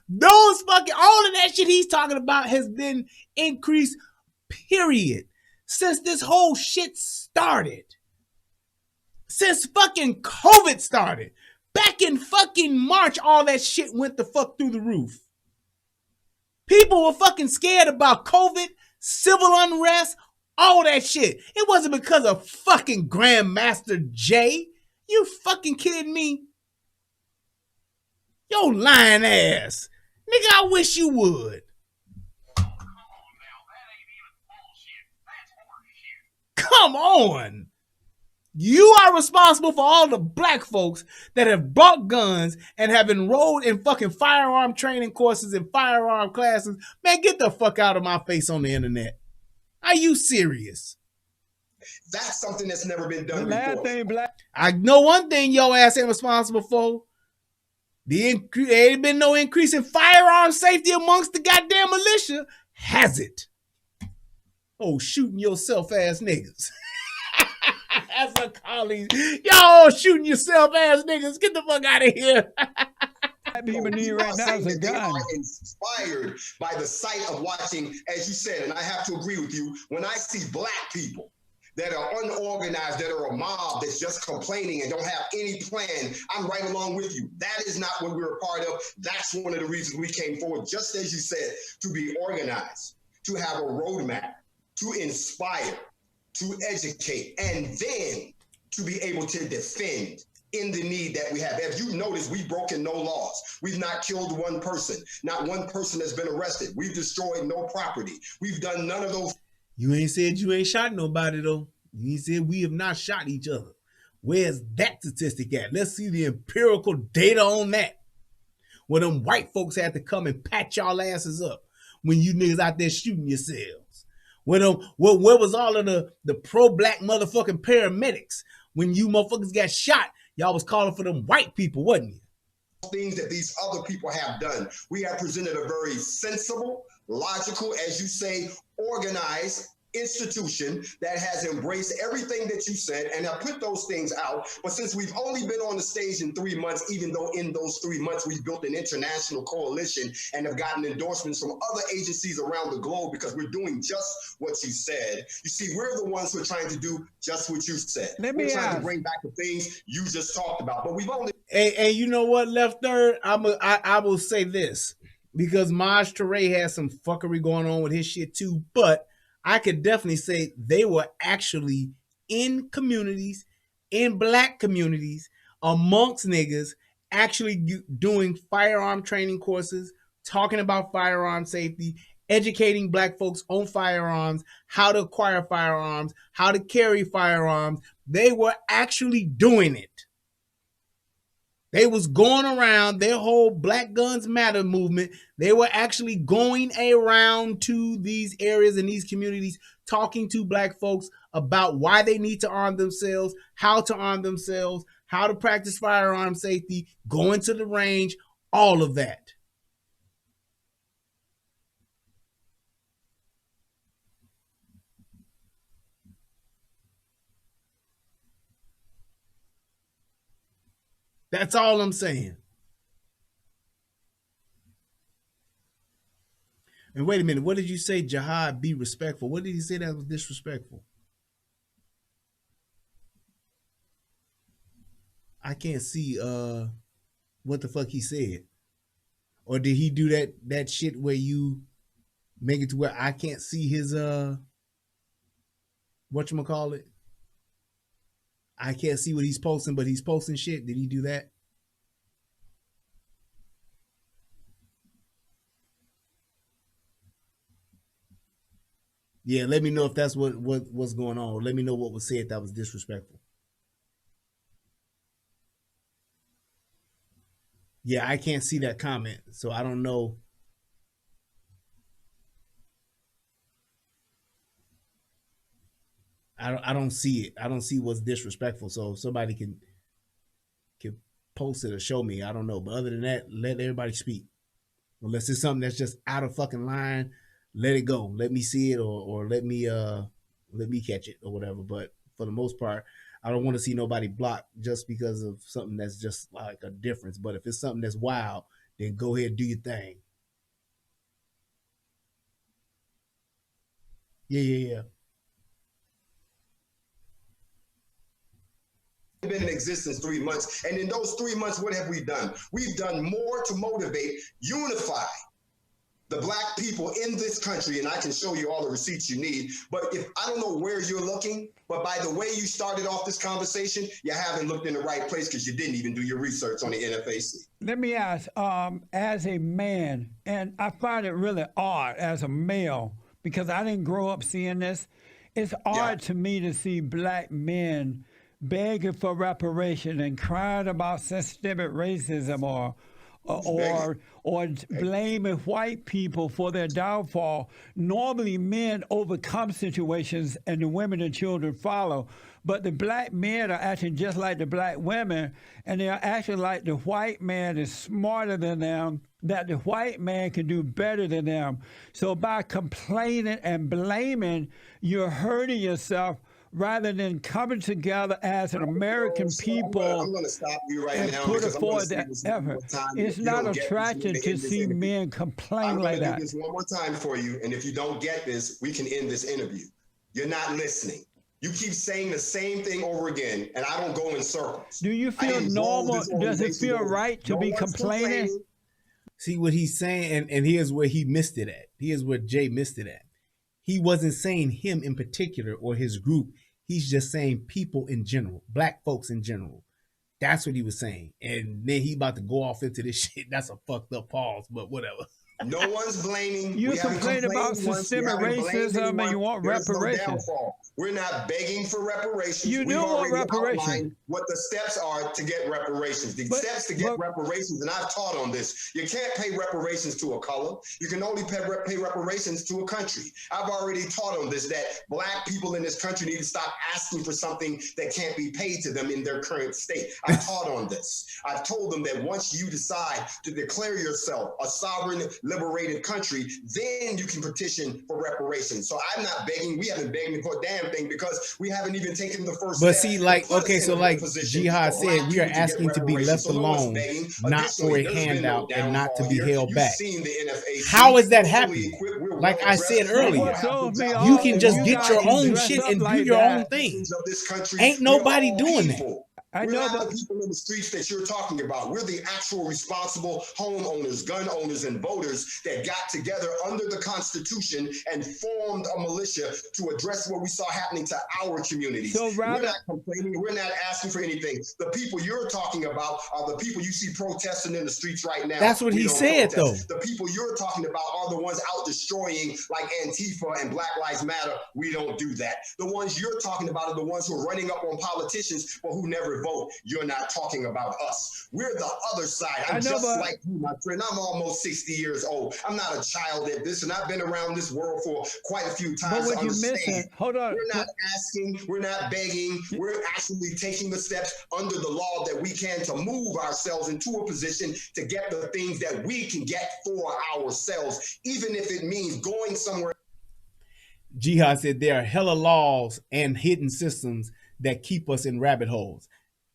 S4: Those fucking, all of that shit he's talking about has been increased, period. Since this whole shit started. Since fucking COVID started. Back in fucking March, all that shit went the fuck through the roof. People were fucking scared about COVID, civil unrest, all that shit. It wasn't because of fucking Grandmaster Jay. You fucking kidding me? Yo, lying ass. Nigga, I wish you would. Come on. You are responsible for all the black folks that have bought guns and have enrolled in fucking firearm training courses and firearm classes. Man, get the fuck out of my face on the internet. Are you serious?
S7: That's something that's never been done before.
S4: I know one thing your ass ain't responsible for. There ain't been no increase in firearm safety amongst the goddamn militia. Has it? Oh, shooting yourself ass niggas. That's a colleague. Y'all shooting yourself ass niggas. Get the fuck out of here.
S6: People need right now is a gun.
S7: They are inspired by the sight of watching, as you said, and I have to agree with you, when I see black people that are unorganized, that are a mob that's just complaining and don't have any plan, I'm right along with you. That is not what we're a part of. That's one of the reasons we came forward, just as you said, to be organized, to have a roadmap, to inspire, to educate, and then to be able to defend in the need that we have. As you notice, we've broken no laws. We've not killed one person. Not one person has been arrested. We've destroyed no property. We've done none of those.
S4: You ain't said you ain't shot nobody, though. You ain't said we have not shot each other. Where's that statistic at? Let's see the empirical data on that. Where them white folks had to come and pat y'all asses up when you niggas out there shooting yourselves. Where was all of the pro-black motherfucking paramedics when you motherfuckers got shot? Y'all was calling for them white people, wasn't you?
S7: Things that these other people have done. We have presented a very sensible, logical, as you say, organized institution that has embraced everything that you said and have put those things out. But since we've only been on the stage in 3 months, even though in those 3 months we've built an international coalition and have gotten endorsements from other agencies around the globe because we're doing just what you said. You see, we're the ones who are trying to do just what you said. We're trying to bring back the things you just talked about, but we've only...
S4: Hey, you know what, Left Third? I will say this, because Maj Toure has some fuckery going on with his shit too, but I could definitely say they were actually in communities, in black communities, amongst niggas, actually doing firearm training courses, talking about firearm safety, educating black folks on firearms, how to acquire firearms, how to carry firearms. They were actually doing it. They was going around their whole Black Guns Matter movement. They were actually going around to these areas and these communities, talking to black folks about why they need to arm themselves, how to arm themselves, how to practice firearm safety, going to the range, all of that. That's all I'm saying. And wait a minute, what did you say, Jihad, be respectful? What did he say that was disrespectful? I can't see what the fuck he said. Or did he do that shit where you make it to where I can't see his whatchamacallit? I can't see what he's posting, but he's posting shit. Did he do that? Yeah, let me know if that's what's going on. Let me know what was said that was disrespectful. Yeah, I can't see that comment, so I don't know. I don't see it. I don't see what's disrespectful. So if somebody can post it or show me, I don't know. But other than that, let everybody speak. Unless it's something that's just out of fucking line, let it go. Let me see it or let me catch it or whatever. But for the most part, I don't want to see nobody blocked just because of something that's just like a difference. But if it's something that's wild, then go ahead and do your thing. Yeah.
S7: Been in existence 3 months, and in those 3 months, what have we done? We've done more to motivate, unify the black people in this country, and I can show you all the receipts you need. But if I don't know where you're looking, but by the way you started off this conversation, you haven't looked in the right place because you didn't even do your research on the NFAC.
S6: Let me ask, as a man, and I find it really odd as a male, because I didn't grow up seeing this. It's odd to me to see black men begging for reparation and crying about systemic racism or blaming white people for their downfall. Normally, men overcome situations and the women and children follow. But the black men are acting just like the black women, and they're acting like the white man is smarter than them, that the white man can do better than them. So by complaining and blaming, you're hurting yourself rather than coming together as an American people.
S7: I'm going to stop you right
S6: and
S7: now
S6: put
S7: because
S6: forward that effort. It's not attractive to see men complain like that.
S7: I'm going to do this one more time for you, and if you don't get this, we can end this interview. You're not listening. You keep saying the same thing over again, and I don't go in circles.
S6: Do you feel normal? Does it feel right to be complaining?
S4: See what he's saying, and here's where he missed it at. Here's where Jay missed it at. He wasn't saying him in particular or his group. He's just saying people in general, black folks in general. That's what he was saying. And then he about to go off into this shit. That's a fucked up pause, but whatever.
S7: No one's blaming.
S6: You complain about systemic racism and you want reparations.
S7: No, we're not begging for reparations.
S6: You do want reparations.
S7: What the steps are to get reparations. The steps to get reparations, and I've taught on this. You can't pay reparations to a color. You can only pay reparations to a country. I've already taught on this, that black people in this country need to stop asking for something that can't be paid to them in their current state. I've taught on this. I've told them that once you decide to declare yourself a sovereign, liberated country, then you can petition for reparations. So I'm not begging. We haven't begged for a damn thing because we haven't even taken the first
S4: But
S7: step.
S4: see, like,
S7: to put
S4: okay,
S7: us
S4: so
S7: in a
S4: like
S7: position
S4: Jihad
S7: for
S4: said,
S7: black
S4: we are
S7: people to get
S4: asking to be
S7: reparations.
S4: left
S7: So no one's
S4: alone,
S7: begging.
S4: not for
S7: Additionally,
S4: a
S7: there's been
S4: handout
S7: no
S4: and not to
S7: downfall
S4: be
S7: here.
S4: held
S7: You've
S4: back.
S7: seen the NFAC.
S4: How is that
S7: Fully
S4: happening?
S7: equipped. We're
S4: Like I said
S7: well-dressed. We
S4: earlier,
S7: don't have
S6: throws
S7: to
S6: me
S7: job.
S4: you
S6: off
S4: can
S6: is
S4: just
S6: you
S4: get
S6: guys
S4: your own
S6: dress
S4: shit
S6: up
S4: and do
S6: like
S4: your own
S6: that.
S4: thing.
S7: Of this country,
S4: Ain't
S7: we're
S4: nobody
S7: all
S4: doing that.
S7: people.
S6: I
S7: We're
S6: know,
S7: not
S6: but
S7: the people in the streets that you're talking about. We're the actual responsible homeowners, gun owners, and voters that got together under the Constitution and formed a militia to address what we saw happening to our communities.
S6: So
S7: We're
S6: rather-
S7: not complaining. We're not asking for anything. The people you're talking about are the people you see protesting in the streets right now.
S4: That's what
S7: We
S4: he
S7: don't
S4: said,
S7: protest. The people you're talking about are the ones out destroying, like Antifa and Black Lives Matter. We don't do that. The ones you're talking about are the ones who are running up on politicians but who never vote. You're not talking about us. We're the other side. I'm just like you, my friend. I'm almost 60 years old. I'm not a child at this, and I've been around this world for quite a few times.
S6: But what
S7: to
S6: you're
S7: understand.
S6: missing, hold on.
S7: We're not asking, we're not begging, we're actually taking the steps under the law that we can to move ourselves into a position to get the things that we can get for ourselves, even if it means going somewhere.
S4: Jihad said there are hella laws and hidden systems that keep us in rabbit holes.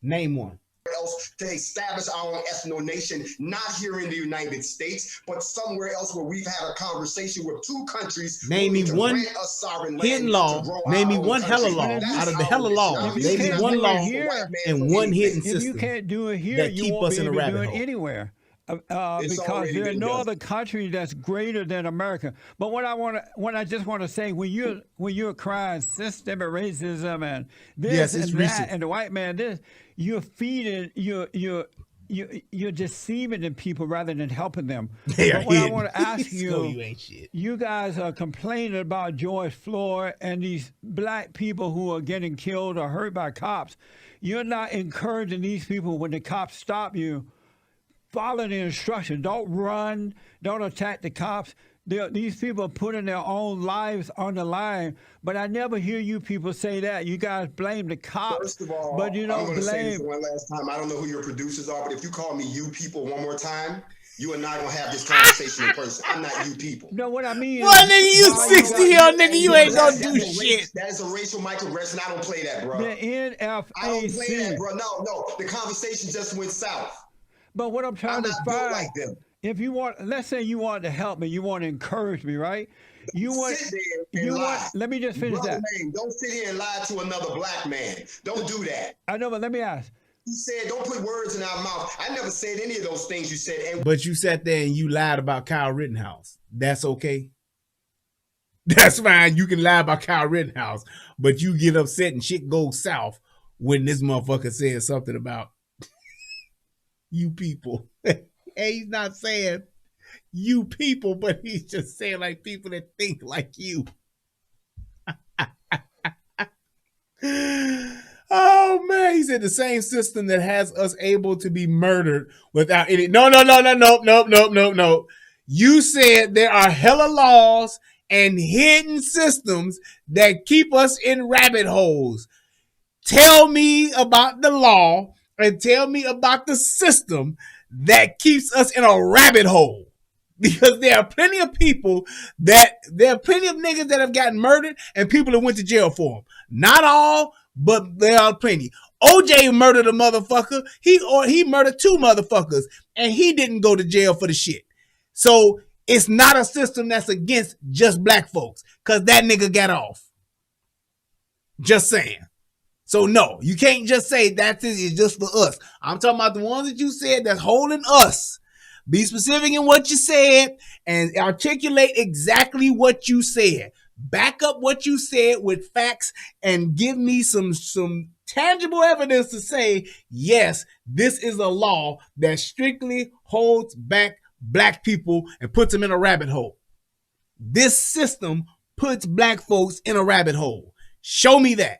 S4: Name one.
S7: Else to establish our own ethno-nation, not here in the United States, but somewhere else where we've had a conversation with two countries.
S4: Name me one hidden law. Name me one hella law out of the hella laws. Name me one law and one hidden system.
S6: If you can't do it here, you won't be able to do it anywhere. Because there are no other country that's greater than America. But what I just want to say, when you're crying systemic racism and this and that
S4: recent.
S6: and the white man this, you're feeding you're deceiving the people rather than helping them. But what I want to ask you guys are complaining about George Floyd and these black people who are getting killed or hurt by cops. You're not encouraging these people when the cops stop you. Follow the instructions. Don't run. Don't attack the cops. These people are putting their own lives on the line. But I never hear you people say that. You guys blame the cops.
S7: First of all,
S6: but you don't
S7: I'm going to say this
S6: blame.
S7: one last time. I don't know who your producers are, but if you call me you people one more time, you and I going to have this conversation in person. I'm not you people.
S6: No, what I mean
S4: Well, nigga, you 60-year-old nigga, you ain't gonna do shit.
S7: That is a racial microaggression. I don't play that, bro.
S6: The NFAC.
S7: I don't play that, bro. No. The conversation just went south.
S6: But what I'm trying to find,
S7: like them.
S6: if you want, let's say you want to help me, you want to encourage me, right?
S7: Sit there and lie.
S6: Let me just finish that.
S7: Man, don't sit here and lie to another black man. Don't do that.
S6: I know, but let me ask.
S7: You said don't put words in our mouth. I never said any of those things you said.
S4: But you sat there and you lied about Kyle Rittenhouse. That's okay. That's fine. You can lie about Kyle Rittenhouse, but you get upset and shit goes south when this motherfucker says something about you people. And he's not saying you people, but he's just saying like people that think like you. Oh man, he said the same system that has us able to be murdered without any. No. You said there are hella laws and hidden systems that keep us in rabbit holes. Tell me about the law and tell me about the system that keeps us in a rabbit hole. Because there are plenty of people there are plenty of niggas that have gotten murdered and people that went to jail for them. Not all, but there are plenty. OJ murdered a motherfucker. He murdered two motherfuckers and he didn't go to jail for the shit. So it's not a system that's against just black folks because that nigga got off. Just saying. So no, you can't just say that is just for us. I'm talking about the ones that you said that's holding us. Be specific in what you said and articulate exactly what you said. Back up what you said with facts and give me some tangible evidence to say, yes, this is a law that strictly holds back black people and puts them in a rabbit hole. This system puts black folks in a rabbit hole. Show me that.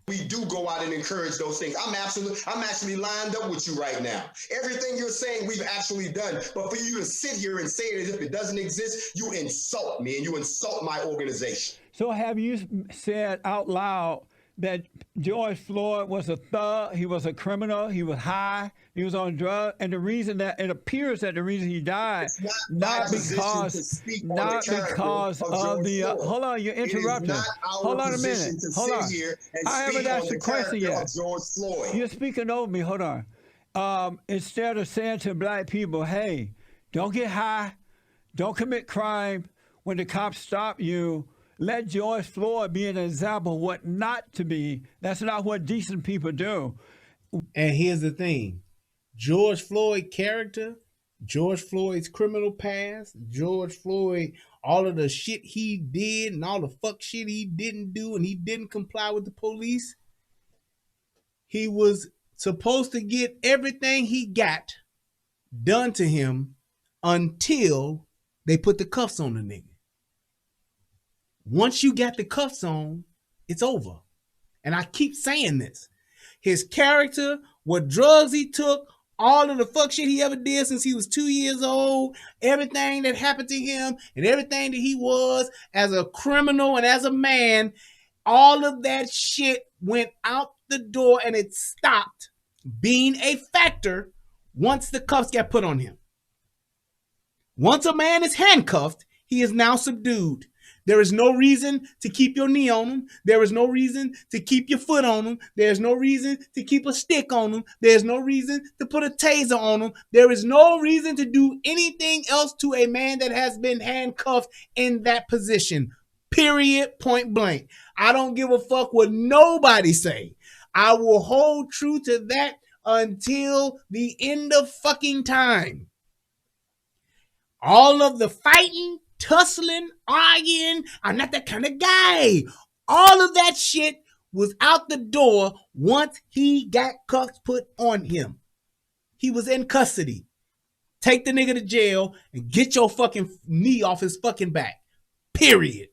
S7: We do go out and encourage those things. I'm actually lined up with you right now. Everything you're saying, we've actually done. But for you to sit here and say it as if it doesn't exist, you insult me and you insult my organization.
S6: So have you said out loud that George Floyd was a thug, he was a criminal, he was high, he was on drugs, and the reason that it appears that the reason he died, not because of the hold on, you're interrupting. Hold on a minute. Hold on. I haven't asked the question yet. You're speaking over me. Hold on. Instead of saying to black people, hey, don't get high, don't commit crime when the cops stop you. Let George Floyd be an example of what not to be. That's not what decent people do.
S4: And here's the thing. George Floyd character, George Floyd's criminal past, George Floyd, all of the shit he did and all the fuck shit he didn't do and he didn't comply with the police. He was supposed to get everything he got done to him until they put the cuffs on the nigga. Once you got the cuffs on, it's over. And I keep saying this. His character, what drugs he took, all of the fuck shit he ever did since he was 2 years old, everything that happened to him and everything that he was as a criminal and as a man, all of that shit went out the door and it stopped being a factor once the cuffs got put on him. Once a man is handcuffed, he is now subdued. There is no reason to keep your knee on him. There is no reason to keep your foot on him. There's no reason to keep a stick on him. There's no reason to put a taser on him. There is no reason to do anything else to a man that has been handcuffed in that position. Period. Point blank. I don't give a fuck what nobody say. I will hold true to that until the end of fucking time. All of the fighting, tussling, arguing, I'm not that kind of guy. All of that shit was out the door once he got cuffs put on him. He was in custody. Take the nigga to jail and get your fucking knee off his fucking back. Period.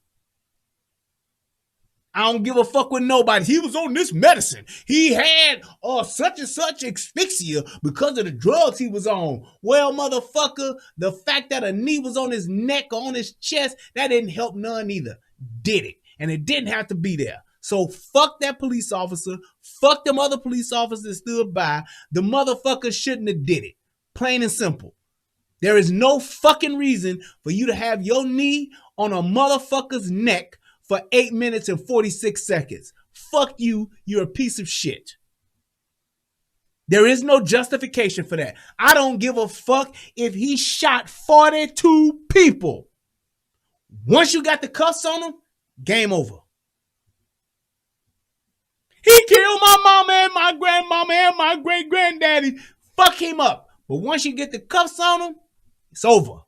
S4: I don't give a fuck with nobody. He was on this medicine. He had such and such asphyxia because of the drugs he was on. Well, motherfucker, the fact that a knee was on his neck or on his chest, that didn't help none either. Did it. And it didn't have to be there. So fuck that police officer. Fuck them other police officers that stood by. The motherfucker shouldn't have did it. Plain and simple. There is no fucking reason for you to have your knee on a motherfucker's neck for 8 minutes and 46 seconds. Fuck you, you're a piece of shit. There is no justification for that. I don't give a fuck if he shot 42 people. Once you got the cuffs on him, game over. He killed my mama and my grandmama and my great-granddaddy. Fuck him up. But once you get the cuffs on him, it's over.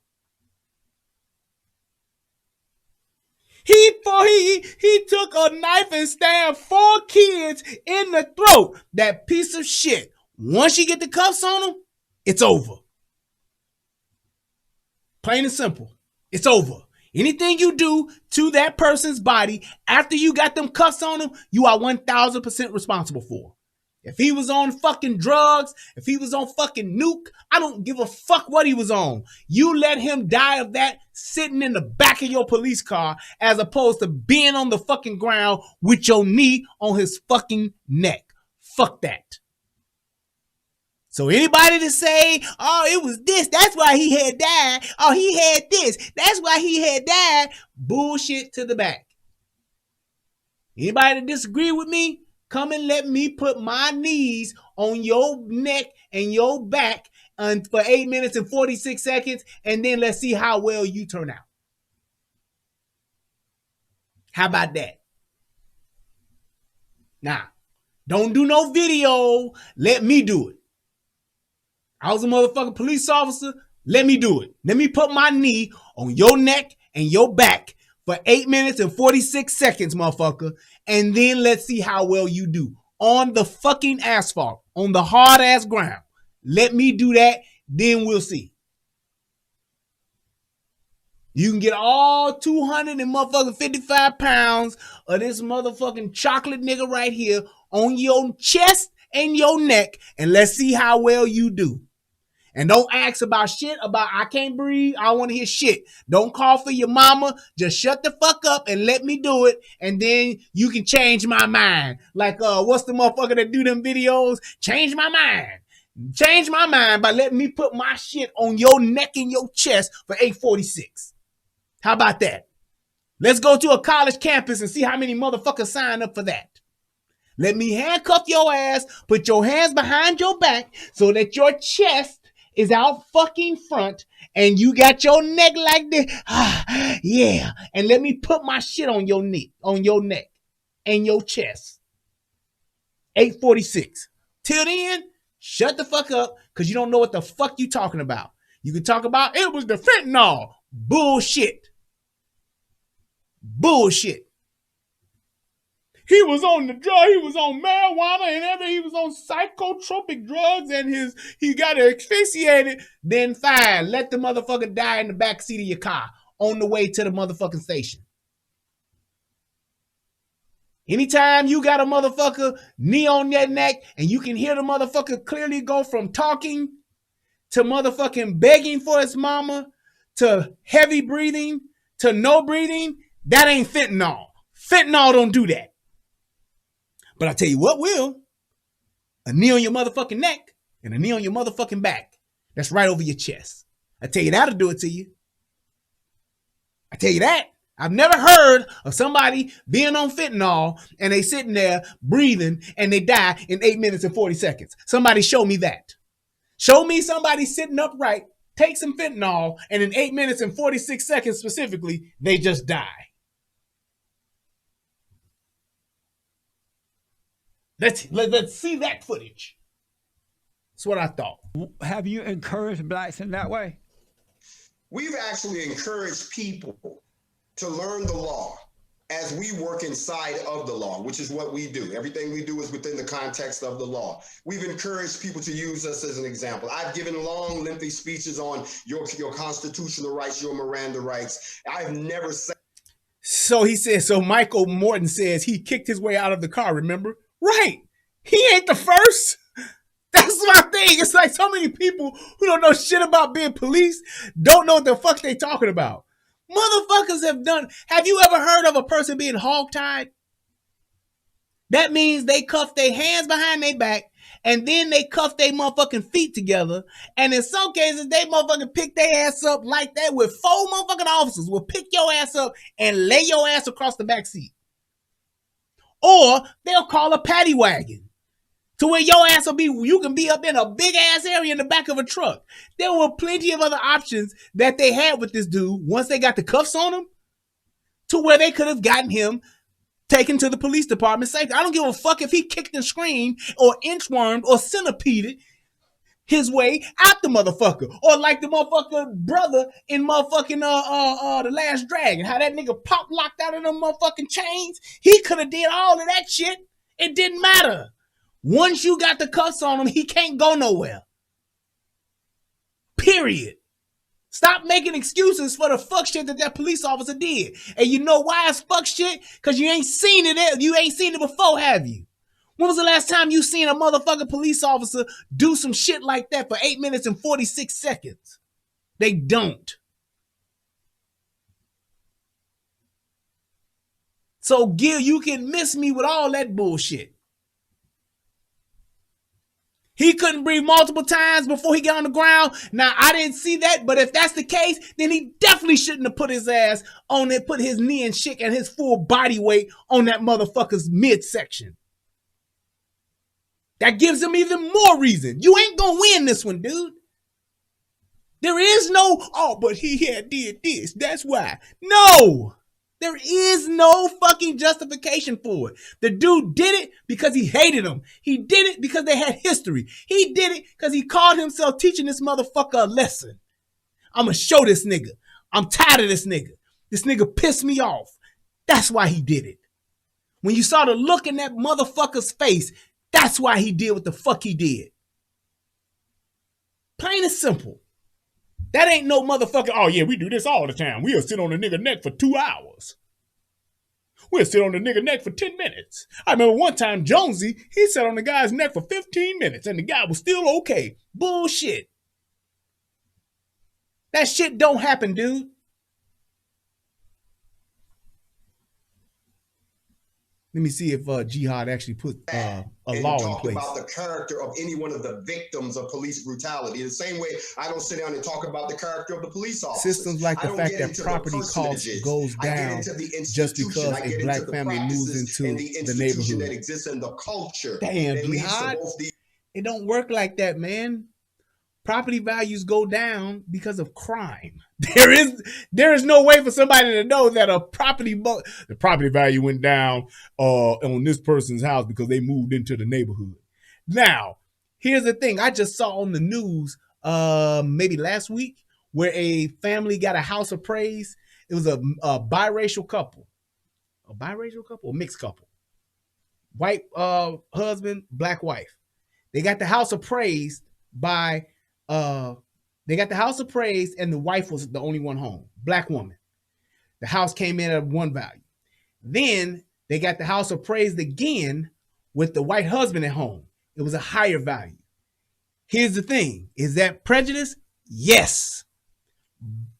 S4: He took a knife and stabbed 4 kids in the throat. That piece of shit. Once you get the cuffs on him, it's over. Plain and simple. It's over. Anything you do to that person's body after you got them cuffs on him, you are 1,000% responsible for. If he was on fucking drugs, if he was on fucking nuke, I don't give a fuck what he was on. You let him die of that sitting in the back of your police car as opposed to being on the fucking ground with your knee on his fucking neck. Fuck that. So anybody to say, oh, it was this, that's why he had died. Oh, he had this, that's why he had died. Bullshit to the back. Anybody to disagree with me? Come and let me put my knees on your neck and your back for 8 minutes and 46 seconds, and then let's see how well you turn out. How about that? Now, don't do no video. Let me do it. I was a motherfucking police officer. Let me do it. Let me put my knee on your neck and your back for 8 minutes and 46 seconds, motherfucker. And then let's see how well you do on the fucking asphalt, on the hard ass ground. Let me do that. Then we'll see. You can get all 255 pounds of this motherfucking chocolate nigga right here on your chest and your neck. And let's see how well you do. And don't ask about shit about I can't breathe. I don't want to hear shit. Don't call for your mama. Just shut the fuck up and let me do it. And then you can change my mind. Like, what's the motherfucker that do them videos? Change my mind. Change my mind by letting me put my shit on your neck and your chest for $8.46. How about that? Let's go to a college campus and see how many motherfuckers sign up for that. Let me handcuff your ass, put your hands behind your back so that your chest is out fucking front and you got your neck like this. Yeah. And let me put my shit on your neck and your chest. $8.46. Till then, shut the fuck up because you don't know what the fuck you talking about. You can talk about it was the fentanyl. Bullshit. Bullshit. He was on the drug, he was on marijuana and he was on psychotropic drugs and he got asphyxiated. Then fine, let the motherfucker die in the back seat of your car on the way to the motherfucking station. Anytime you got a motherfucker knee on your neck and you can hear the motherfucker clearly go from talking to motherfucking begging for his mama to heavy breathing to no breathing, that ain't fentanyl. Fentanyl don't do that. But I tell you what will. A knee on your motherfucking neck and a knee on your motherfucking back. That's right over your chest. I tell you that'll do it to you. I tell you that. I've never heard of somebody being on fentanyl and they sitting there breathing and they die in 8 minutes and 40 seconds. Somebody show me that. Show me somebody sitting upright, take some fentanyl, and in 8 minutes and 46 seconds specifically, they just die. Let's see that footage. That's what I thought.
S6: Have you encouraged blacks in that way?
S7: We've actually encouraged people to learn the law as we work inside of the law, which is what we do. Everything we do is within the context of the law. We've encouraged people to use us as an example. I've given long, lengthy speeches on your constitutional rights, your Miranda rights. I've never said.
S4: So he says, so Michael Morton says he kicked his way out of the car, remember? Right. He ain't the first. That's my thing. It's like so many people who don't know shit about being police don't know what the fuck they talking about. Motherfuckers have done. Have you ever heard of a person being hogtied? That means they cuff their hands behind their back and then they cuff their motherfucking feet together. And in some cases, they motherfucking pick their ass up like that with 4 motherfucking officers will pick your ass up and lay your ass across the back seat. Or they'll call a paddy wagon to where your ass will be, you can be up in a big ass area in the back of a truck. There were plenty of other options that they had with this dude once they got the cuffs on him to where they could have gotten him taken to the police department safe. I don't give a fuck if he kicked and screamed or inchwormed or centipeded his way out the motherfucker. Or like the motherfucker brother in motherfucking The Last Dragon. How that nigga pop locked out of them motherfucking chains. He could have did all of that shit. It didn't matter. Once you got the cuffs on him, he can't go nowhere. Period. Stop making excuses for the fuck shit that police officer did. And you know why it's fuck shit? Because you ain't seen it. You ain't seen it before, have you? When was the last time you seen a motherfucking police officer do some shit like that for 8 minutes and 46 seconds? They don't. So Gil, you can miss me with all that bullshit. He couldn't breathe multiple times before he got on the ground. Now, I didn't see that, but if that's the case, then he definitely shouldn't have put his ass on it, put his knee and shit and his full body weight on that motherfucker's midsection. That gives him even more reason. You ain't gonna win this one, dude. There is no, oh, but he had did this. That's why. No. There is no fucking justification for it. The dude did it because he hated him. He did it because they had history. He did it because he called himself teaching this motherfucker a lesson. I'm going to show this nigga. I'm tired of this nigga. This nigga pissed me off. That's why he did it. When you saw the look in that motherfucker's face, that's why he did what the fuck he did. Plain and simple. That ain't no motherfucker, oh yeah, we do this all the time. We'll sit on a nigga neck for 2 hours. We'll sit on the nigga neck for 10 minutes. I remember one time Jonesy, he sat on the guy's neck for 15 minutes and the guy was still okay. Bullshit. That shit don't happen, dude. Let me see if Jihad actually put a law in
S7: talk
S4: place.
S7: About the character of any one of the victims of police brutality. In the same way, I don't sit down and talk about the character of the police officers.
S4: Systems like the fact that property cost goes down just because a black family moves into the neighborhood.
S7: That exists in the culture.
S4: Damn, Jihad. It don't work like that, man. Property values go down because of crime. There is no way for somebody to know that the property value went down on this person's house because they moved into the neighborhood. Now, here's the thing. I just saw on the news maybe last week where a family got a house appraised. It was a biracial couple. A mixed couple. White husband, black wife. They got the house appraised by they got the house appraised and the wife was the only one home, black woman. The house came in at one value. Then they got the house appraised again with the white husband at home. It was a higher value. Here's the thing. Is that prejudice? Yes.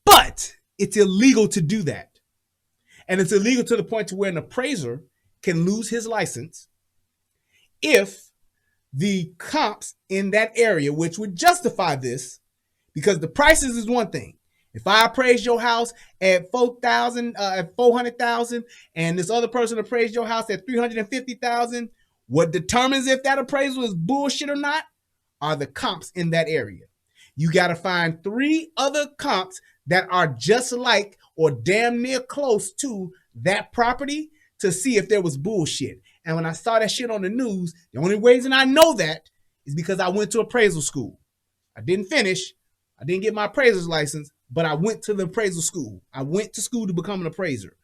S4: But it's illegal to do that. And it's illegal to the point to where an appraiser can lose his license if the comps in that area, which would justify this, because the prices is one thing. If I appraise your house at $400,000, and this other person appraised your house at $350,000, what determines if that appraisal is bullshit or not are the comps in that area. You got to find 3 other comps that are just like or damn near close to that property to see if there was bullshit. And when I saw that shit on the news, the only reason I know that is because I went to appraisal school. I didn't finish. I didn't get my appraiser's license, but I went to the appraisal school. I went to school to become an appraiser.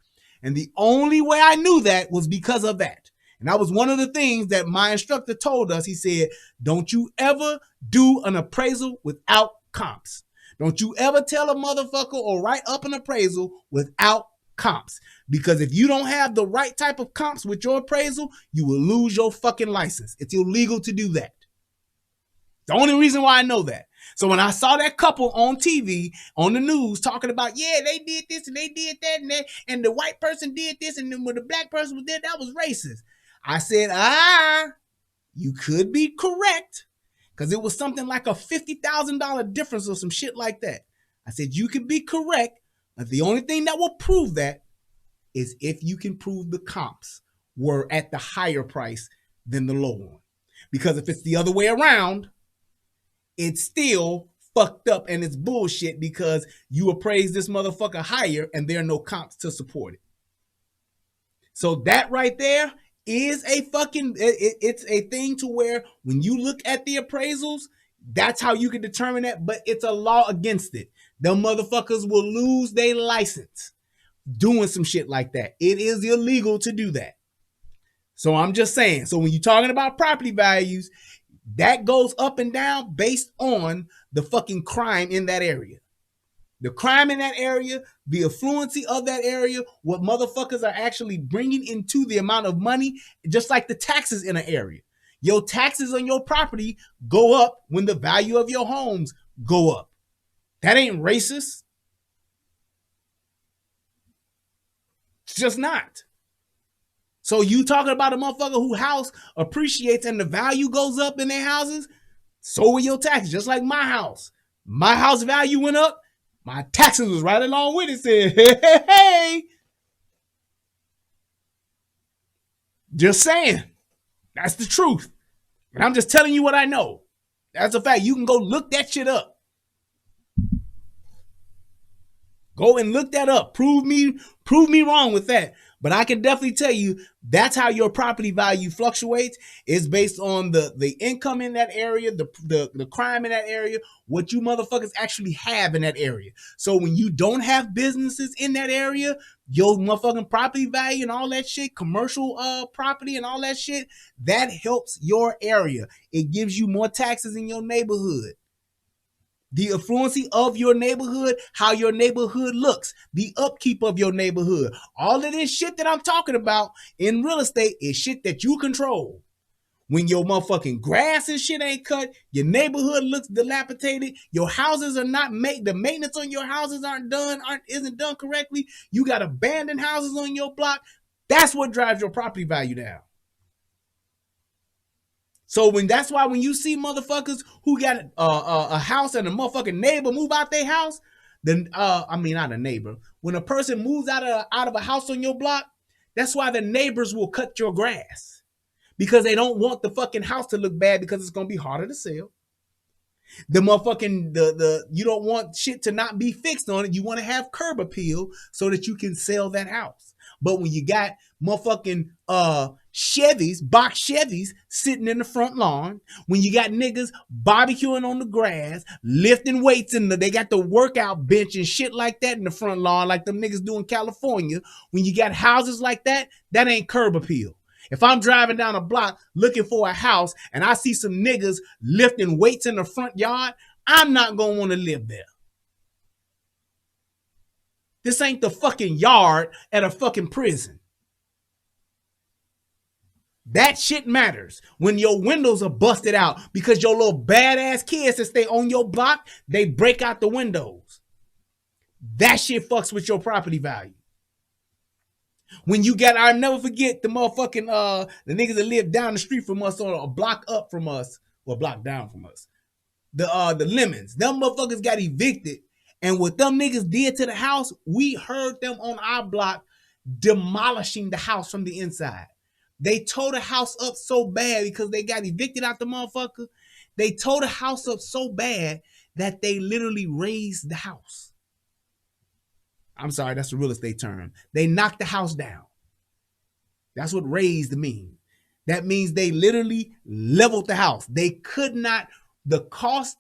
S4: And the only way I knew that was because of that. And that was one of the things that my instructor told us. He said, don't you ever do an appraisal without comps. Don't you ever tell a motherfucker or write up an appraisal without comps. Because if you don't have the right type of comps with your appraisal, you will lose your fucking license. It's illegal to do that. The only reason why I know that. So when I saw that couple on TV, on the news, talking about, yeah, they did this and they did that, and the white person did this, and then when the black person was there, that was racist. I said, you could be correct, because it was something like a $50,000 difference or some shit like that. I said, you could be correct, but the only thing that will prove that is if you can prove the comps were at the higher price than the low one. Because if it's the other way around, it's still fucked up and it's bullshit because you appraise this motherfucker higher and there are no comps to support it. So that right there is a fucking, it's a thing to where when you look at the appraisals, that's how you can determine that, but it's a law against it. The motherfuckers will lose their license doing some shit like that. It is illegal to do that. So I'm just saying, so when you're talking about property values, that goes up and down based on the fucking crime in that area. The crime in that area, the affluency of that area, what motherfuckers are actually bringing into the amount of money, just like the taxes in an area. Your taxes on your property go up when the value of your homes go up. That ain't racist. It's just not. So you talking about a motherfucker whose house appreciates and the value goes up in their houses? So will your taxes, just like my house. My house value went up. My taxes was right along with it. Said, hey. Just saying. That's the truth. And I'm just telling you what I know. That's a fact. You can go look that shit up. Go and look that up. Prove me wrong with that. But I can definitely tell you that's how your property value fluctuates. It's based on the income in that area, the crime in that area, what you motherfuckers actually have in that area. So when you don't have businesses in that area, your motherfucking property value and all that shit, commercial property and all that shit, that helps your area. It gives you more taxes in your neighborhood. The affluency of your neighborhood, how your neighborhood looks, the upkeep of your neighborhood. All of this shit that I'm talking about in real estate is shit that you control. When your motherfucking grass and shit ain't cut, your neighborhood looks dilapidated, your houses are not made, the maintenance on your houses isn't done correctly, you got abandoned houses on your block, that's what drives your property value down. So that's why when you see motherfuckers who got a house and a motherfucking neighbor move out their house, then not a neighbor. When a person moves out of a house on your block, that's why the neighbors will cut your grass. Because they don't want the fucking house to look bad because it's gonna be harder to sell. The motherfucking you don't want shit to not be fixed on it. You want to have curb appeal so that you can sell that house. But when you got motherfucking Chevys, box Chevys sitting in the front lawn, when you got niggas barbecuing on the grass, lifting weights they got the workout bench and shit like that in the front lawn, like them niggas do in California, when you got houses like that, that ain't curb appeal. If I'm driving down a block looking for a house and I see some niggas lifting weights in the front yard, I'm not going to want to live there. This ain't the fucking yard at a fucking prison. That shit matters when your windows are busted out because your little badass kids that stay on your block, they break out the windows. That shit fucks with your property value. When you got, I'll never forget the motherfucking, the niggas that live down the street from us or a block up from us, or a block down from us. The Lemons, them motherfuckers got evicted. And what them niggas did to the house, we heard them on our block demolishing the house from the inside. They tore the house up so bad because they got evicted out the motherfucker. They tore the house up so bad that they literally razed the house. I'm sorry, that's the real estate term. They knocked the house down. That's what raised means. That means they literally leveled the house. They could not, the cost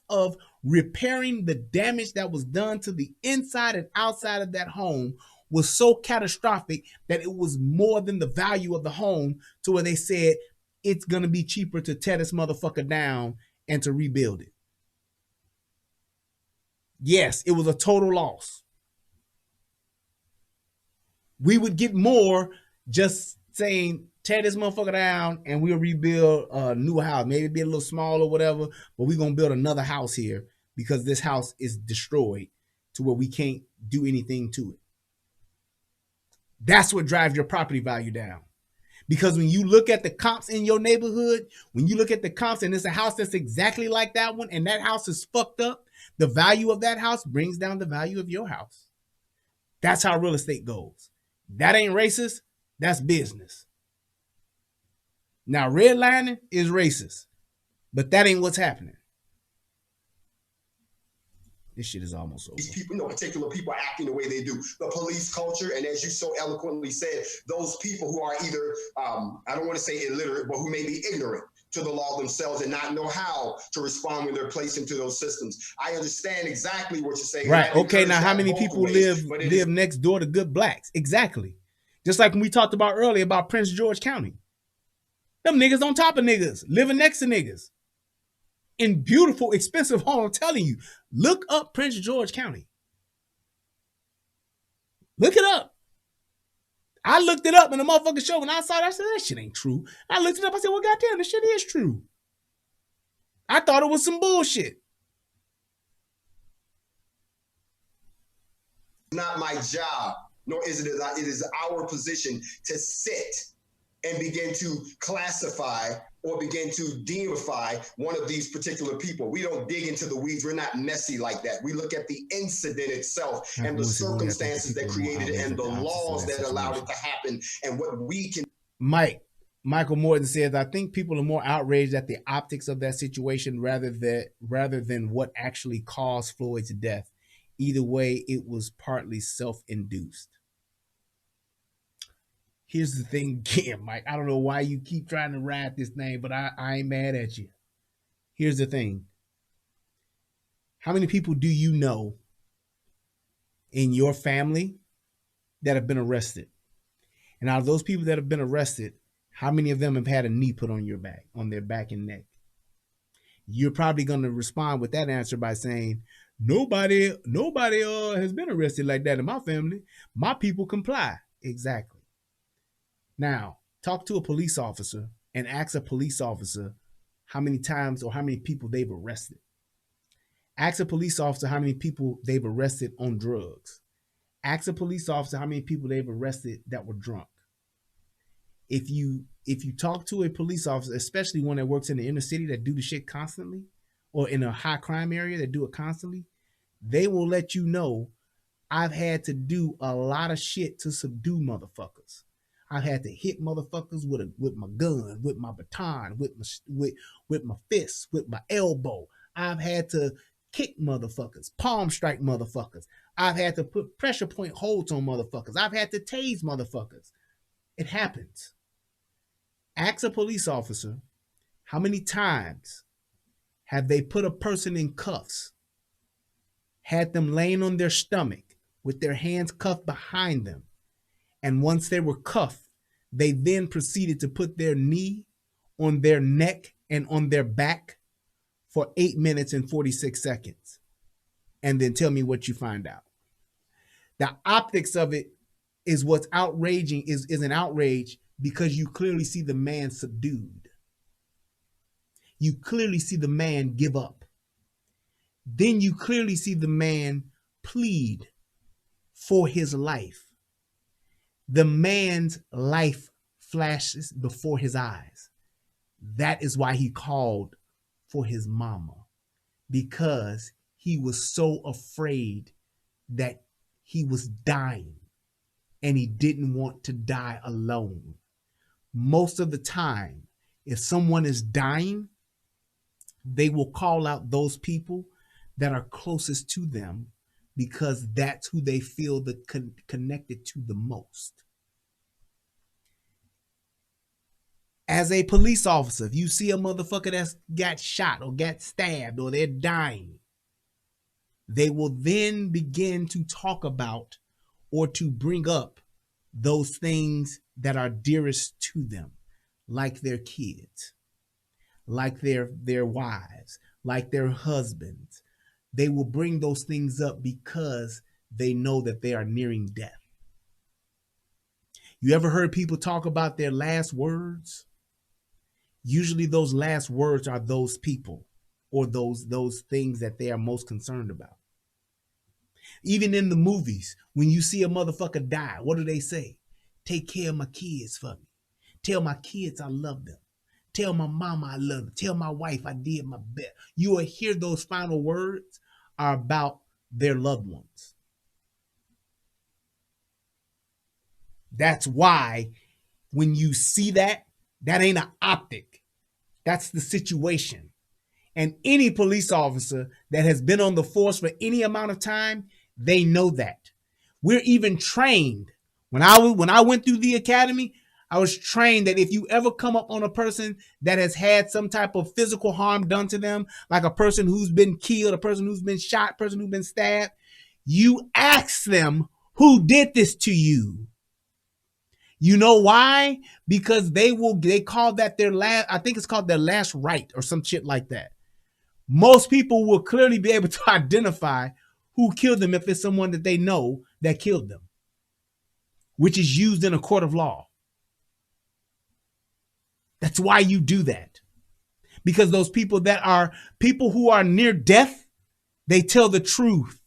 S4: of repairing the damage that was done to the inside and outside of that home was so catastrophic that it was more than the value of the home, to where they said it's going to be cheaper to tear this motherfucker down and to rebuild it. Yes, it was a total loss. We would get more just saying, tear this motherfucker down and we'll rebuild a new house. Maybe be a little small or whatever, but we're going to build another house here because this house is destroyed to where we can't do anything to it. That's what drives your property value down. Because when you look at the comps in your neighborhood, when you look at the comps and it's a house that's exactly like that one and that house is fucked up, the value of that house brings down the value of your house. That's how real estate goes. That ain't racist. That's business. Now, redlining is racist, but that ain't what's happening. This shit is almost over.
S7: These people, particular people acting the way they do. The police culture, and as you so eloquently said, those people who are either, I don't want to say illiterate, but who may be ignorant to the law themselves and not know how to respond when they're placed into those systems. I understand exactly what you're saying.
S4: Right. Okay. Now, how many people live next door to good blacks? Exactly. Just like when we talked about earlier about Prince George County. Them niggas on top of niggas, living next to niggas. In beautiful, expensive homes. I'm telling you, look up Prince George County. Look it up. I looked it up in the motherfucking show. When I saw it, I said, that shit ain't true. I looked it up. I said, well, goddamn, this shit is true. I thought it was some bullshit.
S7: Not my job, nor is it is our position to sit and begin to classify or begin to deify one of these particular people. We don't dig into the weeds. We're not messy like that. We look at the incident itself and the circumstances that created it and the laws that allowed it to happen and what we can.
S4: Michael Morton says, I think people are more outraged at the optics of that situation rather than what actually caused Floyd's death. Either way, it was partly self-induced. Here's the thing again, Mike. I don't know why you keep trying to ride this thing, but I ain't mad at you. Here's the thing. How many people do you know in your family that have been arrested? And out of those people that have been arrested, how many of them have had a knee put on their back and neck? You're probably going to respond with that answer by saying, nobody has been arrested like that in my family. My people comply. Exactly. Now, talk to a police officer and ask a police officer how many times or how many people they've arrested. Ask a police officer how many people they've arrested on drugs. Ask a police officer how many people they've arrested that were drunk. If you talk to a police officer, especially one that works in the inner city that do the shit constantly, or in a high crime area that do it constantly, they will let you know, I've had to do a lot of shit to subdue motherfuckers. I've had to hit motherfuckers with my gun, with my baton, with my fist, with my elbow. I've had to kick motherfuckers, palm strike motherfuckers. I've had to put pressure point holds on motherfuckers. I've had to tase motherfuckers. It happens. Ask a police officer how many times have they put a person in cuffs, had them laying on their stomach with their hands cuffed behind them, and once they were cuffed, they then proceeded to put their knee on their neck and on their back for 8 minutes and 46 seconds. And then tell me what you find out. The optics of it is what's outraging, is an outrage, because you clearly see the man subdued. You clearly see the man give up. Then you clearly see the man plead for his life. The man's life flashes before his eyes. That is why he called for his mama, because he was so afraid that he was dying and he didn't want to die alone. Most of the time, if someone is dying, they will call out those people that are closest to them, because that's who they feel connected to the most. As a police officer, if you see a motherfucker that's got shot or got stabbed or they're dying, they will then begin to talk about or to bring up those things that are dearest to them, like their kids, like their wives, like their husbands. They will bring those things up because they know that they are nearing death. You ever heard people talk about their last words? Usually those last words are those people or those things that they are most concerned about. Even in the movies, when you see a motherfucker die, what do they say? Take care of my kids for me. Tell my kids I love them. Tell my mama I love them. Tell my wife I did my best. You will hear those final words are about their loved ones. That's why when you see that, that ain't an optic. That's the situation. And any police officer that has been on the force for any amount of time, they know that. We're even trained. When I went through the academy, I was trained that if you ever come up on a person that has had some type of physical harm done to them, like a person who's been killed, a person who's been shot, a person who's been stabbed, you ask them, who did this to you? You know why? Because they call that their last, I think it's called their last right or some shit like that. Most people will clearly be able to identify who killed them if it's someone that they know that killed them, which is used in a court of law. That's why you do that. Because those people that are people who are near death, they tell the truth.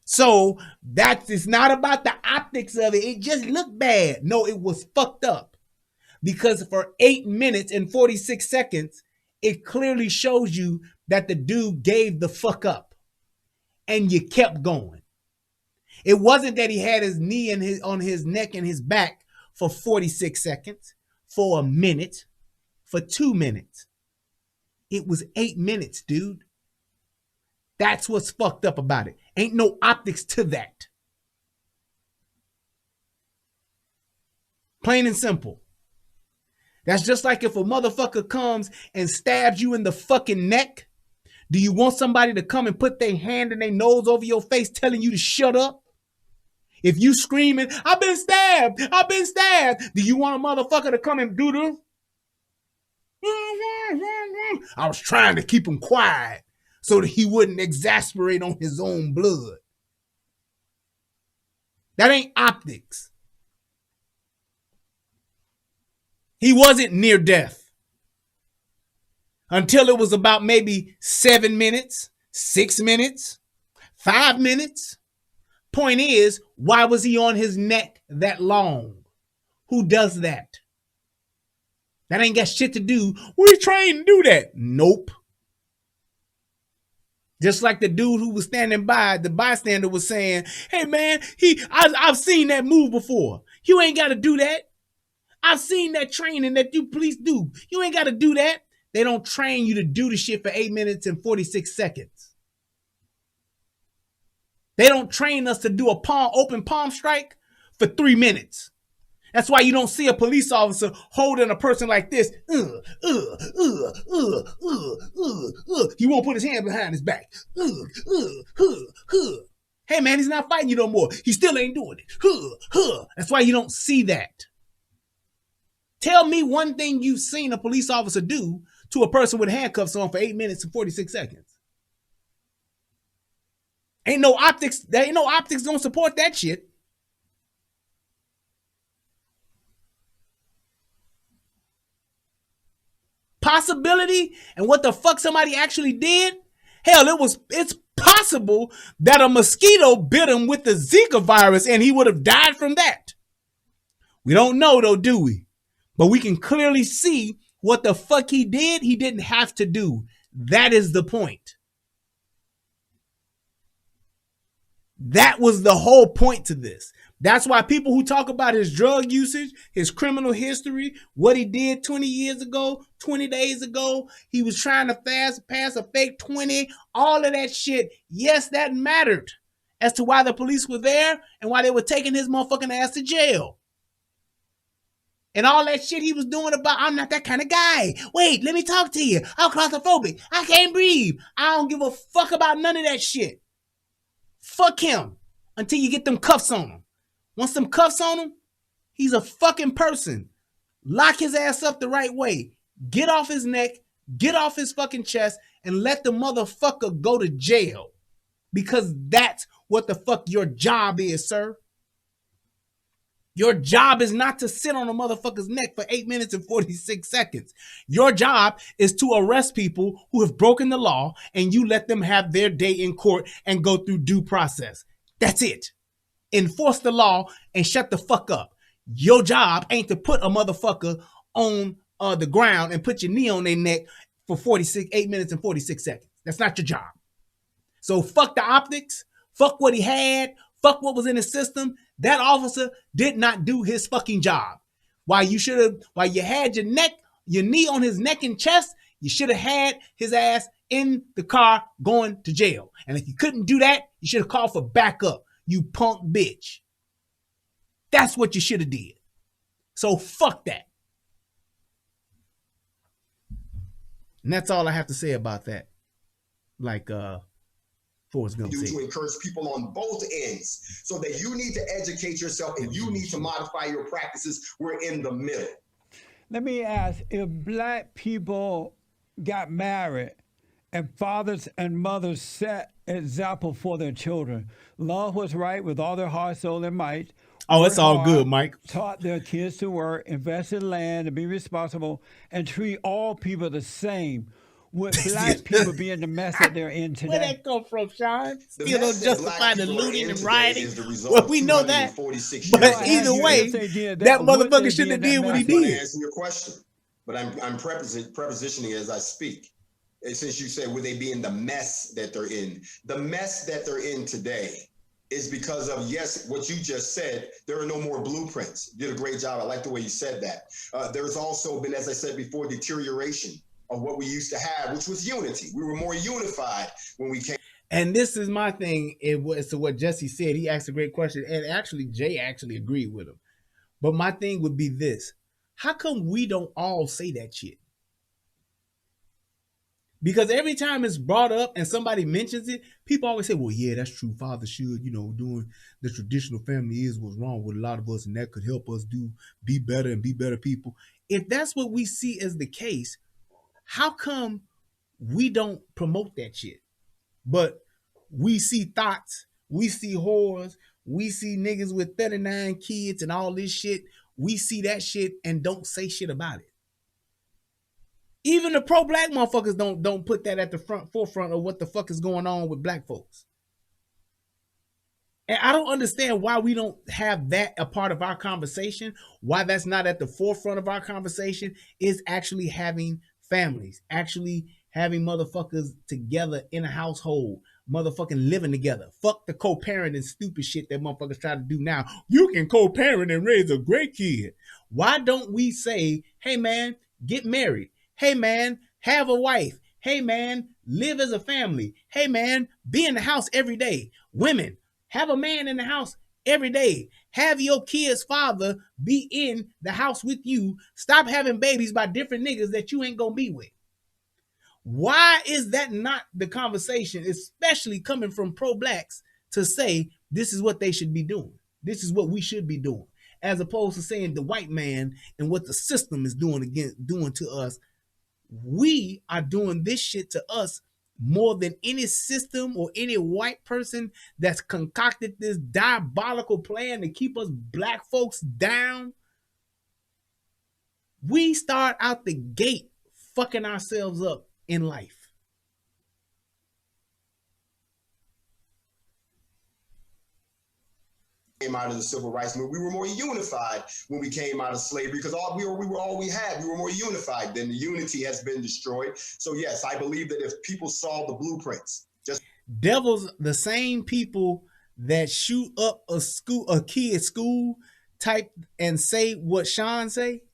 S4: So that is not about the optics of it. It just looked bad. No, it was fucked up. Because for 8 minutes and 46 seconds, it clearly shows you that the dude gave the fuck up. And you kept going. It wasn't that he had his knee on his neck and his back for 46 seconds, for a minute, for 2 minutes. It was 8 minutes, dude. That's what's fucked up about it. Ain't no optics to that. Plain and simple. That's just like if a motherfucker comes and stabs you in the fucking neck. Do you want somebody to come and put their hand and their nose over your face telling you to shut up? If you screaming, I've been stabbed, do you want a motherfucker to come and do this? I was trying to keep him quiet so that he wouldn't exasperate on his own blood. That ain't optics. He wasn't near death until it was about maybe 7 minutes, 6 minutes, 5 minutes. Point is, why was he on his neck that long? Who does that? That ain't got shit to do. We're trained to do that. Nope. Just like the dude who was standing by, the bystander was saying, hey man, I've seen that move before. You ain't got to do that. I've seen that training that you police do. You ain't got to do that. They don't train you to do the shit for 8 minutes and 46 seconds. They don't train us to do a open palm strike for 3 minutes. That's why you don't see a police officer holding a person like this. He won't put his hand behind his back. Hey man, he's not fighting you no more. He still ain't doing it. That's why you don't see that. Tell me one thing you've seen a police officer do to a person with handcuffs on for 8 minutes and 46 seconds. Ain't no optics. There ain't no optics gonna support that shit. Possibility and what the fuck somebody actually did? Hell, it's possible that a mosquito bit him with the Zika virus and he would have died from that. We don't know though, do we? But we can clearly see what the fuck he didn't have to do. That is the point. That was the whole point to this. That's why people who talk about his drug usage, his criminal history, what he did 20 years ago, 20 days ago, he was trying to pass a fake 20, all of that shit. Yes, that mattered as to why the police were there and why they were taking his motherfucking ass to jail. And all that shit he was doing about, I'm not that kind of guy. Wait, let me talk to you. I'm claustrophobic. I can't breathe. I don't give a fuck about none of that shit. Fuck him until you get them cuffs on him. Once them cuffs on him, he's a fucking person. Lock his ass up the right way. Get off his neck, get off his fucking chest, and let the motherfucker go to jail. Because that's what the fuck your job is, sir. Your job is not to sit on a motherfucker's neck for 8 minutes and 46 seconds. Your job is to arrest people who have broken the law and you let them have their day in court and go through due process. That's it. Enforce the law and shut the fuck up. Your job ain't to put a motherfucker on the ground and put your knee on their neck for 8 minutes and 46 seconds. That's not your job. So fuck the optics. Fuck what he had. Fuck what was in his system. That officer did not do his fucking job. While you had your knee on his neck and chest, you should have had his ass in the car going to jail. And if you couldn't do that, you should have called for backup. You punk bitch. That's what you should have did. So fuck that. And that's all I have to say about that. Like Forrest Gump said.
S7: To encourage people on both ends so that you need to educate yourself and you need to modify your practices. We're in the middle.
S6: Let me ask, if black people got married and fathers and mothers set example for their children, love what's right with all their heart, soul, and might.
S4: Oh, it's all good, Mike.
S6: Taught their kids to work, invest in land, and be responsible, and treat all people the same. Would black people be in the mess that they're in today?
S4: Where that come from, Sean? Still don't justify the looting and rioting. Well, we know that. But either way, that motherfucker shouldn't have did what he did.
S7: Answer your question, but I'm prepositioning as I speak. And since you said, would they be in the mess that they're in? The mess that they're in today is because of, yes, what you just said, there are no more blueprints. You did a great job. I like the way you said that. There's also been, as I said before, deterioration of what we used to have, which was unity. We were more unified when we came.
S4: And this is my thing. It was to what Jesse said. He asked a great question. And actually, Jay actually agreed with him. But my thing would be this. How come we don't all say that shit? Because every time it's brought up and somebody mentions it, people always say, well, yeah, that's true. Father should, doing the traditional family is what's wrong with a lot of us, and that could help us be better and be better people. If that's what we see as the case, how come we don't promote that shit? But we see thoughts, we see whores, we see niggas with 39 kids and all this shit. we see that shit and don't say shit about it. Even the pro-black motherfuckers don't put that at the forefront of what the fuck is going on with black folks. And I don't understand why we don't have that a part of our conversation, why that's not at the forefront of our conversation, is actually having families, actually having motherfuckers together in a household, motherfucking living together. Fuck the co-parenting stupid shit that motherfuckers try to do now. You can co-parent and raise a great kid. Why don't we say, hey man, get married. Hey man, have a wife. Hey man, live as a family. Hey man, be in the house every day. Women, have a man in the house every day. Have your kid's father be in the house with you. Stop having babies by different niggas that you ain't gonna be with. Why is that not the conversation, especially coming from pro-blacks, to say this is what they should be doing? This is what we should be doing, as opposed to saying the white man and what the system is doing to us. We are doing this shit to us more than any system or any white person that's concocted this diabolical plan to keep us black folks down. We start out the gate fucking ourselves up in life.
S7: Came out of the civil rights movement, we were more unified when we came out of slavery because we were all we had. We were more unified. Then the unity has been destroyed. So yes, I believe that if people saw the blueprints, just
S4: devils, the same people that shoot up a kid's school type and say what Sean say,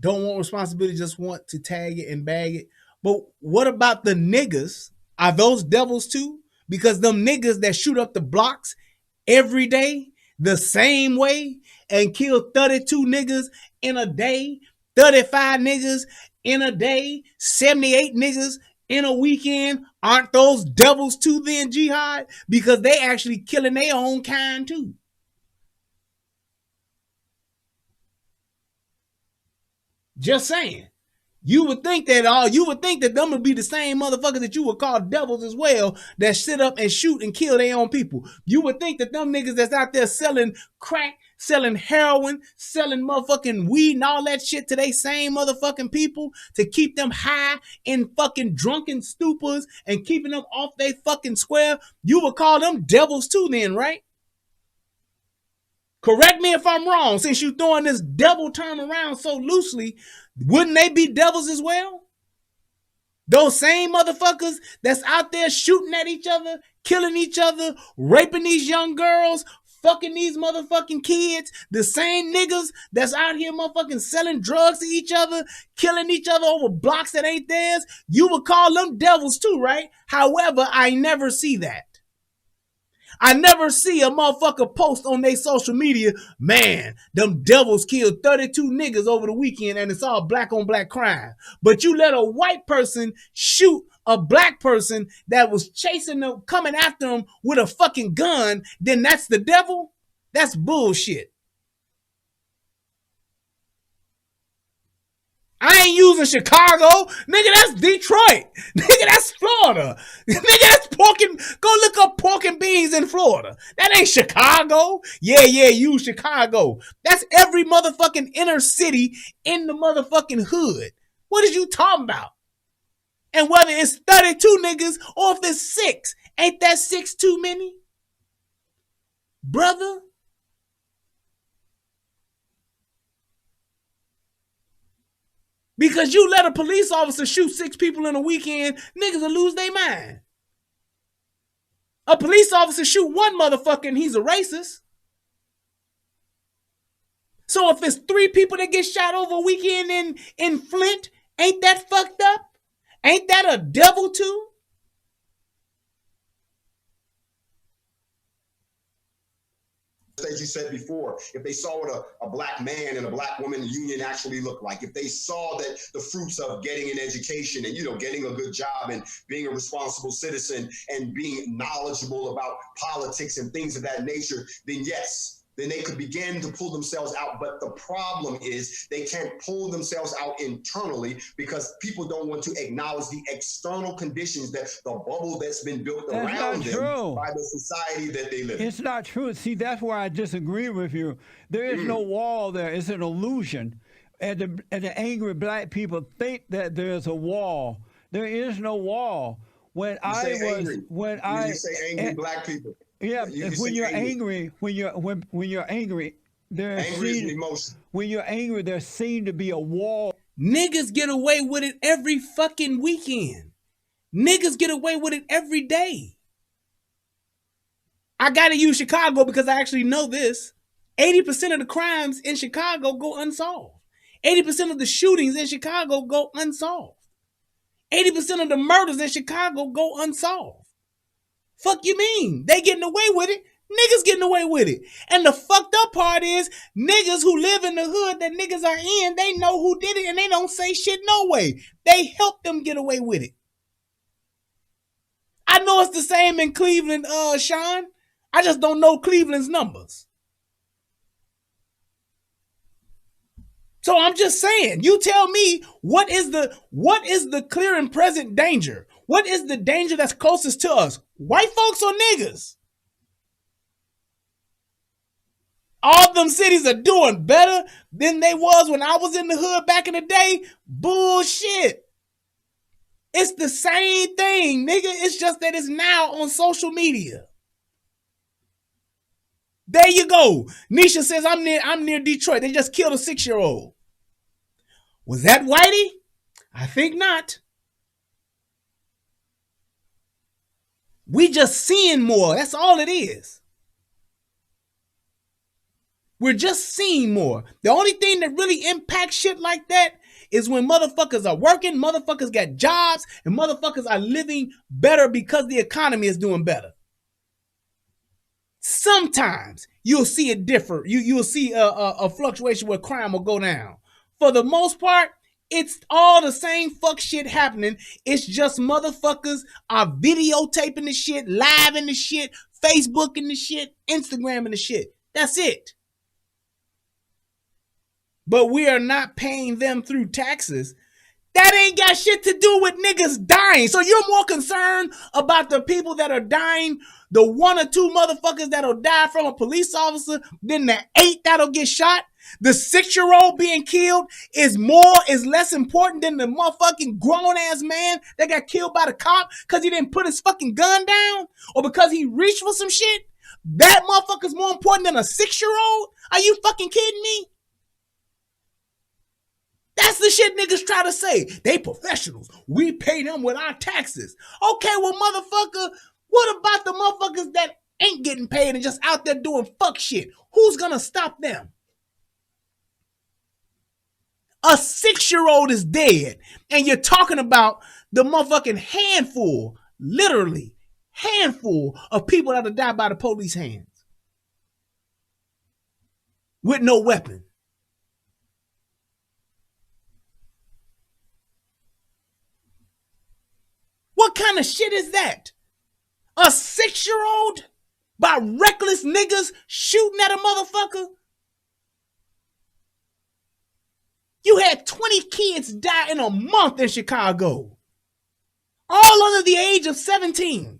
S4: don't want responsibility, just want to tag it and bag it. But what about the niggas? Are those devils too? Because them niggas that shoot up the blocks every day the same way and kill 32 niggas in a day, 35 niggas in a day, 78 niggas in a weekend, aren't those devils too then, Jihad? Because they actually killing their own kind too. Just saying. You would think that them would be the same motherfuckers that you would call devils as well, that sit up and shoot and kill their own people. You would think that them niggas that's out there selling crack, selling heroin, selling motherfucking weed and all that shit to they same motherfucking people to keep them high in fucking drunken stupors and keeping them off they fucking square. You would call them devils too then, right? Correct me if I'm wrong, since you throwing this devil term around so loosely, wouldn't they be devils as well? Those same motherfuckers that's out there shooting at each other, killing each other, raping these young girls, fucking these motherfucking kids, the same niggas that's out here motherfucking selling drugs to each other, killing each other over blocks that ain't theirs, you would call them devils too, right? However, I never see that. I never see a motherfucker post on their social media, man, them devils killed 32 niggas over the weekend and it's all black on black crime. But you let a white person shoot a black person that was chasing them, coming after them with a fucking gun, then that's the devil? That's bullshit. I ain't using Chicago. Nigga, that's Detroit. Nigga, that's Florida. Nigga, that's pork and... Go look up pork and beans in Florida. That ain't Chicago. Yeah, use Chicago. That's every motherfucking inner city in the motherfucking hood. What is you talking about? And whether it's 32 niggas or if it's 6, ain't that 6 too many? Brother? Because you let a police officer shoot 6 people in a weekend, niggas will lose their mind. A police officer shoot one motherfucker and he's a racist. So if it's 3 people that get shot over a weekend in Flint, ain't that fucked up? Ain't that a devil too?
S7: As you said before, if they saw what a black man and a black woman union actually looked like, if they saw that the fruits of getting an education and, getting a good job and being a responsible citizen and being knowledgeable about politics and things of that nature, then yes, then they could begin to pull themselves out. But the problem is they can't pull themselves out internally because people don't want to acknowledge the external conditions, that the bubble that's been built around them by the society that they live in.
S6: It's not true. See, that's where I disagree with you. There is no wall there. It's an illusion. And the angry black people think that there's a wall. There is no wall. When
S7: you say angry black people.
S6: Yeah, when you're angry, when you're angry,
S7: angry is an emotion.
S6: When you're angry, there seems to be a wall.
S4: Niggas get away with it every fucking weekend. Niggas get away with it every day. I gotta use Chicago because I actually know this. 80% of the crimes in Chicago go unsolved. 80% of the shootings in Chicago go unsolved. 80% of the murders in Chicago go unsolved. Fuck you mean? They getting away with it. Niggas getting away with it. And the fucked up part is niggas who live in the hood that niggas are in, they know who did it and they don't say shit no way. They help them get away with it. I know it's the same in Cleveland, Sean. I just don't know Cleveland's numbers. So I'm just saying, you tell me what is the clear and present danger? What is the danger that's closest to us? White folks or niggas? All them cities are doing better than they was when I was in the hood back in the day. Bullshit. It's the same thing, nigga. It's just that it's now on social media. There you go. Nisha says, I'm near Detroit. They just killed a 6-year-old. Was that Whitey? I think not. We just seeing more. That's all it is. We're just seeing more. The only thing that really impacts shit like that is when motherfuckers are working, motherfuckers got jobs, and motherfuckers are living better because the economy is doing better. Sometimes you'll see it differ. You'll see a fluctuation where crime will go down. For the most part, it's all the same fuck shit happening. It's just motherfuckers are videotaping the shit, live in the shit, Facebooking the shit, Instagramming the shit. That's it. But we are not paying them through taxes. That ain't got shit to do with niggas dying. So you're more concerned about the people that are dying, the 1 or 2 motherfuckers that'll die from a police officer, than the 8 that'll get shot? The 6-year-old being killed is less important than the motherfucking grown-ass man that got killed by the cop because he didn't put his fucking gun down or because he reached for some shit? That motherfucker's more important than a 6-year-old? Are you fucking kidding me? That's the shit niggas try to say. They professionals. We pay them with our taxes. Okay, well, motherfucker, what about the motherfuckers that ain't getting paid and just out there doing fuck shit? Who's gonna stop them? A 6-year-old is dead, and you're talking about the motherfucking handful, literally handful of people that have died by the police hands with no weapon. What kind of shit is that? A 6-year-old by reckless niggas shooting at a motherfucker? You had 20 kids die in a month in Chicago. All under the age of 17.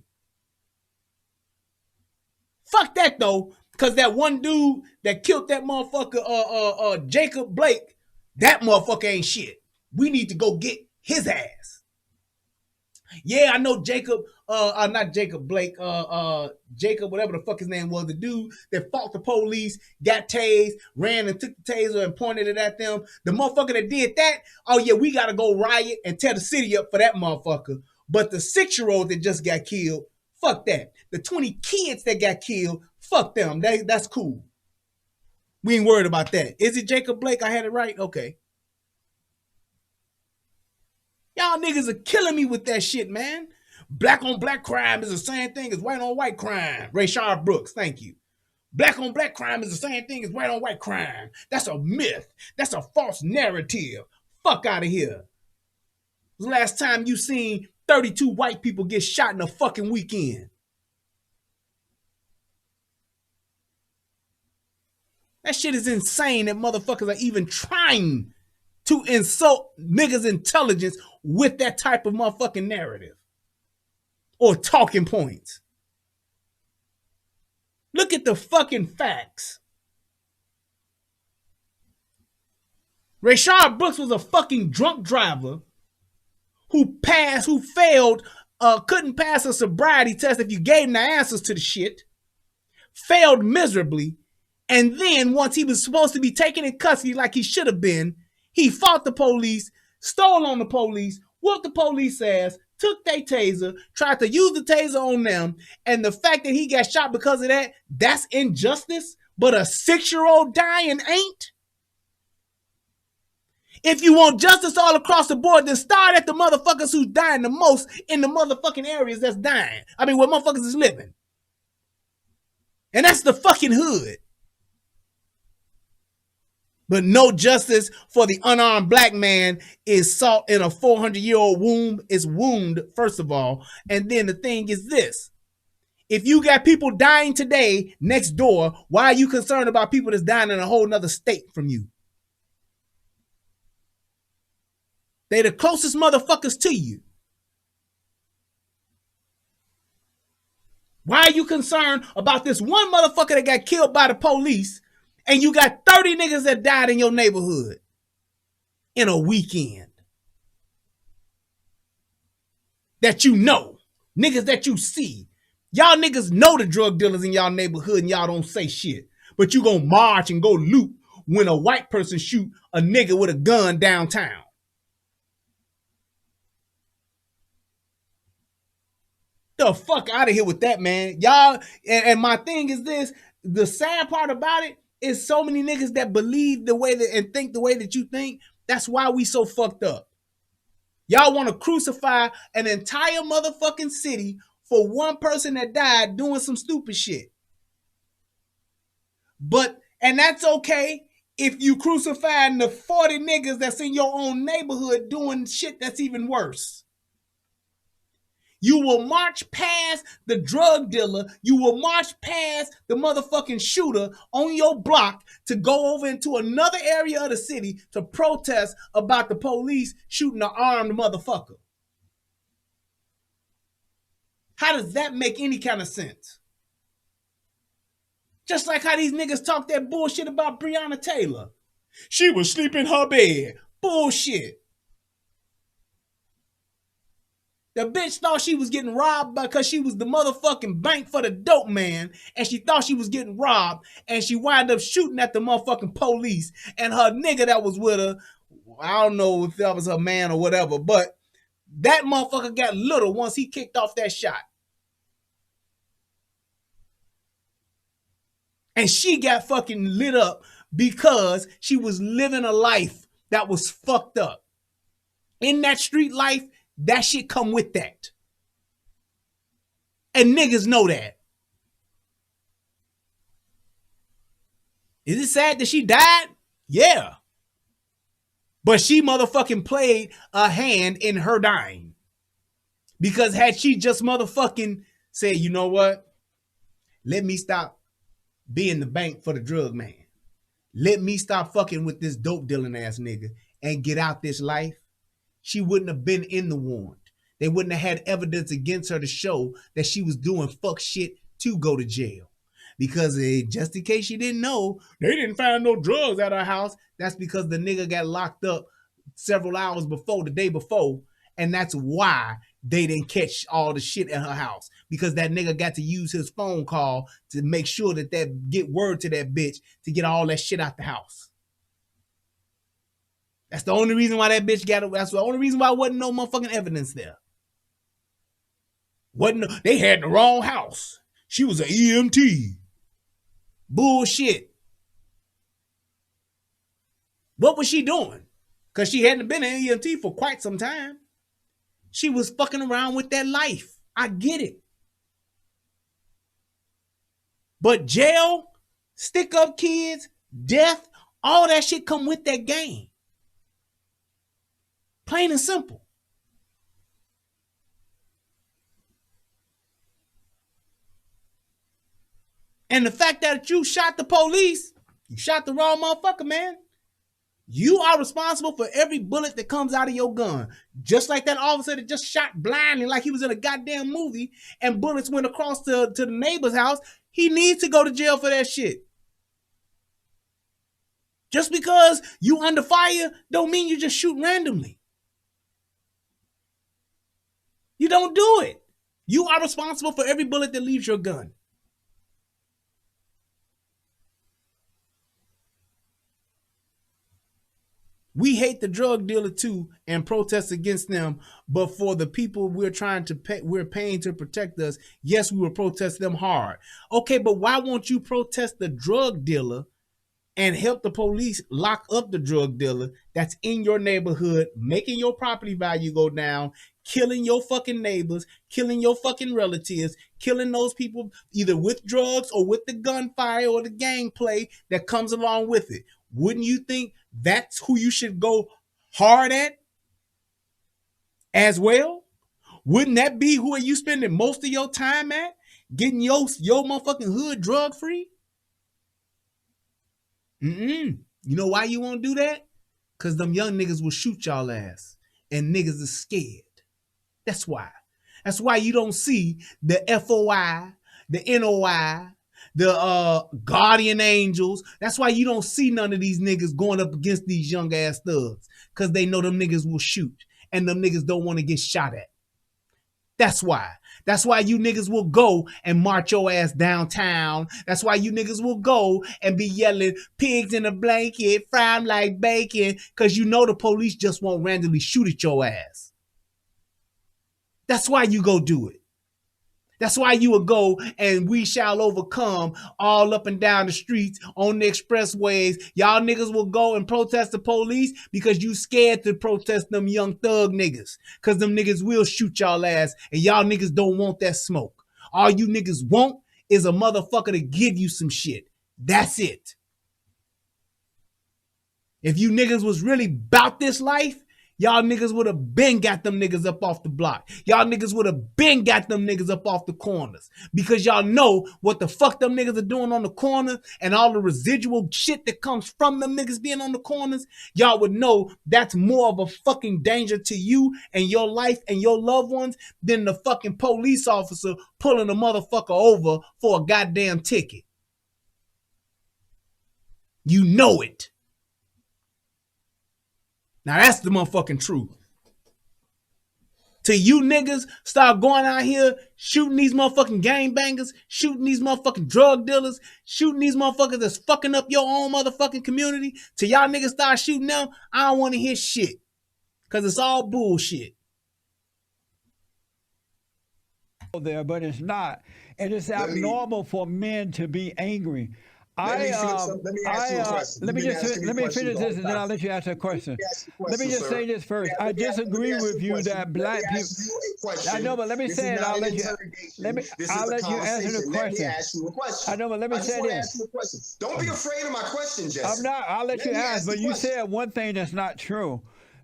S4: Fuck that though, because that one dude that killed that motherfucker, Jacob Blake, that motherfucker ain't shit. We need to go get his ass. Yeah, I know Jacob, not Jacob Blake, Jacob, whatever the fuck his name was, the dude that fought the police, got tased, ran and took the taser and pointed it at them. The motherfucker that did that, oh yeah, we gotta go riot and tear the city up for that motherfucker. But the 6-year-old that just got killed, fuck that. The 20 kids that got killed, fuck them. That's cool. We ain't worried about that. Is it Jacob Blake? I had it right? Okay. Y'all niggas are killing me with that shit, man. Black on black crime is the same thing as white on white crime. Rayshard Brooks, thank you. Black on black crime is the same thing as white on white crime. That's a myth. That's a false narrative. Fuck out of here. Last time you seen 32 white people get shot in a fucking weekend? That shit is insane that motherfuckers are even trying to insult niggas' intelligence with that type of motherfucking narrative or talking points. Look at the fucking facts. Rayshard Brooks was a fucking drunk driver who failed, couldn't pass a sobriety test if you gave him the answers to the shit, failed miserably, and then once he was supposed to be taken in custody like he should have been, he fought the police, stole on the police, whooped the police ass, took their taser, tried to use the taser on them, and the fact that he got shot because of that, that's injustice, but a 6-year-old dying ain't? If you want justice all across the board, then start at the motherfuckers who's dying the most in the motherfucking areas that's dying. I mean, where motherfuckers is living. And that's the fucking hood. But no justice for the unarmed black man is salt in a 400-year-old womb. Is wound, first of all. And then the thing is this. If you got people dying today next door, why are you concerned about people that's dying in a whole nother state from you? They the closest motherfuckers to you. Why are you concerned about this one motherfucker that got killed by the police and you got 30 niggas that died in your neighborhood in a weekend? That you know. Niggas that you see. Y'all niggas know the drug dealers in y'all neighborhood and y'all don't say shit. But you gonna march and go loot when a white person shoot a nigga with a gun downtown. The fuck out of here with that, man. Y'all, and my thing is this, the sad part about it is so many niggas that believe the way that and think the way that you think. That's why we so fucked up. Y'all want to crucify an entire motherfucking city for one person that died doing some stupid shit. And that's okay if you crucifying the 40 niggas that's in your own neighborhood doing shit that's even worse. You will march past the drug dealer. You will march past the motherfucking shooter on your block to go over into another area of the city to protest about the police shooting an armed motherfucker. How does that make any kind of sense? Just like how these niggas talk that bullshit about Breonna Taylor. She was sleeping in her bed. Bullshit. The bitch thought she was getting robbed because she was the motherfucking bank for the dope man, and she thought she was getting robbed, and she wound up shooting at the motherfucking police, and her nigga that was with her, I don't know if that was her man or whatever, but that motherfucker got little once he kicked off that shot. And she got fucking lit up because she was living a life that was fucked up. In that street life, that shit come with that. And niggas know that. Is it sad that she died? Yeah. But she motherfucking played a hand in her dying. Because had she just motherfucking said, you know what? Let me stop being the bank for the drug man. Let me stop fucking with this dope dealing ass nigga and get out this life. She wouldn't have been in the warrant. They wouldn't have had evidence against her to show that she was doing fuck shit to go to jail. Because just in case you didn't know, they didn't find no drugs at her house. That's because the nigga got locked up several hours before, the day before. And that's why they didn't catch all the shit at her house. Because that nigga got to use his phone call to make sure that get word to that bitch to get all that shit out the house. That's the only reason why that bitch got it. That's the only reason why wasn't no motherfucking evidence there. They had the wrong house. She was an EMT. Bullshit. What was she doing? Because she hadn't been an EMT for quite some time. She was fucking around with that life. I get it. But jail, stick up kids, death, all that shit come with that game. Plain and simple. And the fact that you shot the police, You shot the wrong motherfucker, man. You are responsible for every bullet that comes out of your gun. Just like that officer that just shot blindly like he was in a goddamn movie and bullets went across to the neighbor's house. He needs to go to jail for that shit. Just because you under fire don't mean you just shoot randomly. You don't do it. You are responsible for every bullet that leaves your gun. We hate the drug dealer too and protest against them, but for the people we're paying to protect us, yes, we will protest them hard. Okay, but why won't you protest the drug dealer and help the police lock up the drug dealer that's in your neighborhood, making your property value go down, killing your fucking neighbors, killing your fucking relatives, killing those people either with drugs or with the gunfire or the gang play that comes along with it? Wouldn't you think that's who you should go hard at as well? Wouldn't that be who are you spending most of your time at? Getting your motherfucking hood drug free? You know why you won't do that? Because them young niggas will shoot y'all ass. And niggas are scared. That's why. That's why you don't see the FOI, the NOI, the guardian angels. That's why you don't see none of these niggas going up against these young ass thugs. Because they know them niggas will shoot. And them niggas don't want to get shot at. That's why. That's why you niggas will go and march your ass downtown. That's why you niggas will go and be yelling, pigs in a blanket, fry 'em like bacon, because you know the police just won't randomly shoot at your ass. That's why you go do it. That's why you will go and we shall overcome all up and down the streets on the expressways. Y'all niggas will go and protest the police because you scared to protest them young thug niggas. Because them niggas will shoot y'all ass and y'all niggas don't want that smoke. All you niggas want is a motherfucker to give you some shit. That's it. If you niggas was really about this life, y'all niggas would have been got them niggas up off the block. Y'all niggas would have been got them niggas up off the corners. Because y'all know what the fuck them niggas are doing on the corner and all the residual shit that comes from them niggas being on the corners. Y'all would know that's more of a fucking danger to you and your life and your loved ones than the fucking police officer pulling a motherfucker over for a goddamn ticket. You know it. Now that's the motherfucking truth. Till you niggas start going out here shooting these motherfucking gangbangers, shooting these motherfucking drug dealers, shooting these motherfuckers that's fucking up your own motherfucking community. Till y'all niggas start shooting them, I don't want to hear shit. Because it's all bullshit.
S6: There, but it's not. It is abnormal for men to be angry. Let me finish this and then I'll let you ask a question. Let me just say this first. I disagree with you that black people. I know, but let me say it. I'll let you answer the question. I know, but let me say this.
S7: Don't be afraid of my question, Jesse.
S6: I'm not. I'll let you ask, but you said one thing that's not true.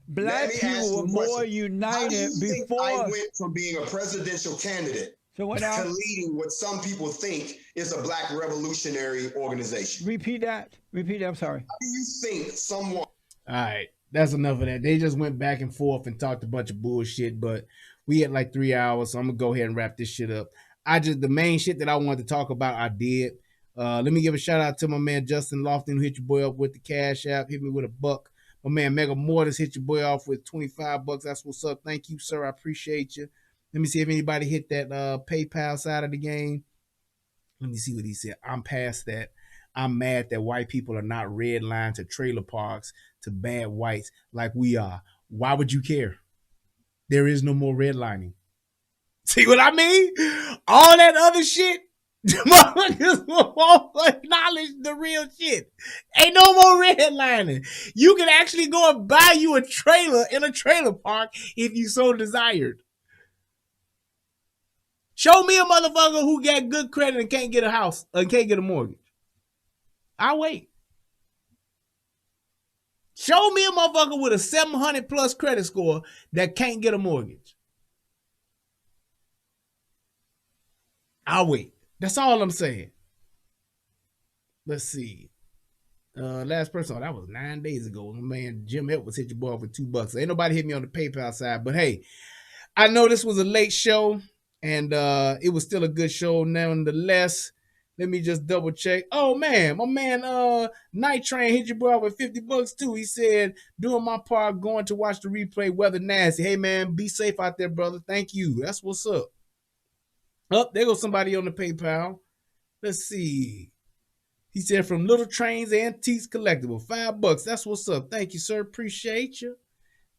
S6: Black people were more united before.
S7: I went from being a presidential candidate to leading what some people think is a black revolutionary organization.
S6: Repeat that. I'm sorry.
S7: How do you think someone...
S4: All right, that's enough of that. They just went back and forth and talked a bunch of bullshit, but we had like 3 hours, so I'm going to go ahead and wrap this shit up. The main shit that I wanted to talk about, I did. Let me give a shout out to my man Justin Lofton, who hit your boy up with the Cash App, hit me with $1. My man Mega Mortis hit your boy off with $25. That's what's up. Thank you, sir. I appreciate you. Let me see if anybody hit that PayPal side of the game. Let me see what he said. I'm past that. I'm mad that white people are not redlined to trailer parks to bad whites like we are. Why would you care? There is no more redlining. See what I mean? All that other shit, motherfuckers won't acknowledge the real shit. Ain't no more redlining. You can actually go and buy you a trailer in a trailer park if you so desired. Show me a motherfucker who got good credit and can't get a house and can't get a mortgage. I'll wait. Show me a motherfucker with a 700 plus credit score that can't get a mortgage. I'll wait. That's all I'm saying. Let's see. Last person, that was 9 days ago. My man Jim Edwards hit your boy for $2. Ain't nobody hit me on the PayPal side, but hey, I know this was a late show, and it was still a good show nonetheless. Let me just double check. Oh man, my man Night Train hit your boy with $50 too. He said, doing my part, going to watch the replay, weather nasty. Hey man, be safe out there, brother. Thank you. That's what's up. Oh, there goes somebody on the PayPal. Let's see. He said, from Little Trains Antiques Collectible, $5. That's what's up. Thank you, sir. Appreciate you.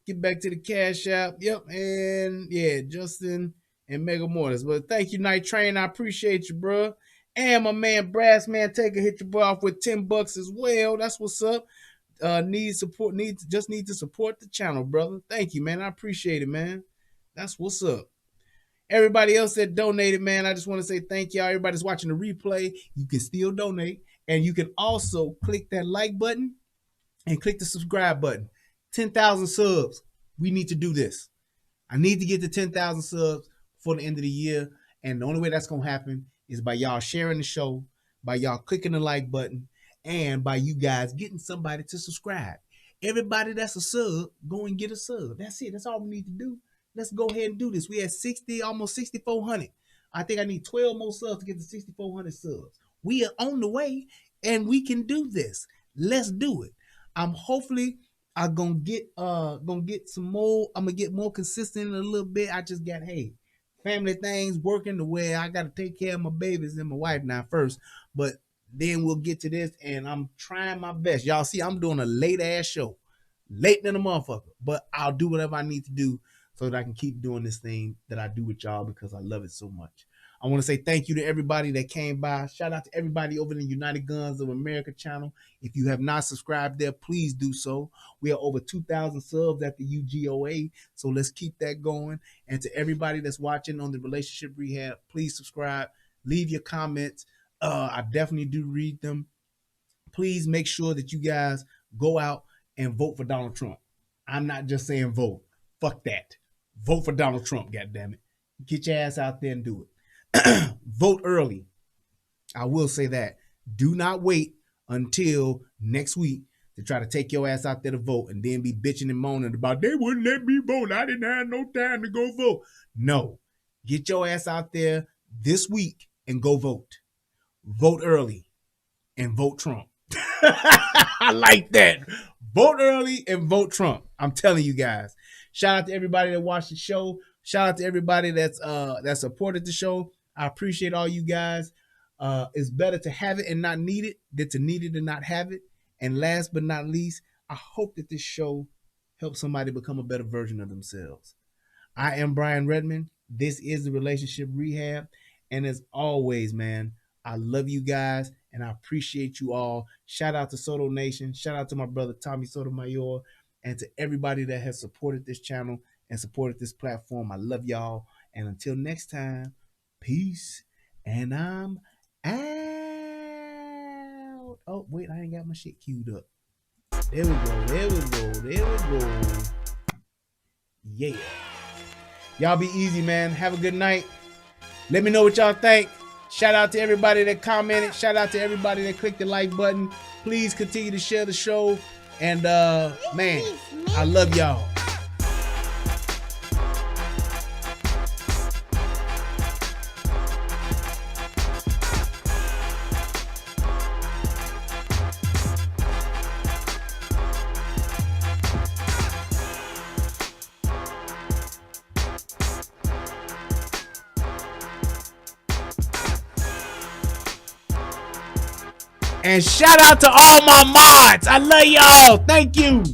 S4: Get back to the Cash App. Yep. And yeah, Justin and Mega Mortis. But thank you, Night Train. I appreciate you, bro. And my man Brass Man Taker hit your boy off with $10 as well. That's what's up. Need support. Need to support the channel, brother. Thank you, man. I appreciate it, man. That's what's up. Everybody else that donated, man, I just want to say thank y'all. Everybody's watching the replay. You can still donate. And you can also click that like button and click the subscribe button. 10,000 subs. We need to do this. I need to get to 10,000 subs before the end of the year. And the only way that's going to happen is by y'all sharing the show, by y'all clicking the like button, and by you guys getting somebody to subscribe. Everybody that's a sub, go and get a sub. That's it. That's all we need to do. Let's go ahead and do this. We had 60, almost 6,400. I think I need 12 more subs to get to 6,400 subs. We are on the way, and we can do this. Let's do it. Hopefully I'm gonna get some more. I'm gonna get more consistent in a little bit. I just got family things working the way I gotta take care of my babies and my wife now first. But then we'll get to this, and I'm trying my best. Y'all see, I'm doing a late ass show, late than a motherfucker. But I'll do whatever I need to do so that I can keep doing this thing that I do with y'all because I love it so much. I want to say thank you to everybody that came by. Shout out to everybody over in the United Guns of America channel. If you have not subscribed there, please do so. We are over 2,000 subs at the UGOA, so let's keep that going. And to everybody that's watching on the Relationship Rehab, please subscribe. Leave your comments. I definitely do read them. Please make sure that you guys go out and vote for Donald Trump. I'm not just saying vote. Fuck that. Vote for Donald Trump, goddammit. Get your ass out there and do it. Vote early. I will say that. Do not wait until next week to try to take your ass out there to vote and then be bitching and moaning about they wouldn't let me vote. I didn't have no time to go vote. No. Get your ass out there this week and go vote. Vote early and vote Trump. I like that. Vote early and vote Trump. I'm telling you guys. Shout out to everybody that watched the show. Shout out to everybody that's that supported the show. I appreciate all you guys. It's better to have it and not need it than to need it and not have it. And last but not least, I hope that this show helps somebody become a better version of themselves. I am Brian Redmond. This is the Relationship Rehab. And as always, man, I love you guys and I appreciate you all. Shout out to Soto Nation. Shout out to my brother Tommy Sotomayor and to everybody that has supported this channel and supported this platform. I love y'all. And until next time, peace. And I'm out. Oh, wait, I ain't got my shit queued up. There we go. There we go. There we go. Yeah. Y'all be easy, man. Have a good night. Let me know what y'all think. Shout out to everybody that commented. Shout out to everybody that clicked the like button. Please continue to share the show. And, man, I love y'all. And shout out to all my mods. I love y'all. Thank you.